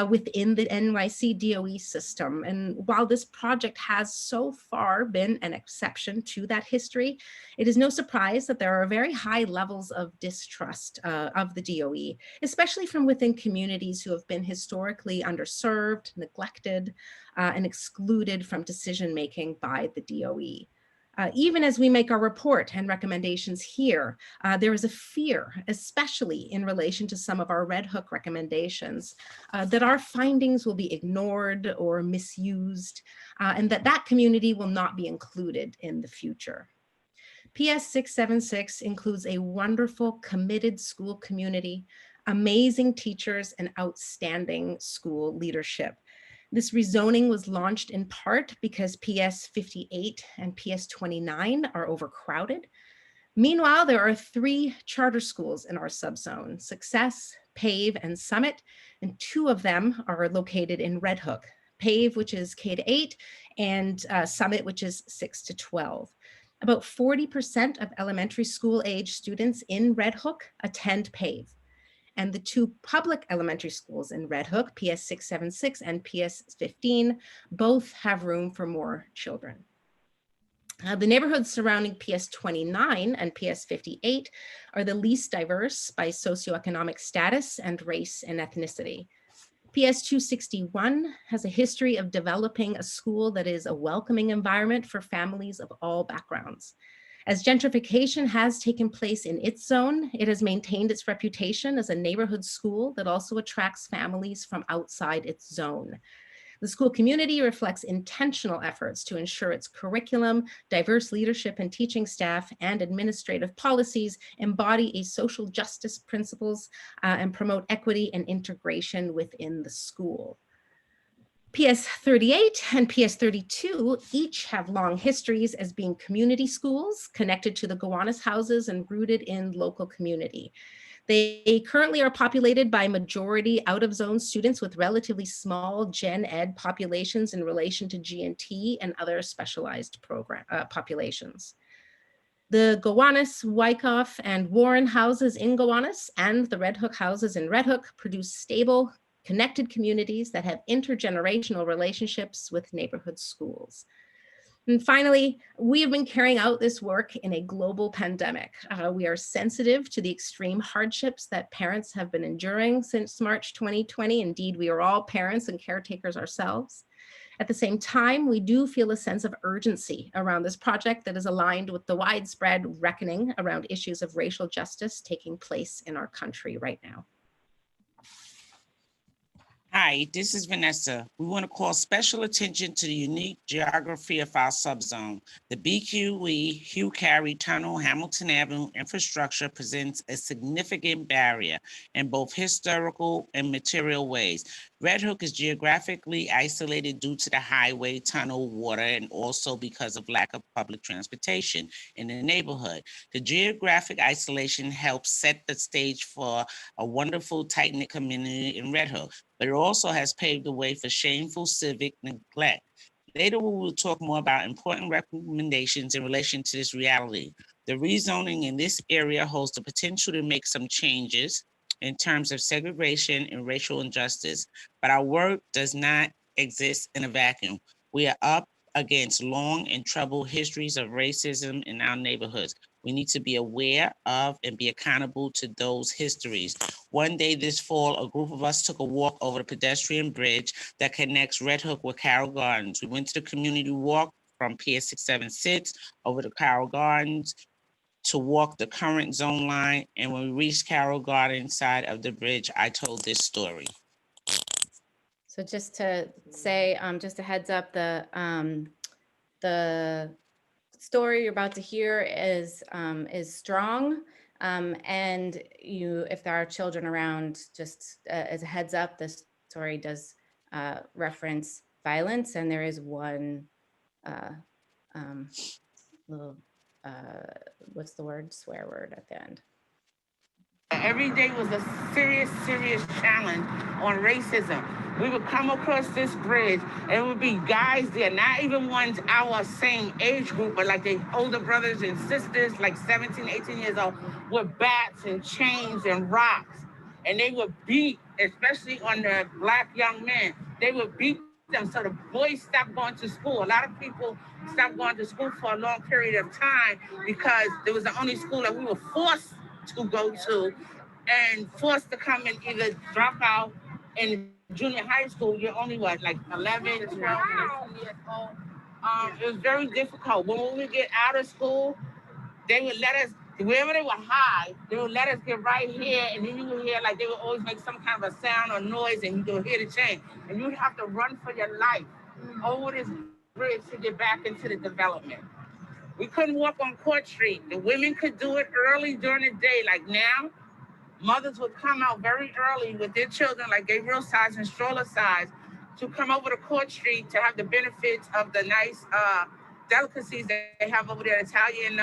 within the NYC DOE system. And while this project has so far been an exception to that history, it is no surprise that there are very high levels of distrust of the DOE, especially from within communities who have been historically underserved, neglected, and excluded from decision-making by the DOE. Even as we make our report and recommendations here, there is a fear, especially in relation to some of our Red Hook recommendations, that our findings will be ignored or misused, and that community will not be included in the future. PS 676 includes a wonderful, committed school community, amazing teachers, and outstanding school leadership. This rezoning was launched in part because PS 58 and PS 29 are overcrowded. Meanwhile, there are 3 charter schools in our subzone: Success, PAVE, and Summit, and 2 of them are located in Red Hook: PAVE, which is K-8, and Summit, which is 6 to 12. About 40% of elementary school age students in Red Hook attend PAVE. And the 2 public elementary schools in Red Hook, PS 676 and PS 15, both have room for more children. The neighborhoods surrounding PS 29 and PS 58 are the least diverse by socioeconomic status and race and ethnicity. PS 261 has a history of developing a school that is a welcoming environment for families of all backgrounds. As gentrification has taken place in its zone, it has maintained its reputation as a neighborhood school that also attracts families from outside its zone. The school community reflects intentional efforts to ensure its curriculum, diverse leadership and teaching staff, and administrative policies embody a social justice principles and promote equity and integration within the school. PS 38 and PS 32 each have long histories as being community schools connected to the Gowanus houses and rooted in local community. They currently are populated by majority out-of-zone students with relatively small gen ed populations in relation to G&T and other specialized populations. The Gowanus, Wyckoff, and Warren houses in Gowanus and the Red Hook houses in Red Hook produce stable, connected communities that have intergenerational relationships with neighborhood schools. And finally, we have been carrying out this work in a global pandemic. We are sensitive to the extreme hardships that parents have been enduring since March 2020. Indeed, we are all parents and caretakers ourselves. At the same time, we do feel a sense of urgency around this project that is aligned with the widespread reckoning around issues of racial justice taking place in our country right now. Hi, this is Vanessa. We want to call special attention to the unique geography of our subzone. The BQE Hugh Carey Tunnel Hamilton Avenue infrastructure presents a significant barrier in both historical and material ways. Red Hook is geographically isolated due to the highway, tunnel, water, and also because of lack of public transportation in the neighborhood. The geographic isolation helps set the stage for a wonderful, tight-knit community in Red Hook, but it also has paved the way for shameful civic neglect. Later, we will talk more about important recommendations in relation to this reality. The rezoning in this area holds the potential to make some changes in terms of segregation and racial injustice, but our work does not exist in a vacuum. We are up against long and troubled histories of racism in our neighborhoods. We need to be aware of and be accountable to those histories. One day this fall, a group of us took a walk over the pedestrian bridge that connects Red Hook with Carroll Gardens. We went to the community walk from Pier 676 over to Carroll Gardens to walk the current zone line. And when we reached Carroll Gardens side of the bridge, I told this story. So just to say, just a heads up, the story you're about to hear is strong. And if there are children around, just as a heads up, this story does reference violence, and there is one little, what's the word? Swear word at the end. Every day was a serious, serious challenge on racism. We would come across this bridge and it would be guys there, not even ones our same age group, but like their older brothers and sisters, like 17, 18 years old, with bats and chains and rocks. And they would beat, especially on the Black young men, they would beat them. So the boys stopped going to school. A lot of people stopped going to school for a long period of time because it was the only school that we were forced to go to and forced to come and either drop out in junior high school. You're only what, like 11, 12 years old. It was very difficult. When we would get out of school, they would let us, wherever they would hide, they would let us get right here, and then you would hear, like, they would always make some kind of a sound or noise, and you would hear the chain, and you would have to run for your life over this bridge to get back into the development. We couldn't walk on Court Street. The women could do it early during the day. Like now, mothers would come out very early with their children, like Gabriel size and stroller size, to come over to Court Street to have the benefits of the nice delicacies that they have over there, Italian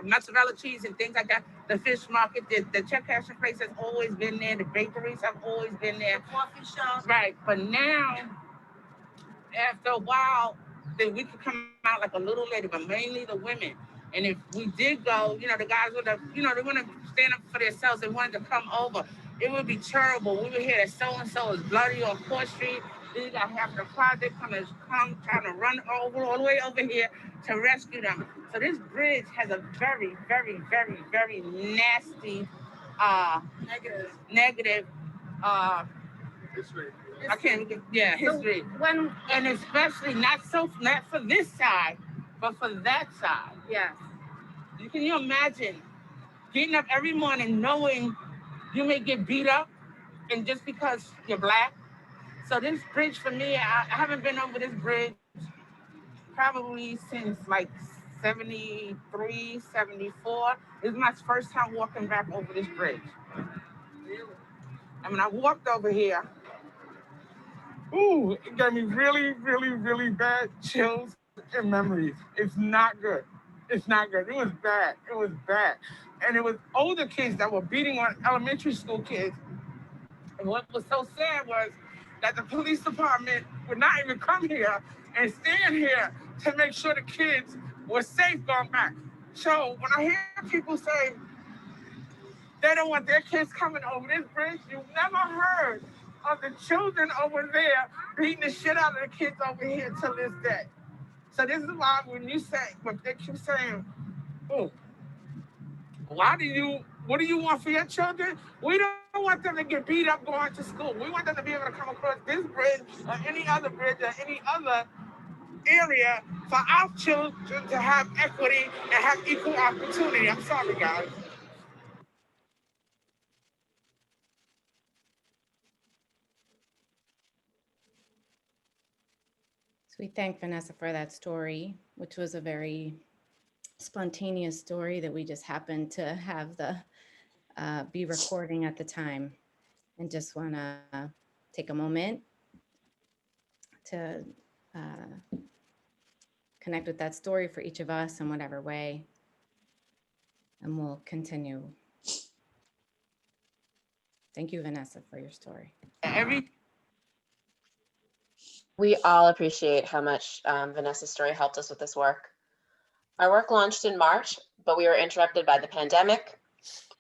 mozzarella cheese and things like that. The fish market, the check cashing place has always been there. The bakeries have always been there. Coffee shops. Right, but now, after a while, then we could come out like a little later, but mainly the women. And if we did go, the guys would have, they want to stand up for themselves. They wanted to come over. It would be terrible. We would hear that so-and-so is bloody on Court Street. Then you got half the project trying to run all the way over here to rescue them. So this bridge has a very, very, very, very nasty, negative, history. History. And especially not for this side, but for that side. Yes. Can you imagine getting up every morning knowing you may get beat up and just because you're Black? So this bridge for me, I haven't been over this bridge probably since like 73, 74. This is my first time walking back over this bridge. And when I walked over here, Ooh, it gave me really, really, really bad chills and memories. It's not good. It's not good. It was bad. It was bad. And it was older kids that were beating on elementary school kids. And what was so sad was that the police department would not even come here and stand here to make sure the kids were safe going back. So when I hear people say they don't want their kids coming over this bridge, you've never heard of the children over there beating the shit out of the kids over here till this day. So this is why when they keep saying, oh, what do you want for your children? We don't want them to get beat up going to school. We want them to be able to come across this bridge or any other bridge or any other area for our children to have equity and have equal opportunity. I'm sorry, guys. So we thank Vanessa for that story, which was a very spontaneous story that we just happened to have the be recording at the time, and just want to take a moment to connect with that story for each of us in whatever way, and we'll continue. Thank you, Vanessa, for your story. We all appreciate how much Vanessa's story helped us with this work. Our work launched in March, but we were interrupted by the pandemic.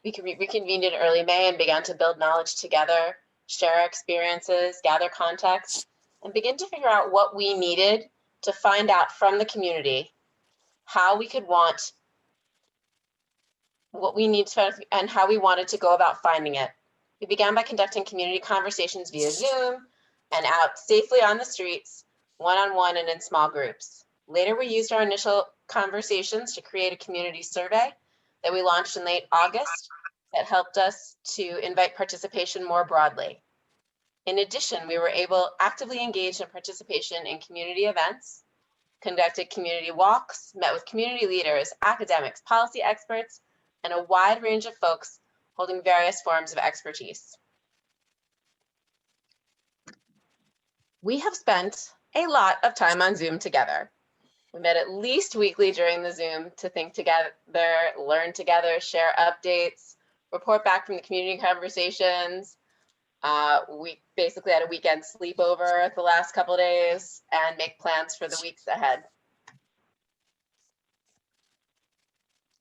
We reconvened in early May and began to build knowledge together, share our experiences, gather context, and begin to figure out what we needed to find out from the community how we could want what we need to and how we wanted to go about finding it. We began by conducting community conversations via Zoom and out safely on the streets, one-on-one and in small groups. Later, we used our initial conversations to create a community survey that we launched in late August that helped us to invite participation more broadly. In addition, we were actively engaged in participation in community events, conducted community walks, met with community leaders, academics, policy experts, and a wide range of folks holding various forms of expertise. We have spent a lot of time on Zoom together. We met at least weekly during the Zoom to think together, learn together, share updates, report back from the community conversations. We basically had a weekend sleepover the last couple of days and make plans for the weeks ahead.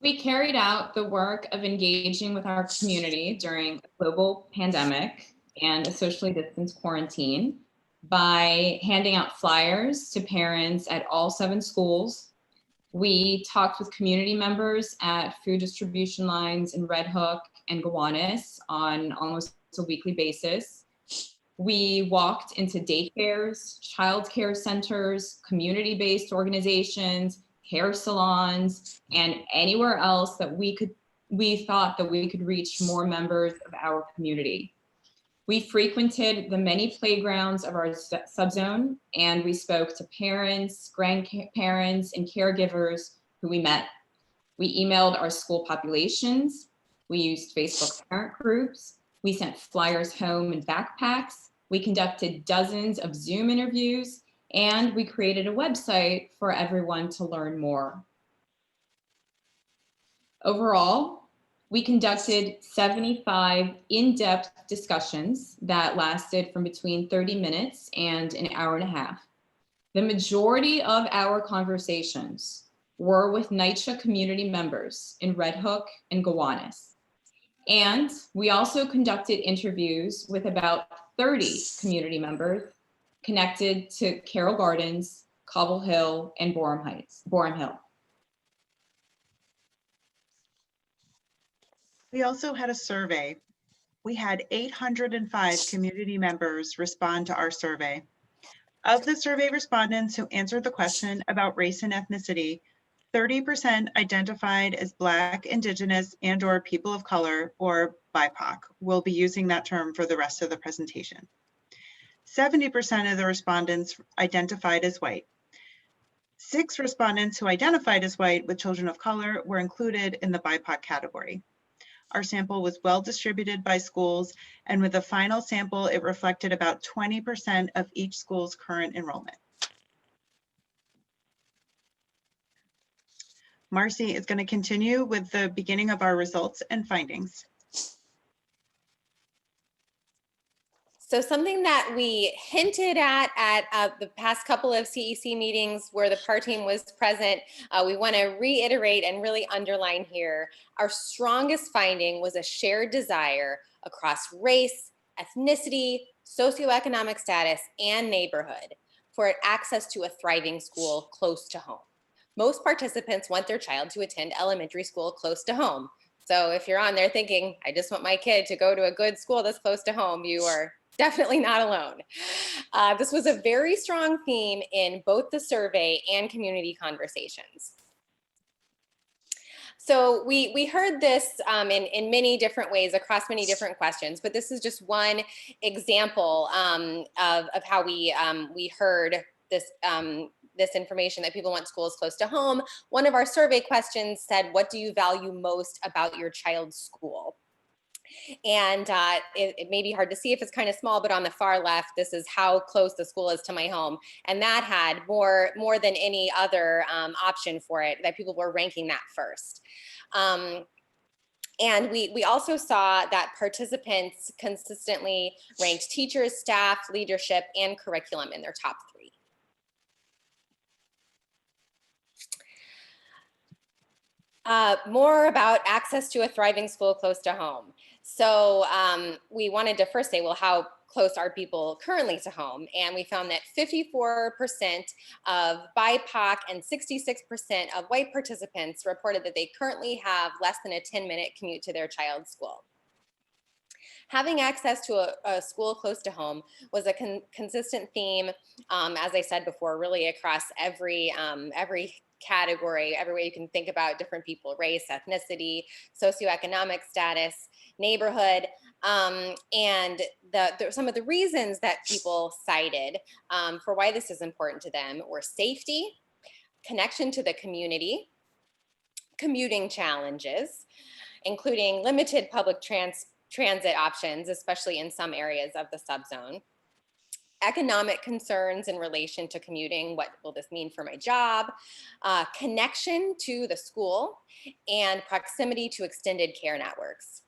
We carried out the work of engaging with our community during a global pandemic and a socially distanced quarantine by handing out flyers to parents at all 7 schools. We talked with community members at food distribution lines in Red Hook and Gowanus on almost a weekly basis. We walked into daycares, childcare centers, community-based organizations, hair salons, and anywhere else that we thought that we could reach more members of our community. We frequented the many playgrounds of our subzone, and we spoke to parents, grandparents, and caregivers who we met. We emailed our school populations. We used Facebook parent groups. We sent flyers home in backpacks. We conducted dozens of Zoom interviews, and we created a website for everyone to learn more. Overall, we conducted 75 in-depth discussions that lasted from between 30 minutes and an hour and a half. The majority of our conversations were with NYCHA community members in Red Hook and Gowanus. And we also conducted interviews with about 30 community members connected to Carroll Gardens, Cobble Hill, and Borum Hill. We also had a survey. We had 805 community members respond to our survey. Of the survey respondents who answered the question about race and ethnicity, 30% identified as Black, Indigenous, and/or people of color, or BIPOC. We'll be using that term for the rest of the presentation. 70% of the respondents identified as white. 6 respondents who identified as white with children of color were included in the BIPOC category. Our sample was well distributed by schools, and with the final sample, it reflected about 20% of each school's current enrollment. Marcy is going to continue with the beginning of our results and findings. So something that we hinted at the past couple of CEC meetings where the PAR team was present, we want to reiterate and really underline here. Our strongest finding was a shared desire across race, ethnicity, socioeconomic status, and neighborhood for access to a thriving school close to home. Most participants want their child to attend elementary school close to home. So if you're on there thinking, I just want my kid to go to a good school that's close to home, you are definitely not alone. This was a very strong theme in both the survey and community conversations. So we heard this in many different ways across many different questions, but this is just one example of how we heard this this information that people want schools close to home. One of our survey questions said, what do you value most about your child's school? And it may be hard to see if it's kind of small, but on the far left, this is how close the school is to my home. And that had more than any other option for it, that people were ranking that first. And we also saw that participants consistently ranked teachers, staff, leadership, and curriculum in their top 3. More about access to a thriving school close to home. So we wanted to first say, well, how close are people currently to home? And we found that 54% of BIPOC and 66% of white participants reported that they currently have less than a 10-minute commute to their child's school. Having access to a school close to home was a consistent theme, as I said before, really across every category, every way you can think about different people, race, ethnicity, socioeconomic status, neighborhood, and some of the reasons that people cited for why this is important to them were safety, connection to the community, commuting challenges, including limited public transit options, especially in some areas of the subzone, economic concerns in relation to commuting, what will this mean for my job, connection to the school, and proximity to extended care networks.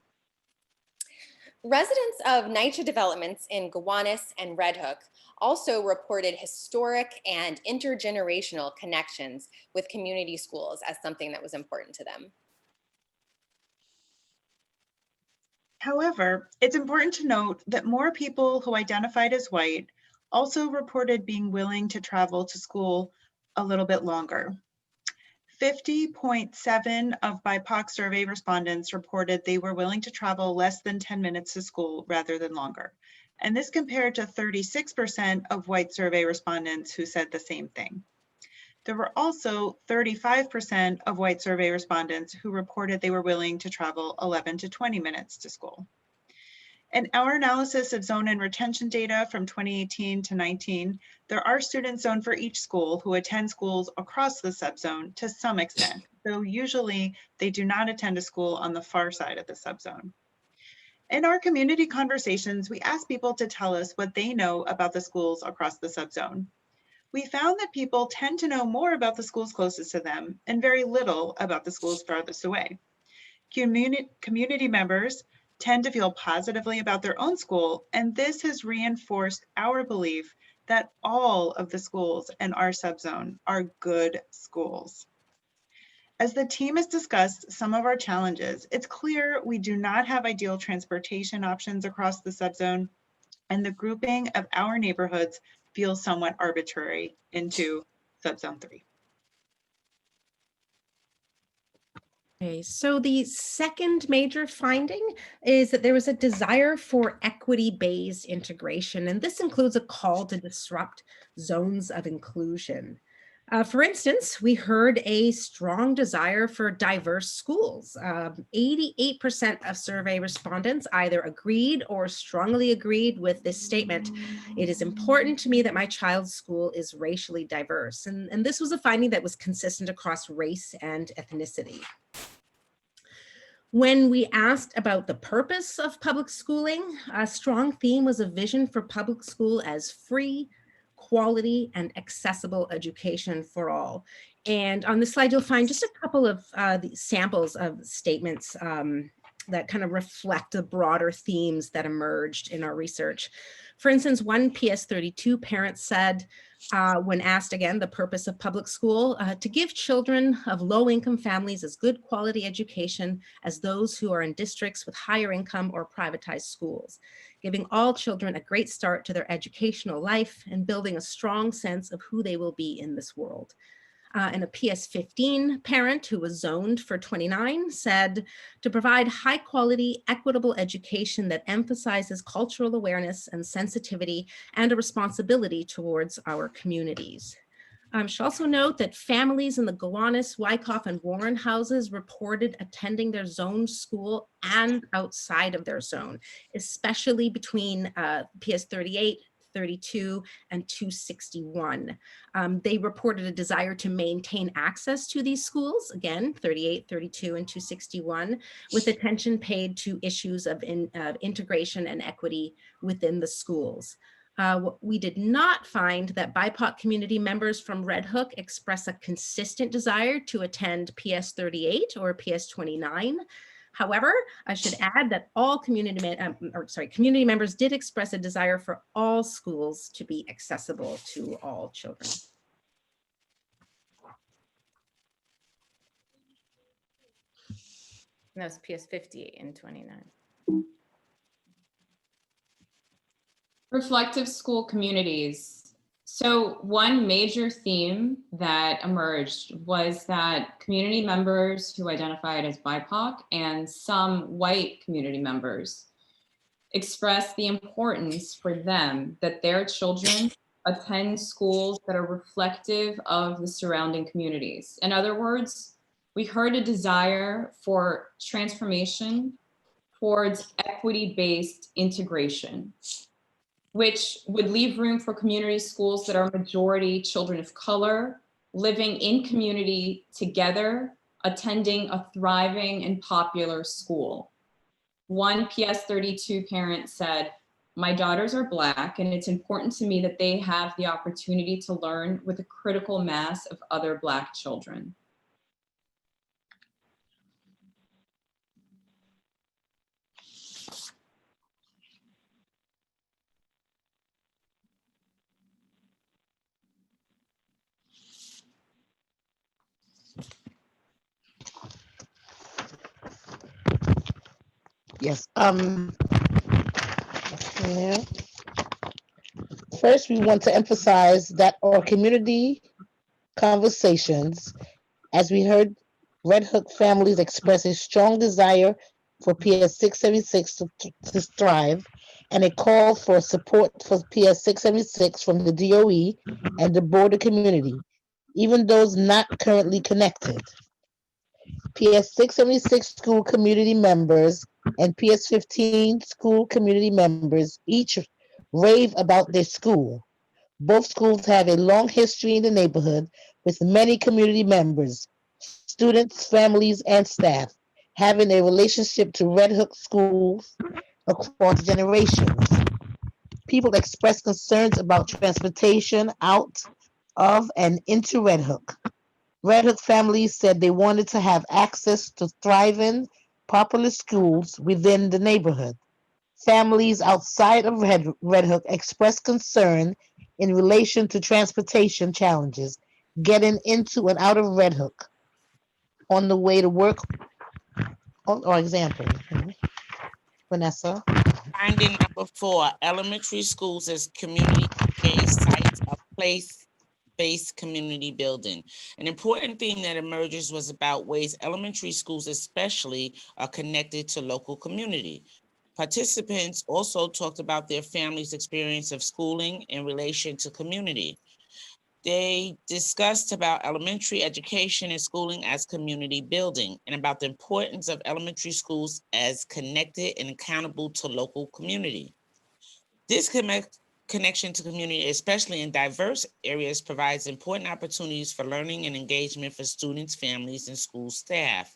Residents of NYCHA developments in Gowanus and Red Hook also reported historic and intergenerational connections with community schools as something that was important to them. However, it's important to note that more people who identified as white also reported being willing to travel to school a little bit longer. 50.7% of BIPOC survey respondents reported they were willing to travel less than 10 minutes to school rather than longer. And this compared to 36% of white survey respondents who said the same thing. There were also 35% of white survey respondents who reported they were willing to travel 11 to 20 minutes to school. In our analysis of zone and retention data from 2018 to 19, there are students zoned for each school who attend schools across the subzone to some extent, though usually they do not attend a school on the far side of the subzone. In our community conversations, we asked people to tell us what they know about the schools across the subzone. We found that people tend to know more about the schools closest to them and very little about the schools farthest away. Community members tend to feel positively about their own school, and this has reinforced our belief that all of the schools in our subzone are good schools. As the team has discussed some of our challenges, it's clear we do not have ideal transportation options across the subzone, and the grouping of our neighborhoods feels somewhat arbitrary into subzone 3. Okay, so the second major finding is that there was a desire for equity-based integration, and this includes a call to disrupt zones of inclusion. For instance, we heard a strong desire for diverse schools. 88% of survey respondents either agreed or strongly agreed with this statement. It is important to me that my child's school is racially diverse. And this was a finding that was consistent across race and ethnicity. When we asked about the purpose of public schooling, a strong theme was a vision for public school as free, quality, and accessible education for all. And on this slide, you'll find just a couple of the samples of statements that kind of reflect the broader themes that emerged in our research. For instance, one PS32 parent said, when asked again the purpose of public school, to give children of low-income families as good quality education as those who are in districts with higher income or privatized schools, giving all children a great start to their educational life and building a strong sense of who they will be in this world. And a PS15 parent who was zoned for 29 said to provide high quality, equitable education that emphasizes cultural awareness and sensitivity and a responsibility towards our communities. Should also note that families in the Gowanus, Wyckoff, and Warren houses reported attending their zone school and outside of their zone, especially between PS38, 32, and 261. They reported a desire to maintain access to these schools, again, 38, 32, and 261, with attention paid to issues of integration and equity within the schools. We did not find that BIPOC community members from Red Hook express a consistent desire to attend PS38 or PS29. However, I should add that all community members did express a desire for all schools to be accessible to all children. And that was PS58 and 29. Reflective school communities. So one major theme that emerged was that community members who identified as BIPOC and some white community members expressed the importance for them that their children attend schools that are reflective of the surrounding communities. In other words, we heard a desire for transformation towards equity-based integration, which would leave room for community schools that are majority children of color, living in community together, attending a thriving and popular school. One PS32 parent said, "My daughters are Black, and it's important to me that they have the opportunity to learn with a critical mass of other Black children." Yes. First, we want to emphasize that our community conversations, as we heard Red Hook families express a strong desire for PS 676 to thrive, and a call for support for PS 676 from the DOE and the border community, even those not currently connected. PS 676 school community members and PS 15 school community members each rave about their school. Both schools have a long history in the neighborhood with many community members, students, families, and staff having a relationship to Red Hook schools across generations. People express concerns about transportation out of and into Red Hook. Red Hook families said they wanted to have access to thriving, popular schools within the neighborhood. Families outside of Red Hook expressed concern in relation to transportation challenges, getting into and out of Red Hook on the way to work, or example. Vanessa? Finding number 4, elementary schools as community-based sites of place-based community building. An important theme that emerges was about ways elementary schools especially are connected to local community. Participants also talked about their family's experience of schooling in relation to community. They discussed about elementary education and schooling as community building and about the importance of elementary schools as connected and accountable to local community. This connection to community, especially in diverse areas, provides important opportunities for learning and engagement for students, families, and school staff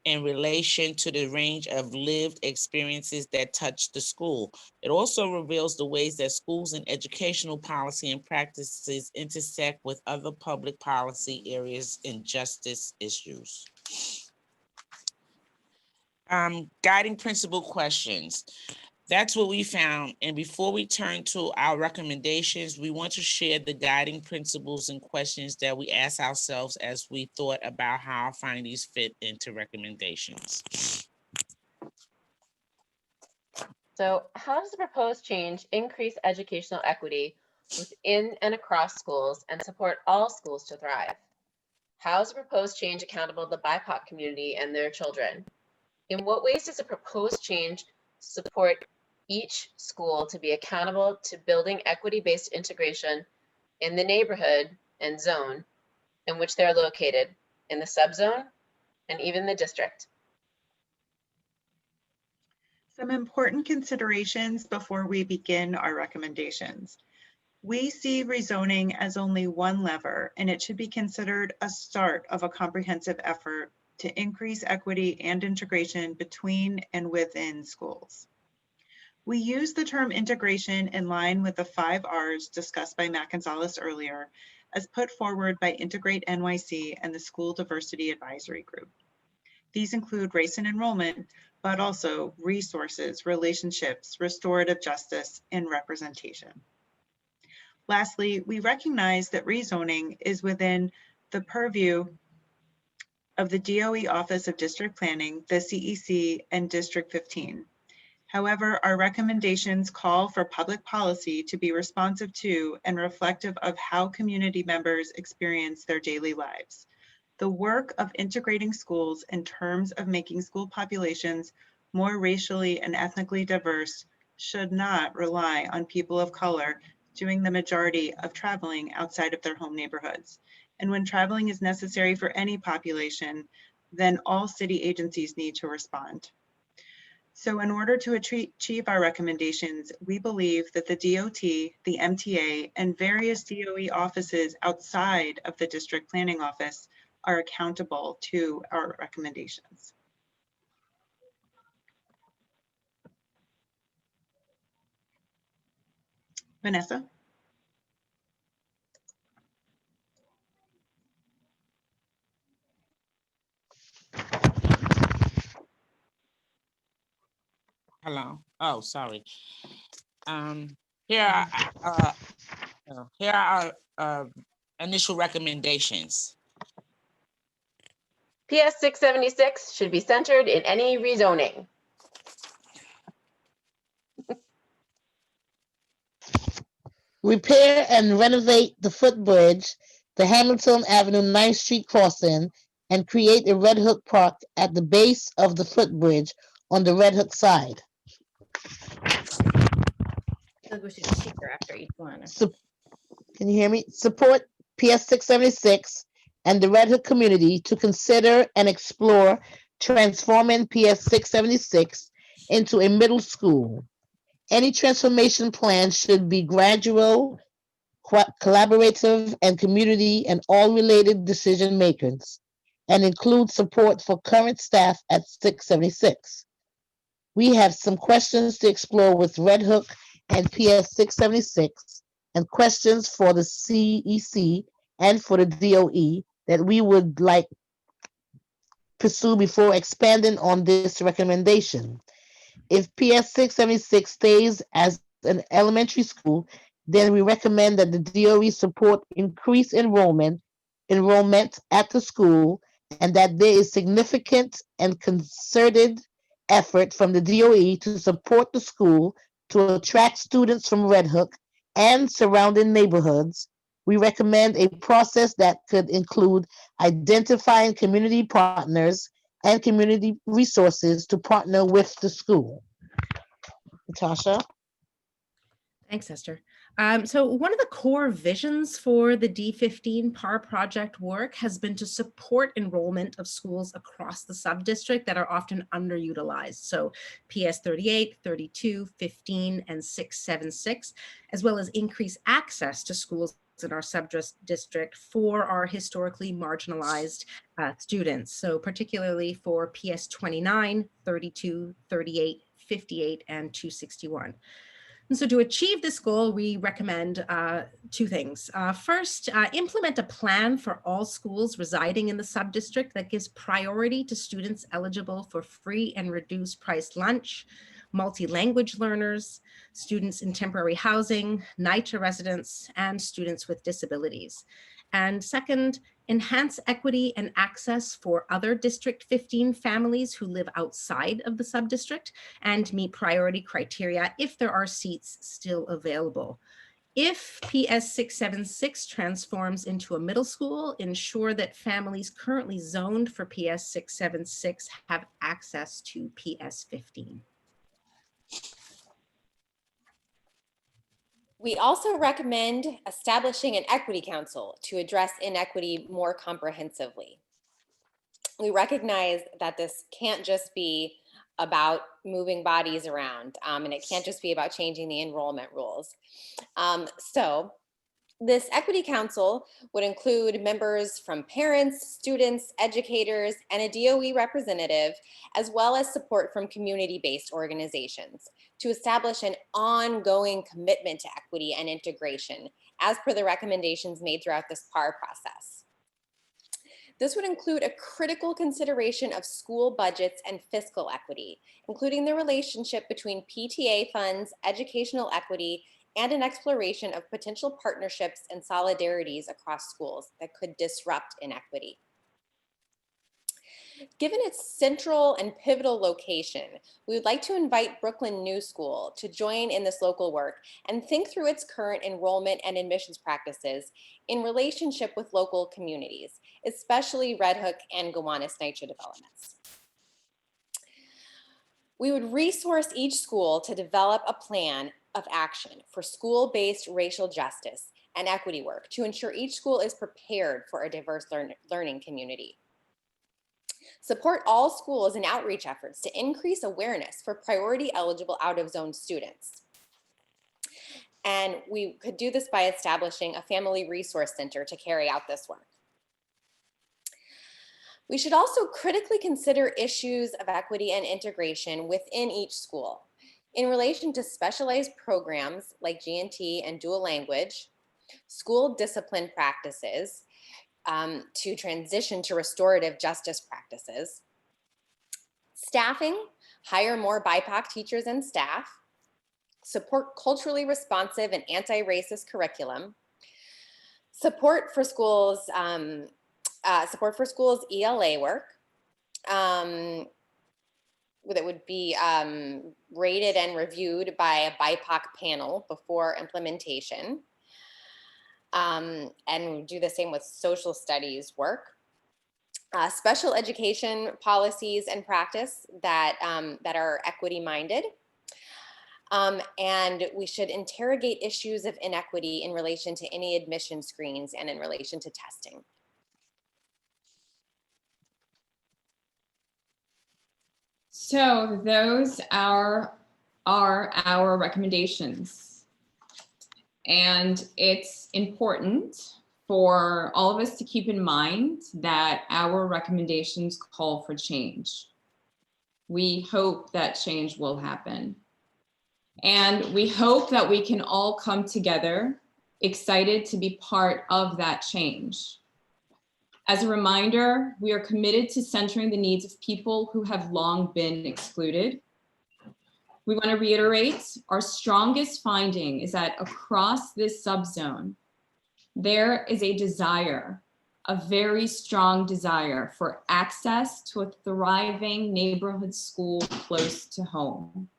in relation to the range of lived experiences that touch the school. It also reveals the ways that schools and educational policy and practices intersect with other public policy areas and justice issues. Guiding principle questions. That's what we found. And before we turn to our recommendations, we want to share the guiding principles and questions that we asked ourselves as we thought about how our findings fit into recommendations. So how does the proposed change increase educational equity within and across schools and support all schools to thrive? How is the proposed change accountable to the BIPOC community and their children? In what ways does the proposed change support each school to be accountable to building equity-based integration in the neighborhood and zone in which they're located, in the subzone, and even the district? Some important considerations before we begin our recommendations. We see rezoning as only one lever, and it should be considered a start of a comprehensive effort to increase equity and integration between and within schools. We use the term integration in line with the 5 R's discussed by Matt Gonzalez earlier, as put forward by Integrate NYC and the School Diversity Advisory Group. These include race and enrollment, but also resources, relationships, restorative justice, and representation. Lastly, we recognize that rezoning is within the purview of the DOE Office of District Planning, the CEC, and District 15. However, our recommendations call for public policy to be responsive to and reflective of how community members experience their daily lives. The work of integrating schools in terms of making school populations more racially and ethnically diverse should not rely on people of color doing the majority of traveling outside of their home neighborhoods. And when traveling is necessary for any population, then all city agencies need to respond. So in order to achieve our recommendations, we believe that the DOT, the MTA, and various DOE offices outside of the district planning office are accountable to our recommendations. Vanessa? Hello. Oh, sorry. Here are our initial recommendations. PS 676 should be centered in any rezoning. Repair and renovate the footbridge, the Hamilton Avenue 9th Street crossing, and create a Red Hook Park at the base of the footbridge on the Red Hook side. We should cheaper after each one. Can you hear me? Support PS 676 and the Red Hook community to consider and explore transforming PS 676 into a middle school. Any transformation plan should be gradual, collaborative, and community and all related decision makers, and include support for current staff at 676. We have some questions to explore with Red Hook and PS 676 and questions for the CEC and for the DOE that we would like pursue before expanding on this recommendation. If PS 676 stays as an elementary school, then we recommend that the DOE support increased enrollment at the school, and that there is significant and concerted effort from the DOE to support the school to attract students from Red Hook and surrounding neighborhoods. We recommend a process that could include identifying community partners and community resources to partner with the school. Natasha? Thanks, Esther. So one of the core visions for the D15 PAR project work has been to support enrollment of schools across the sub-district that are often underutilized. So PS 38, 32, 15, and 676, as well as increase access to schools in our sub-district for our historically marginalized students. So particularly for PS 29, 32, 38, 58, and 261. And so to achieve this goal, we recommend two things. First, implement a plan for all schools residing in the sub-district that gives priority to students eligible for free and reduced price lunch, multi-language learners, students in temporary housing, NYCHA residents, and students with disabilities. And second, enhance equity and access for other District 15 families who live outside of the sub-district and meet priority criteria if there are seats still available. If PS 676 transforms into a middle school, ensure that families currently zoned for PS 676 have access to PS 15. We also recommend establishing an equity council to address inequity more comprehensively. We recognize that this can't just be about moving bodies around, and it can't just be about changing the enrollment rules. So this equity council would include members from parents, students, educators, and a DOE representative, as well as support from community-based organizations to establish an ongoing commitment to equity and integration as per the recommendations made throughout this PAR process. This would include a critical consideration of school budgets and fiscal equity, including the relationship between PTA funds, educational equity, and an exploration of potential partnerships and solidarities across schools that could disrupt inequity. Given its central and pivotal location, we would like to invite Brooklyn New School to join in this local work and think through its current enrollment and admissions practices in relationship with local communities, especially Red Hook and Gowanus NYCHA developments. We would resource each school to develop a plan of action for school-based racial justice and equity work to ensure each school is prepared for a diverse learning community. Support all schools in outreach efforts to increase awareness for priority eligible out-of-zone students. And we could do this by establishing a family resource center to carry out this work. We should also critically consider issues of equity and integration within each school in relation to specialized programs like GNT and dual language, school discipline practices, to transition to restorative justice practices, staffing, hire more BIPOC teachers and staff, support culturally responsive and anti-racist curriculum, support for schools ELA work that would be rated and reviewed by a BIPOC panel before implementation. And do the same with social studies work. Special education policies and practice that are equity minded. And we should interrogate issues of inequity in relation to any admission screens and in relation to testing. So those are our recommendations. And it's important for all of us to keep in mind that our recommendations call for change. We hope that change will happen. And we hope that we can all come together, excited to be part of that change. As a reminder, we are committed to centering the needs of people who have long been excluded. We want to reiterate our strongest finding is that across this subzone, there is a desire, a very strong desire for access to a thriving neighborhood school close to home.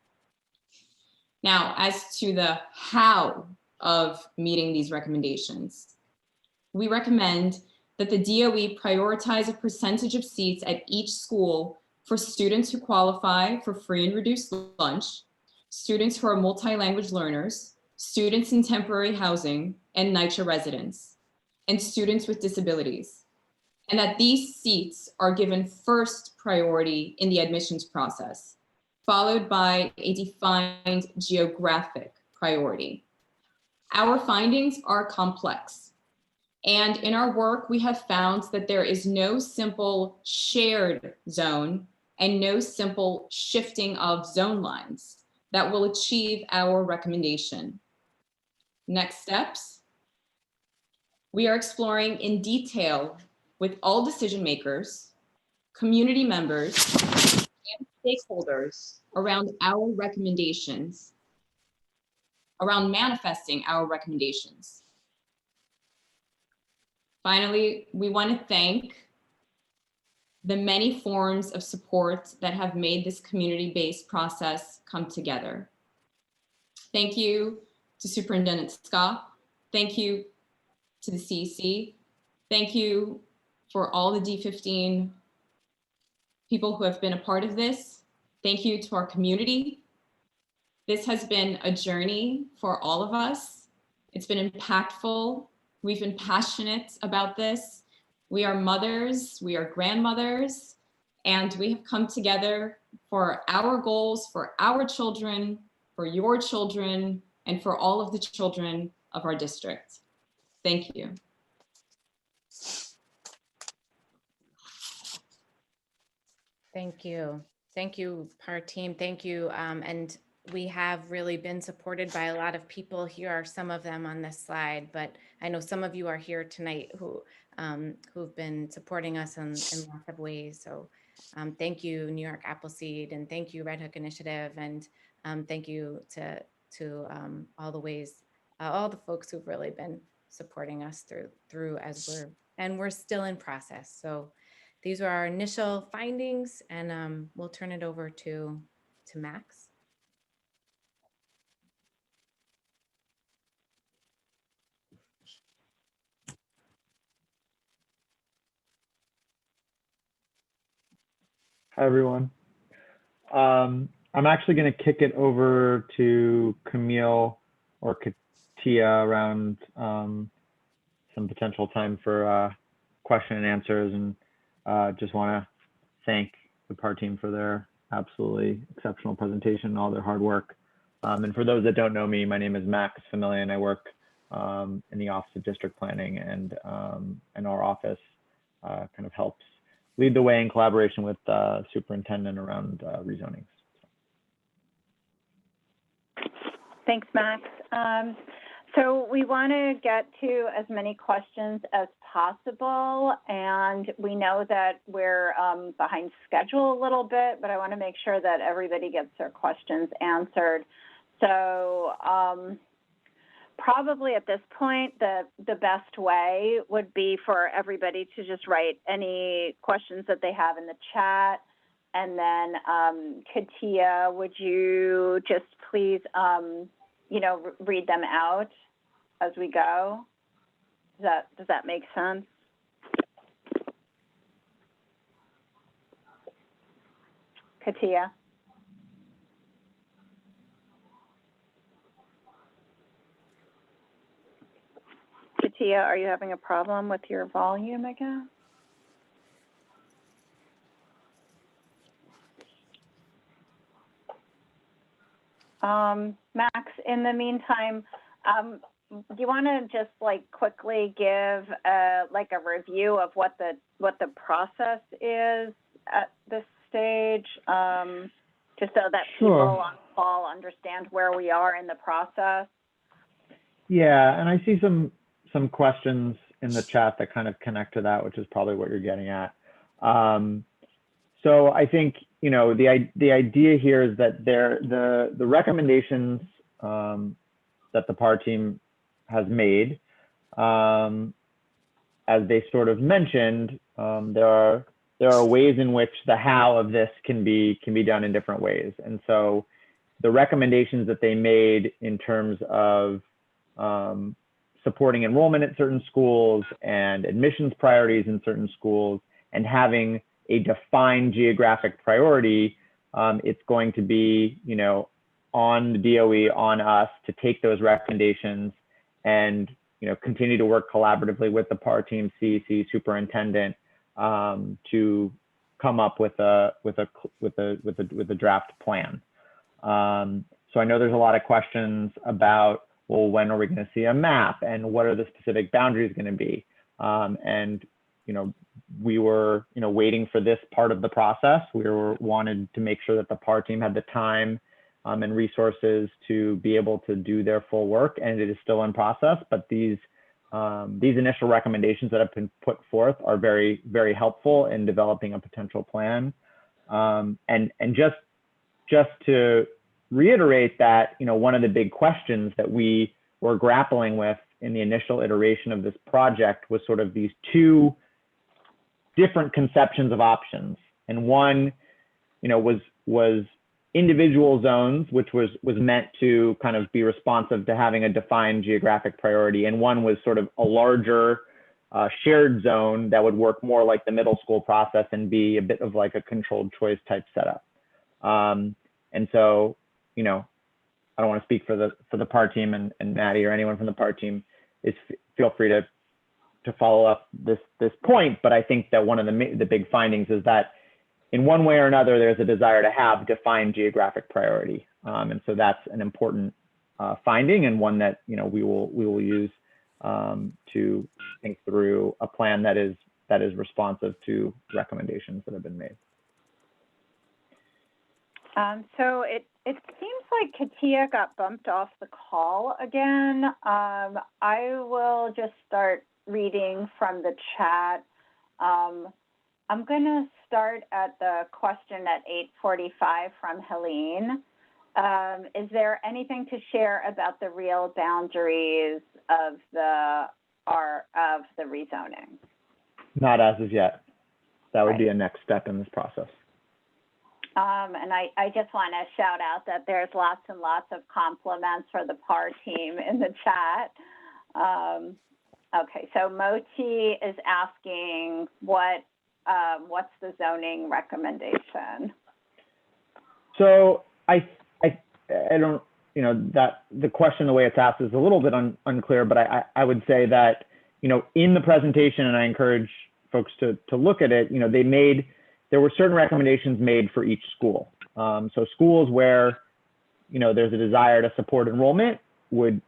Now, as to the how of meeting these recommendations, we recommend that the DOE prioritize a percentage of seats at each school for students who qualify for free and reduced lunch, students who are multi-language learners, students in temporary housing and NYCHA residents, and students with disabilities, and that these seats are given first priority in the admissions process, followed by a defined geographic priority. Our findings are complex, and in our work, we have found that there is no simple shared zone and no simple shifting of zone lines that will achieve our recommendation. Next steps, we are exploring in detail with all decision makers, community members, and stakeholders around our recommendations, around manifesting our recommendations. Finally, we want to thank the many forms of support that have made this community-based process come together. Thank you to Superintendent Scott. Thank you to the CEC. Thank you for all the D15 people who have been a part of this. Thank you to our community. This has been a journey for all of us. It's been impactful. We've been passionate about this. We are mothers, we are grandmothers, and we have come together for our goals, for our children, for your children, and for all of the children of our district. Thank you. Thank you. Thank you, PAR team. Thank you. And we have really been supported by a lot of people. Here are some of them on this slide, but I know some of you are here tonight who've been supporting us in lots of ways. So thank you, New York Appleseed, and thank you, Red Hook Initiative, and thank you to all the ways, all the folks who've really been supporting us through as we're still in process. So these were our initial findings, and we'll turn it over to Max. Hi, everyone. I'm actually going to kick it over to Camille or Katia around some potential time for question and answers, and just want to thank the PAR team for their absolutely exceptional presentation and all their hard work. And for those that don't know me, my name is Max Familian. I work in the Office of District Planning, and our office kind of helps lead the way in collaboration with superintendent around rezonings. Thanks, Max. So we want to get to as many questions as possible, and we know that we're behind schedule a little bit, but I want to make sure that everybody gets their questions answered. So probably at this point, the best way would be for everybody to just write any questions that they have in the chat. And then Katia, would you just please, read them out as we go? Does that make sense? Katia? Katia, are you having a problem with your volume again? Max, in the meantime, do you want to just quickly give a review of what the process is at this stage, just so that people on call understand where we are in the process? Yeah, and I see some questions in the chat that kind of connect to that, which is probably what you're getting at. So I think, the idea here is that the recommendations that the PAR team has made, as they sort of mentioned, there are ways in which the how of this can be done in different ways. And so the recommendations that they made in terms of supporting enrollment at certain schools and admissions priorities in certain schools and having a defined geographic priority, it's going to be, on the DOE, on us to take those recommendations and, you know, continue to work collaboratively with the PAR team, CEC, superintendent, to come up with a draft plan. So I know there's a lot of questions about, well, when are we going to see a map and what are the specific boundaries going to be? And, you know, we were, you know, waiting for this part of the process. We wanted to make sure that the PAR team had the time and resources to be able to do their full work, and it is still in process. But these initial recommendations that have been put forth are very, very helpful in developing a potential plan. And just to reiterate that, you know, one of the big questions that we were grappling with in the initial iteration of this project was sort of these two different conceptions of options. And one, you know, was individual zones, which was meant to kind of be responsive to having a defined geographic priority. And one was sort of a larger shared zone that would work more like the middle school process and be a bit of like a controlled choice type setup. And so, you know, I don't want to speak for the PAR team, and Maddie or anyone from the PAR team feel free to follow up this point, but I think that one of the big findings is that in one way or another, there's a desire to have defined geographic priority. And so that's an important finding, and one that, you know, we will use to think through a plan that is responsive to recommendations that have been made. So it seems like Katia got bumped off the call again. I will just start reading from the chat. I'm going to start at the question at 8:45 from Helene. Is there anything to share about the real boundaries of the rezoning? Not as of yet. That would be a next step in this process. And I just want to shout out that there's lots and lots of compliments for the PAR team in the chat. Okay, so Moti is asking what's the zoning recommendation? So I don't, you know, that the question, the way it's asked is a little bit unclear, but I would say that, you know, in the presentation, and I encourage folks to look at it, you know, there were certain recommendations made for each school. So schools where, you know, there's a desire to support enrollment would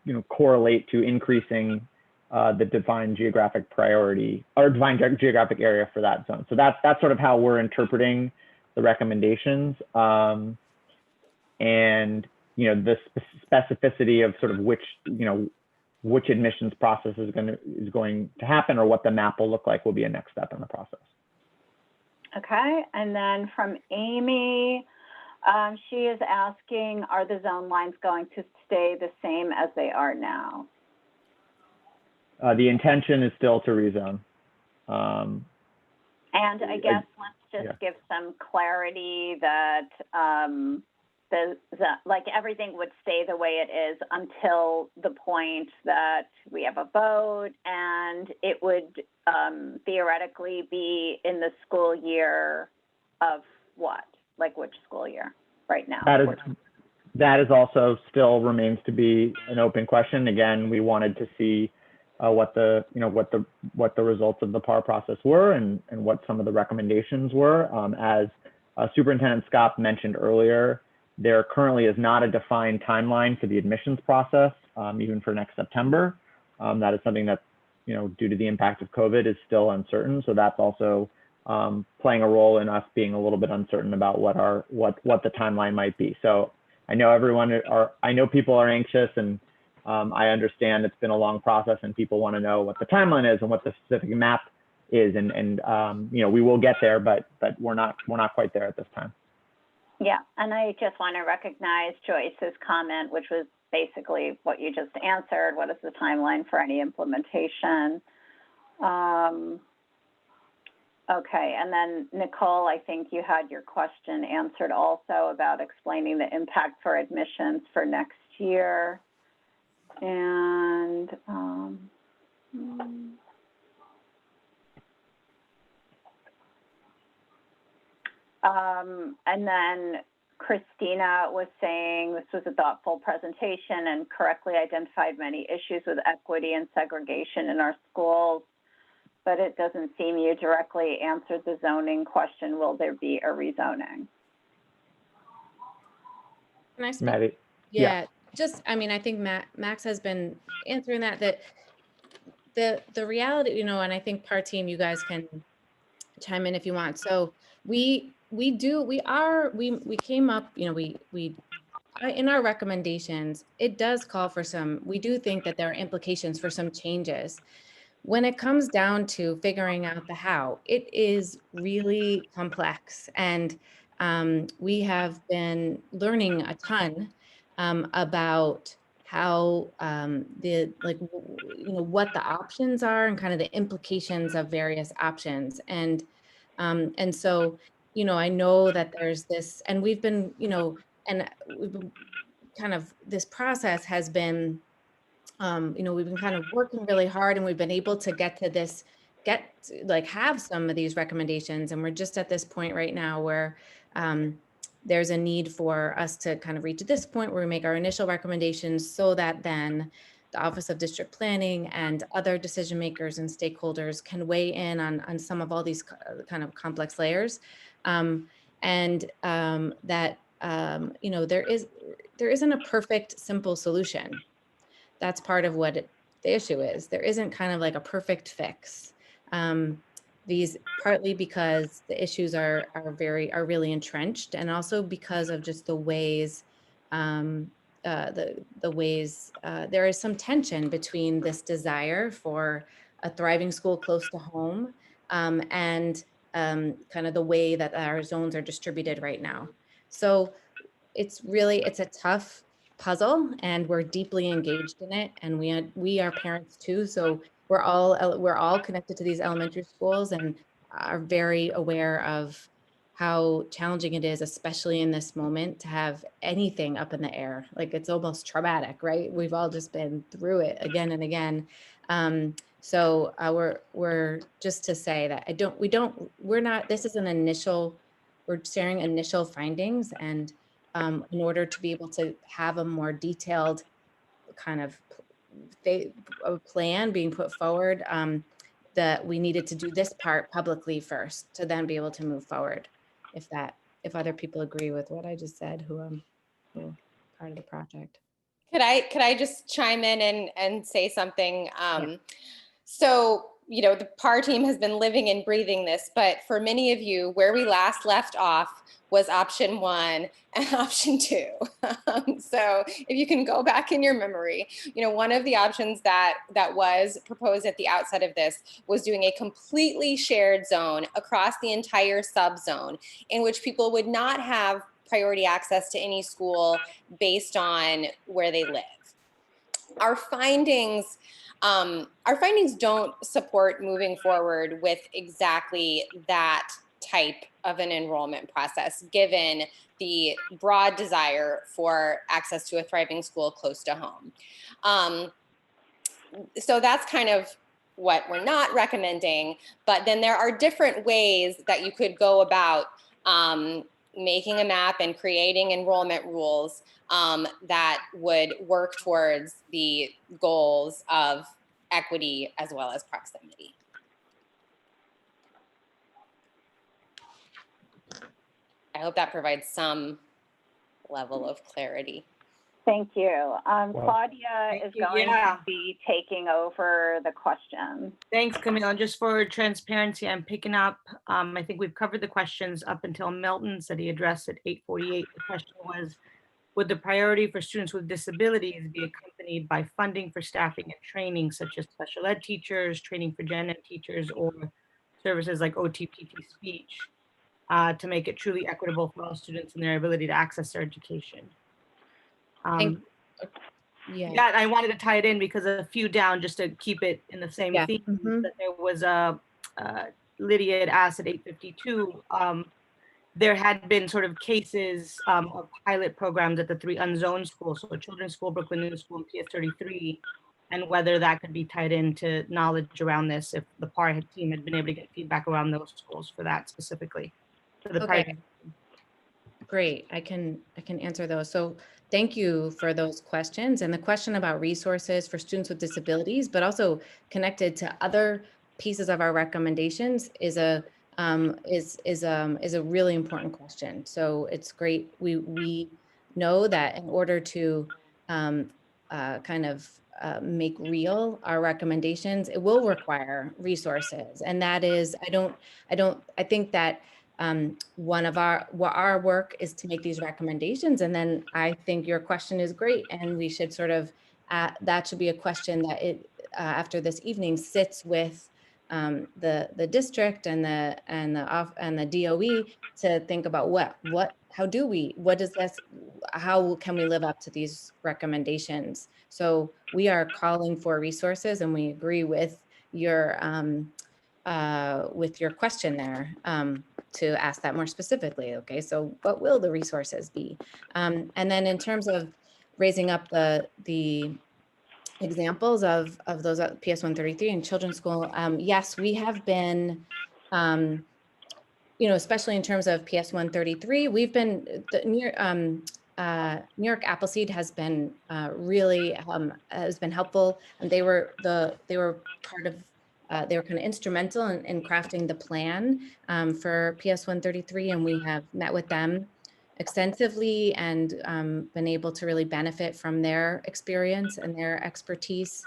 you know, correlate to increasing the defined geographic priority or defined geographic area for that zone. So that's sort of how we're interpreting the recommendations. And, you know, the specificity of sort of which admissions process is going to happen, or what the map will look like, will be a next step in the process. Okay, and then from Amy, she is asking, are the zone lines going to stay the same as they are now? The intention is still to rezone. And I guess let's just give some clarity that like everything would stay the way it is until the point that we have a vote, and it would theoretically be in the school year of what? Like which school year right now? That is also still remains to be an open question. Again, we wanted to see what the results of the PAR process were, and what some of the recommendations were. As Superintendent Scott mentioned earlier, there currently is not a defined timeline for the admissions process, even for next September. That is something that, you know, due to the impact of COVID, is still uncertain. So that's also playing a role in us being a little bit uncertain about what the timeline might be. So I know people are anxious, and I understand it's been a long process, and people want to know what the timeline is and what the specific map is, and you know, we will get there, but we're not quite there at this time. Yeah, and I just want to recognize Joyce's comment, which was basically what you just answered. What is the timeline for any implementation? Okay, and then Nicole, I think you had your question answered also about explaining the impact for admissions for next year. And and then Christina was saying this was a thoughtful presentation and correctly identified many issues with equity and segregation in our schools, but it doesn't seem you directly answered the zoning question. Will there be a rezoning? Can I speak? Maddie. Yeah, just, I mean, I think Max has been answering that the reality, you know, and I think part team, you guys can chime in if you want. So we came up, you know, in our recommendations, it does call for some, we do think that there are implications for some changes. When it comes down to figuring out the how, it is really complex. And we have been learning a ton about how what the options are and kind of the implications of various options. And so, you know, I know that there's this, and we've been, you know, and we've been kind of, this process has been, you know, we've been kind of working really hard, and we've been able to have some of these recommendations. And we're just at this point right now where there's a need for us to kind of reach this point where we make our initial recommendations, so that then the Office of District Planning and other decision makers and stakeholders can weigh in on some of all these kind of complex layers. You know, there isn't a perfect, simple solution. That's part of what the issue is. There isn't kind of like a perfect fix. These partly because the issues are really entrenched, and also because of just the ways there is some tension between this desire for a thriving school close to home and kind of the way that our zones are distributed right now. So it's a tough puzzle, and we're deeply engaged in it, and we are parents too. So we're all connected to these elementary schools and are very aware of how challenging it is, especially in this moment, to have anything up in the air. Like, it's almost traumatic, right? We've all just been through it again and again. So we're just to say that we're sharing initial findings, and in order to be able to have a more detailed kind of a plan being put forward, that we needed to do this part publicly first to then be able to move forward. If other people agree with what I just said, who are part of the project. Could I just chime in and say something? So, you know, the PAR team has been living and breathing this, but for many of you, where we last left off was option 1 and option 2. So if you can go back in your memory, you know, one of the options that was proposed at the outset of this was doing a completely shared zone across the entire subzone, in which people would not have priority access to any school based on where they live. Our findings don't support moving forward with exactly that type of an enrollment process, given the broad desire for access to a thriving school close to home. So that's kind of what we're not recommending, but then there are different ways that you could go about making a map and creating enrollment rules that would work towards the goals of equity as well as proximity. I hope that provides some level of clarity. Thank you. Claudia is going to be taking over the question. Thanks, Camille. And just for transparency, I'm picking up, I think we've covered the questions up until Milton said he addressed at 8:48. The question was, would the priority for students with disabilities be accompanied by funding for staffing and training, such as special ed teachers, training for gen ed teachers, or services like OT/PT speech, to make it truly equitable for all students and their ability to access their education? Yeah, I wanted to tie it in because a few down, just to keep it in the same theme, that there was Lydia had asked at 8:52, there had been sort of cases of pilot programs at the 3 unzoned schools, so Children's School, Brooklyn New School, and PS33, and whether that could be tied into knowledge around this, if the PAR team had been able to get feedback around those schools for that specifically. For the Great, I can answer those. So thank you for those questions. And the question about resources for students with disabilities, but also connected to other pieces of our recommendations is a really important question. So it's great. We know that in order to make real our recommendations, it will require resources. And that is, I think that one of our work is to make these recommendations. And then I think your question is great. And we should sort of, that should be a question that after this evening sits with the district and the DOE to think about how can we live up to these recommendations? So we are calling for resources, and we agree with your question there to ask that more specifically. Okay, so what will the resources be? And then in terms of raising up the examples of those at PS 133 and Children's School, yes, we have been, especially in terms of PS 133, we've been, New York Appleseed has been really helpful, and they were kind of instrumental in crafting the plan for PS 133, and we have met with them extensively and been able to really benefit from their experience and their expertise.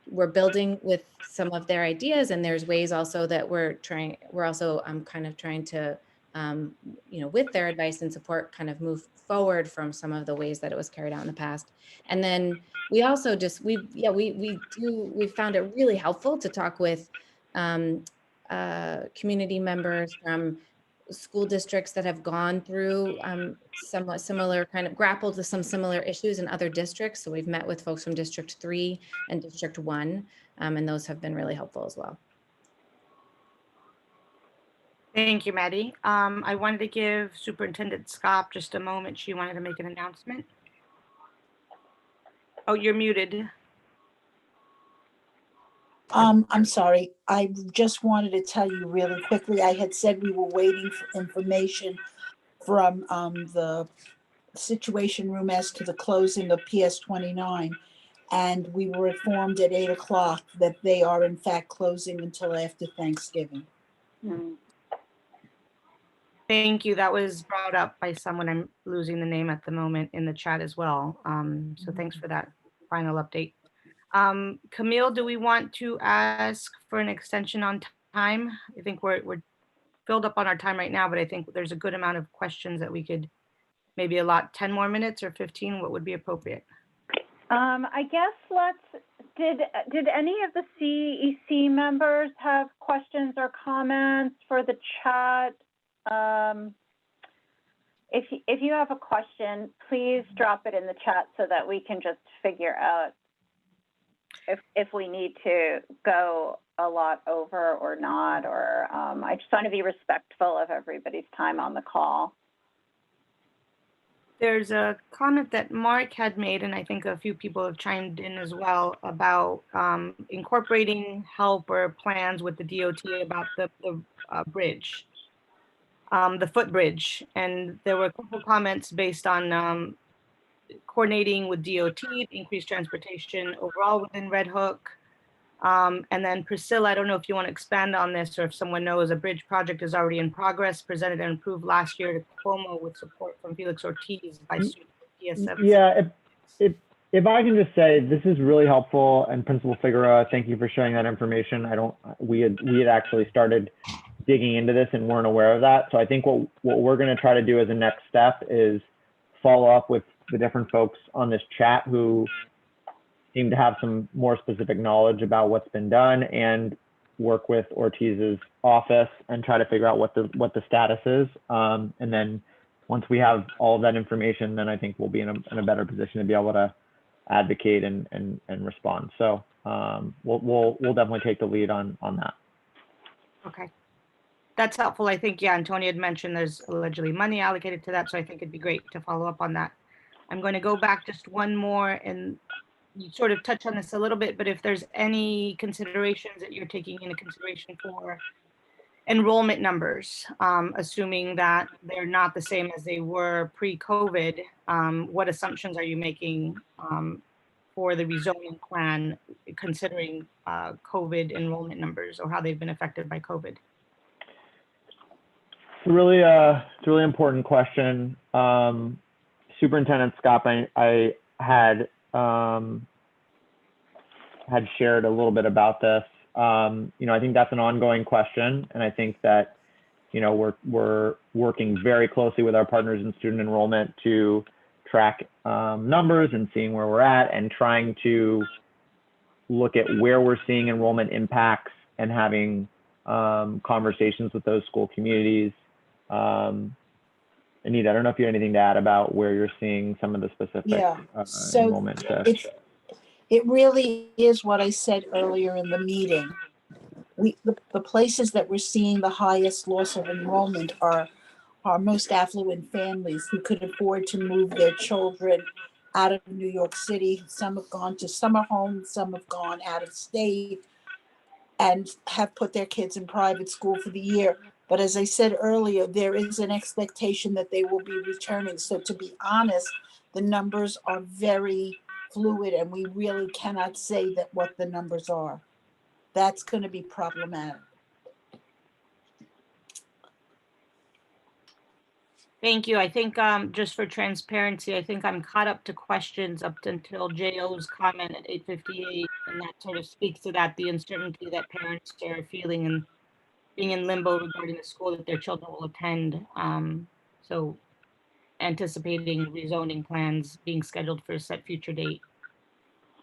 We're building with some of their ideas, and there's ways also that we're also kind of trying to, with their advice and support, kind of move forward from some of the ways that it was carried out in the past. And then we also we found it really helpful to talk with community members from school districts that have gone through somewhat similar, kind of grappled with some similar issues in other districts. So we've met with folks from District 3 and District 1, and those have been really helpful as well. Thank you, Maddie. I wanted to give Superintendent Scott just a moment. She wanted to make an announcement. Oh, you're muted. I'm sorry. I just wanted to tell you really quickly, I had said we were waiting for information from the Situation Room as to the closing of PS 29. And we were informed at 8 o'clock that they are in fact closing until after Thanksgiving. Thank you. That was brought up by someone. I'm losing the name at the moment in the chat as well. So thanks for that final update. Camille, do we want to ask for an extension on time? I think we're filled up on our time right now, but I think there's a good amount of questions that we could maybe allot 10 more minutes or 15. What would be appropriate? I guess did any of the CEC members have questions or comments for the chat? If you have a question, please drop it in the chat so that we can just figure out if we need to go a lot over or not, or I just want to be respectful of everybody's time on the call. There's a comment that Mark had made, and I think a few people have chimed in as well, about incorporating help or plans with the DOT about the bridge, the footbridge. And there were a couple comments based on coordinating with DOT, increased transportation overall within Red Hook. And then Priscilla, I don't know if you want to expand on this or if someone knows, a bridge project is already in progress, presented and approved last year to Cuomo with support from Felix Ortiz by students at PS7. Yeah, if I can just say, this is really helpful, and Principal Figueroa, thank you for sharing that information. We had actually started digging into this and weren't aware of that. So I think what we're going to try to do as a next step is follow up with the different folks on this chat who seem to have some more specific knowledge about what's been done, and work with Ortiz's office and try to figure out what the status is. And then once we have all of that information, then I think we'll be in a better position to be able to advocate and respond. So we'll definitely take the lead on that. Okay. That's helpful. I think, yeah, Antonia had mentioned there's allegedly money allocated to that. So I think it'd be great to follow up on that. I'm going to go back just one more, and you sort of touched on this a little bit, but if there's any considerations that you're taking into consideration for enrollment numbers, assuming that they're not the same as they were pre-COVID. What assumptions are you making for the rezoning plan, considering COVID enrollment numbers or how they've been affected by COVID? It's a really important question. Superintendent Scott, I had shared a little bit about this. I think that's an ongoing question, and I think that we're working very closely with our partners in student enrollment to track numbers and seeing where we're at, and trying to look at where we're seeing enrollment impacts and having conversations with those school communities. Anita, I don't know if you have anything to add about where you're seeing some of the specific enrollment. It really is what I said earlier in the meeting. The places that we're seeing the highest loss of enrollment are our most affluent families who could afford to move their children out of New York City. Some have gone to summer homes, some have gone out of state and have put their kids in private school for the year. But as I said earlier, there is an expectation that they will be returning. So to be honest, the numbers are very fluid, and we really cannot say that what the numbers are. That's going to be problematic. Thank you. I think just for transparency, I think I'm caught up to questions up until JO's comment at 8:58, and that sort of speaks to that, the uncertainty that parents are feeling and being in limbo regarding the school that their children will attend. So anticipating rezoning plans being scheduled for a set future date.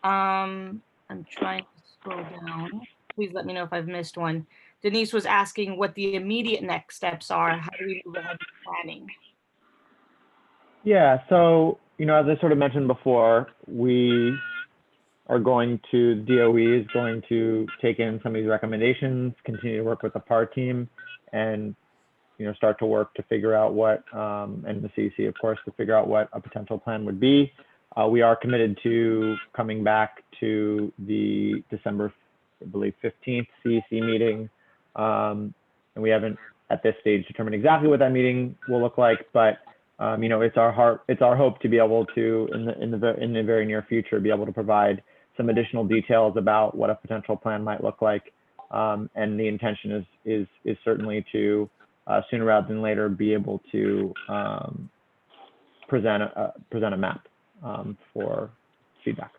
I'm trying to scroll down. Please let me know if I've missed one. Denise was asking what the immediate next steps are. How do we move ahead with planning? Yeah, so, as I sort of mentioned before, we are going to, DOE is going to take in some of these recommendations, continue to work with the PAR team, and, start to work to figure out what, and the CEC, of course, to figure out what a potential plan would be. We are committed to coming back to the December, I believe, 15th CEC meeting. And we haven't at this stage determined exactly what that meeting will look like, but it's our hope to be able to, in the very near future, be able to provide some additional details about what a potential plan might look like. And the intention is certainly to, sooner rather than later, be able to present a map for feedback.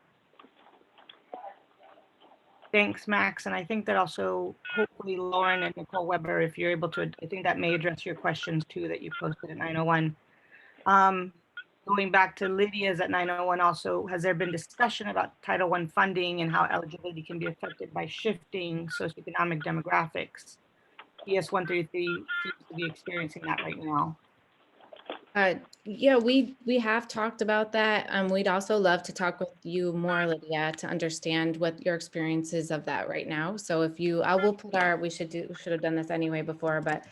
Thanks, Max. And I think that also, hopefully, Lauren and Nicole Weber, if you're able to, I think that may address your questions too that you posted at 9:01. Going back to Lydia's at 9:01 also, has there been discussion about Title I funding and how eligibility can be affected by shifting socioeconomic demographics? PS 133 seems to be experiencing that right now. Yeah, we have talked about that. We'd also love to talk with you more, Lydia, to understand what your experience is of that right now. So if you, I will put our, we should have done this anyway before, but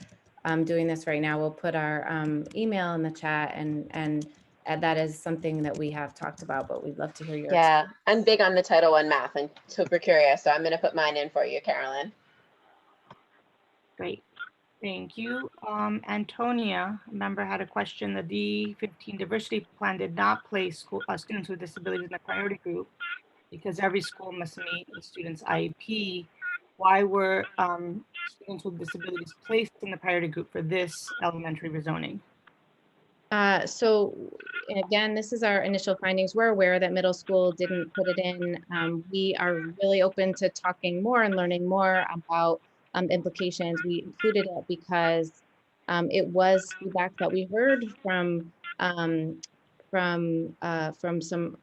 I'm doing this right now. We'll put our email in the chat, and that is something that we have talked about, but we'd love to hear your Yeah, I'm big on the Title I math and super curious, so I'm going to put mine in for you, Carolyn. Great. Thank you. Antonia, a member, had a question. The D15 diversity plan did not place students with disabilities in the priority group because every school must meet the student's IEP. Why were students with disabilities placed in the priority group for this elementary rezoning? So again, this is our initial findings. We're aware that middle school didn't put it in. We are really open to talking more and learning more about implications. We included it because it was feedback that we heard from some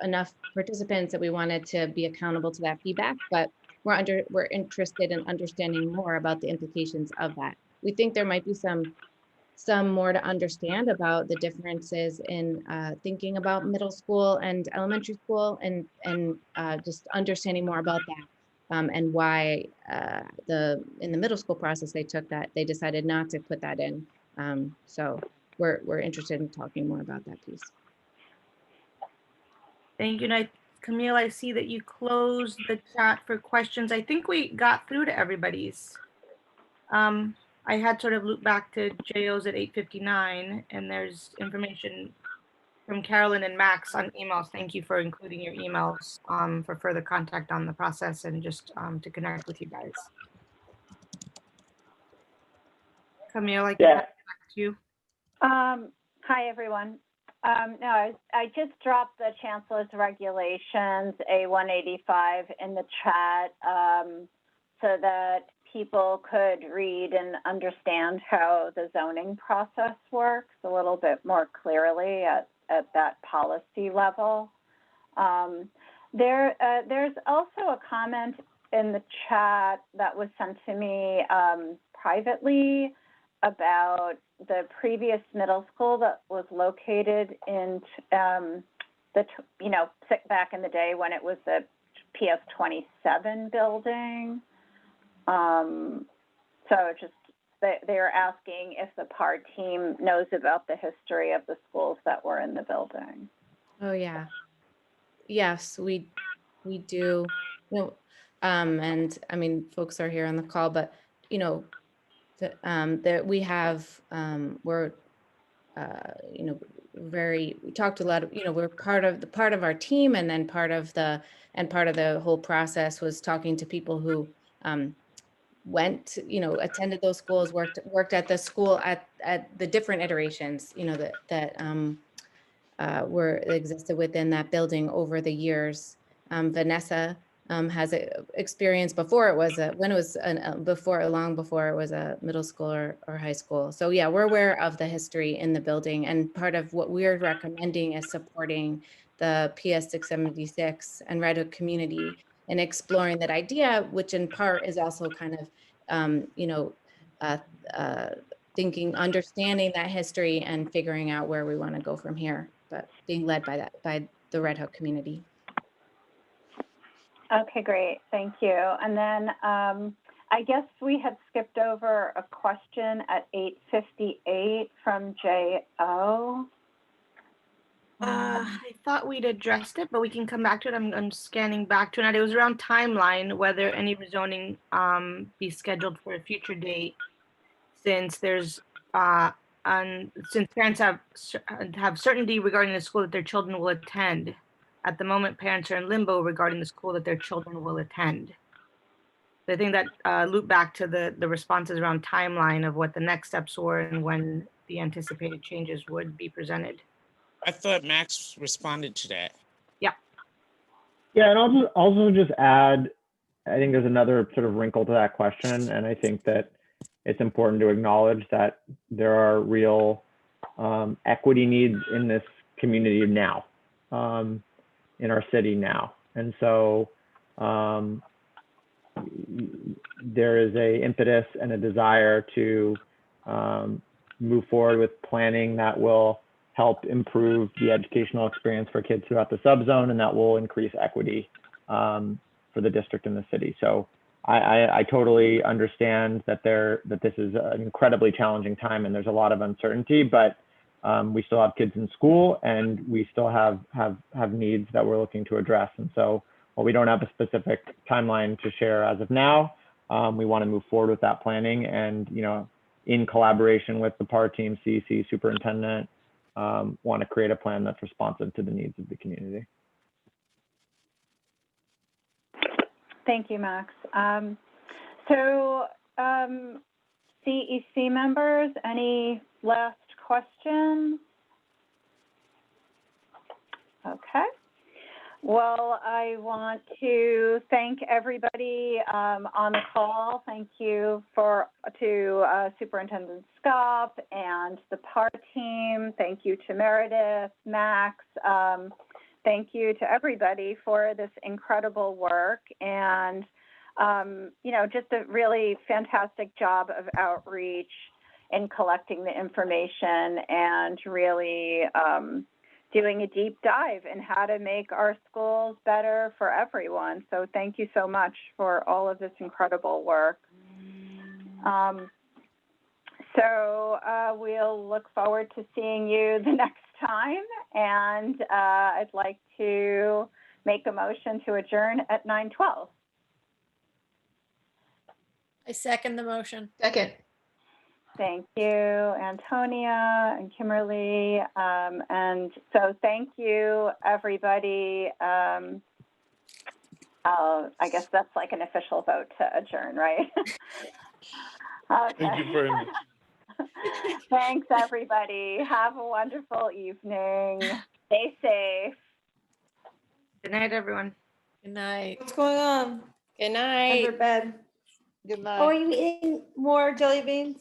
enough participants that we wanted to be accountable to that feedback, but we're interested in understanding more about the implications of that. We think there might be some more to understand about the differences in thinking about middle school and elementary school, and just understanding more about that. And why in the middle school process they decided not to put that in. So we're interested in talking more about that piece. Thank you. Camille, I see that you closed the chat for questions. I think we got through to everybody's. I had sort of looped back to JOs at 8:59, and there's information from Carolyn and Max on emails. Thank you for including your emails for further contact on the process and just to connect with you guys. Camille, I can pass it back to you. Hi, everyone. No, I just dropped the Chancellor's Regulations, A185, in the chat so that people could read and understand how the zoning process works a little bit more clearly at that policy level. There's also a comment in the chat that was sent to me privately about the previous middle school that was located in back in the day when it was the PS 27 building. So just they're asking if the PAR team knows about the history of the schools that were in the building. Oh yeah. Yes, we do. And I mean, folks are here on the call, but that we have we're we talked a lot of, we're part of our team, and then part of the whole process was talking to people who went, attended those schools, worked at the school at the different iterations, that existed within that building over the years. Vanessa has experience before it was long before it was a middle school or high school. So yeah, we're aware of the history in the building, and part of what we're recommending is supporting the PS 676 and Red Hook community and exploring that idea, which in part is also kind of understanding that history and figuring out where we want to go from here, but being led by the Red Hook community. Okay, great. Thank you. And then I guess we had skipped over a question at 8:58 from J.O. I thought we'd addressed it, but we can come back to it. I'm scanning back to it. It was around timeline, whether any rezoning be scheduled for a future date, since there's since parents have certainty regarding the school that their children will attend. At the moment, parents are in limbo regarding the school that their children will attend. So I think that loop back to the responses around timeline of what the next steps were and when the anticipated changes would be presented. I thought Max responded to that. Yeah. Yeah, and I'll also just add, I think there's another sort of wrinkle to that question, and I think that it's important to acknowledge that there are real equity needs in this community now, in our city now. And so there is a impetus and a desire to move forward with planning that will help improve the educational experience for kids throughout the subzone, and that will increase equity for the district and the city. So I totally understand that this is an incredibly challenging time and there's a lot of uncertainty, but we still have kids in school and we still have needs that we're looking to address. And so while we don't have a specific timeline to share as of now, we want to move forward with that planning, and in collaboration with the PAR team, CEC, superintendent, want to create a plan that's responsive to the needs of the community. Thank you, Max. CEC members, any last questions? Okay. Well, I want to thank everybody on the call. Thank you to Superintendent Scop and the PAR team. Thank you to Meredith, Max. Thank you to everybody for this incredible work, and just a really fantastic job of outreach in collecting the information and really doing a deep dive in how to make our schools better for everyone. So thank you so much for all of this incredible work. We'll look forward to seeing you the next time, and I'd like to make a motion to adjourn at 9:12. I second the motion. Second. Thank you, Antonia and Kimberly. And so thank you, everybody. I guess that's like an official vote to adjourn, right? Okay. Thank you very much. Thanks, everybody. Have a wonderful evening. Stay safe. Good night, everyone. Good night. What's going on? Good night. Under bed. Good night. Oh, are you eating more jelly beans?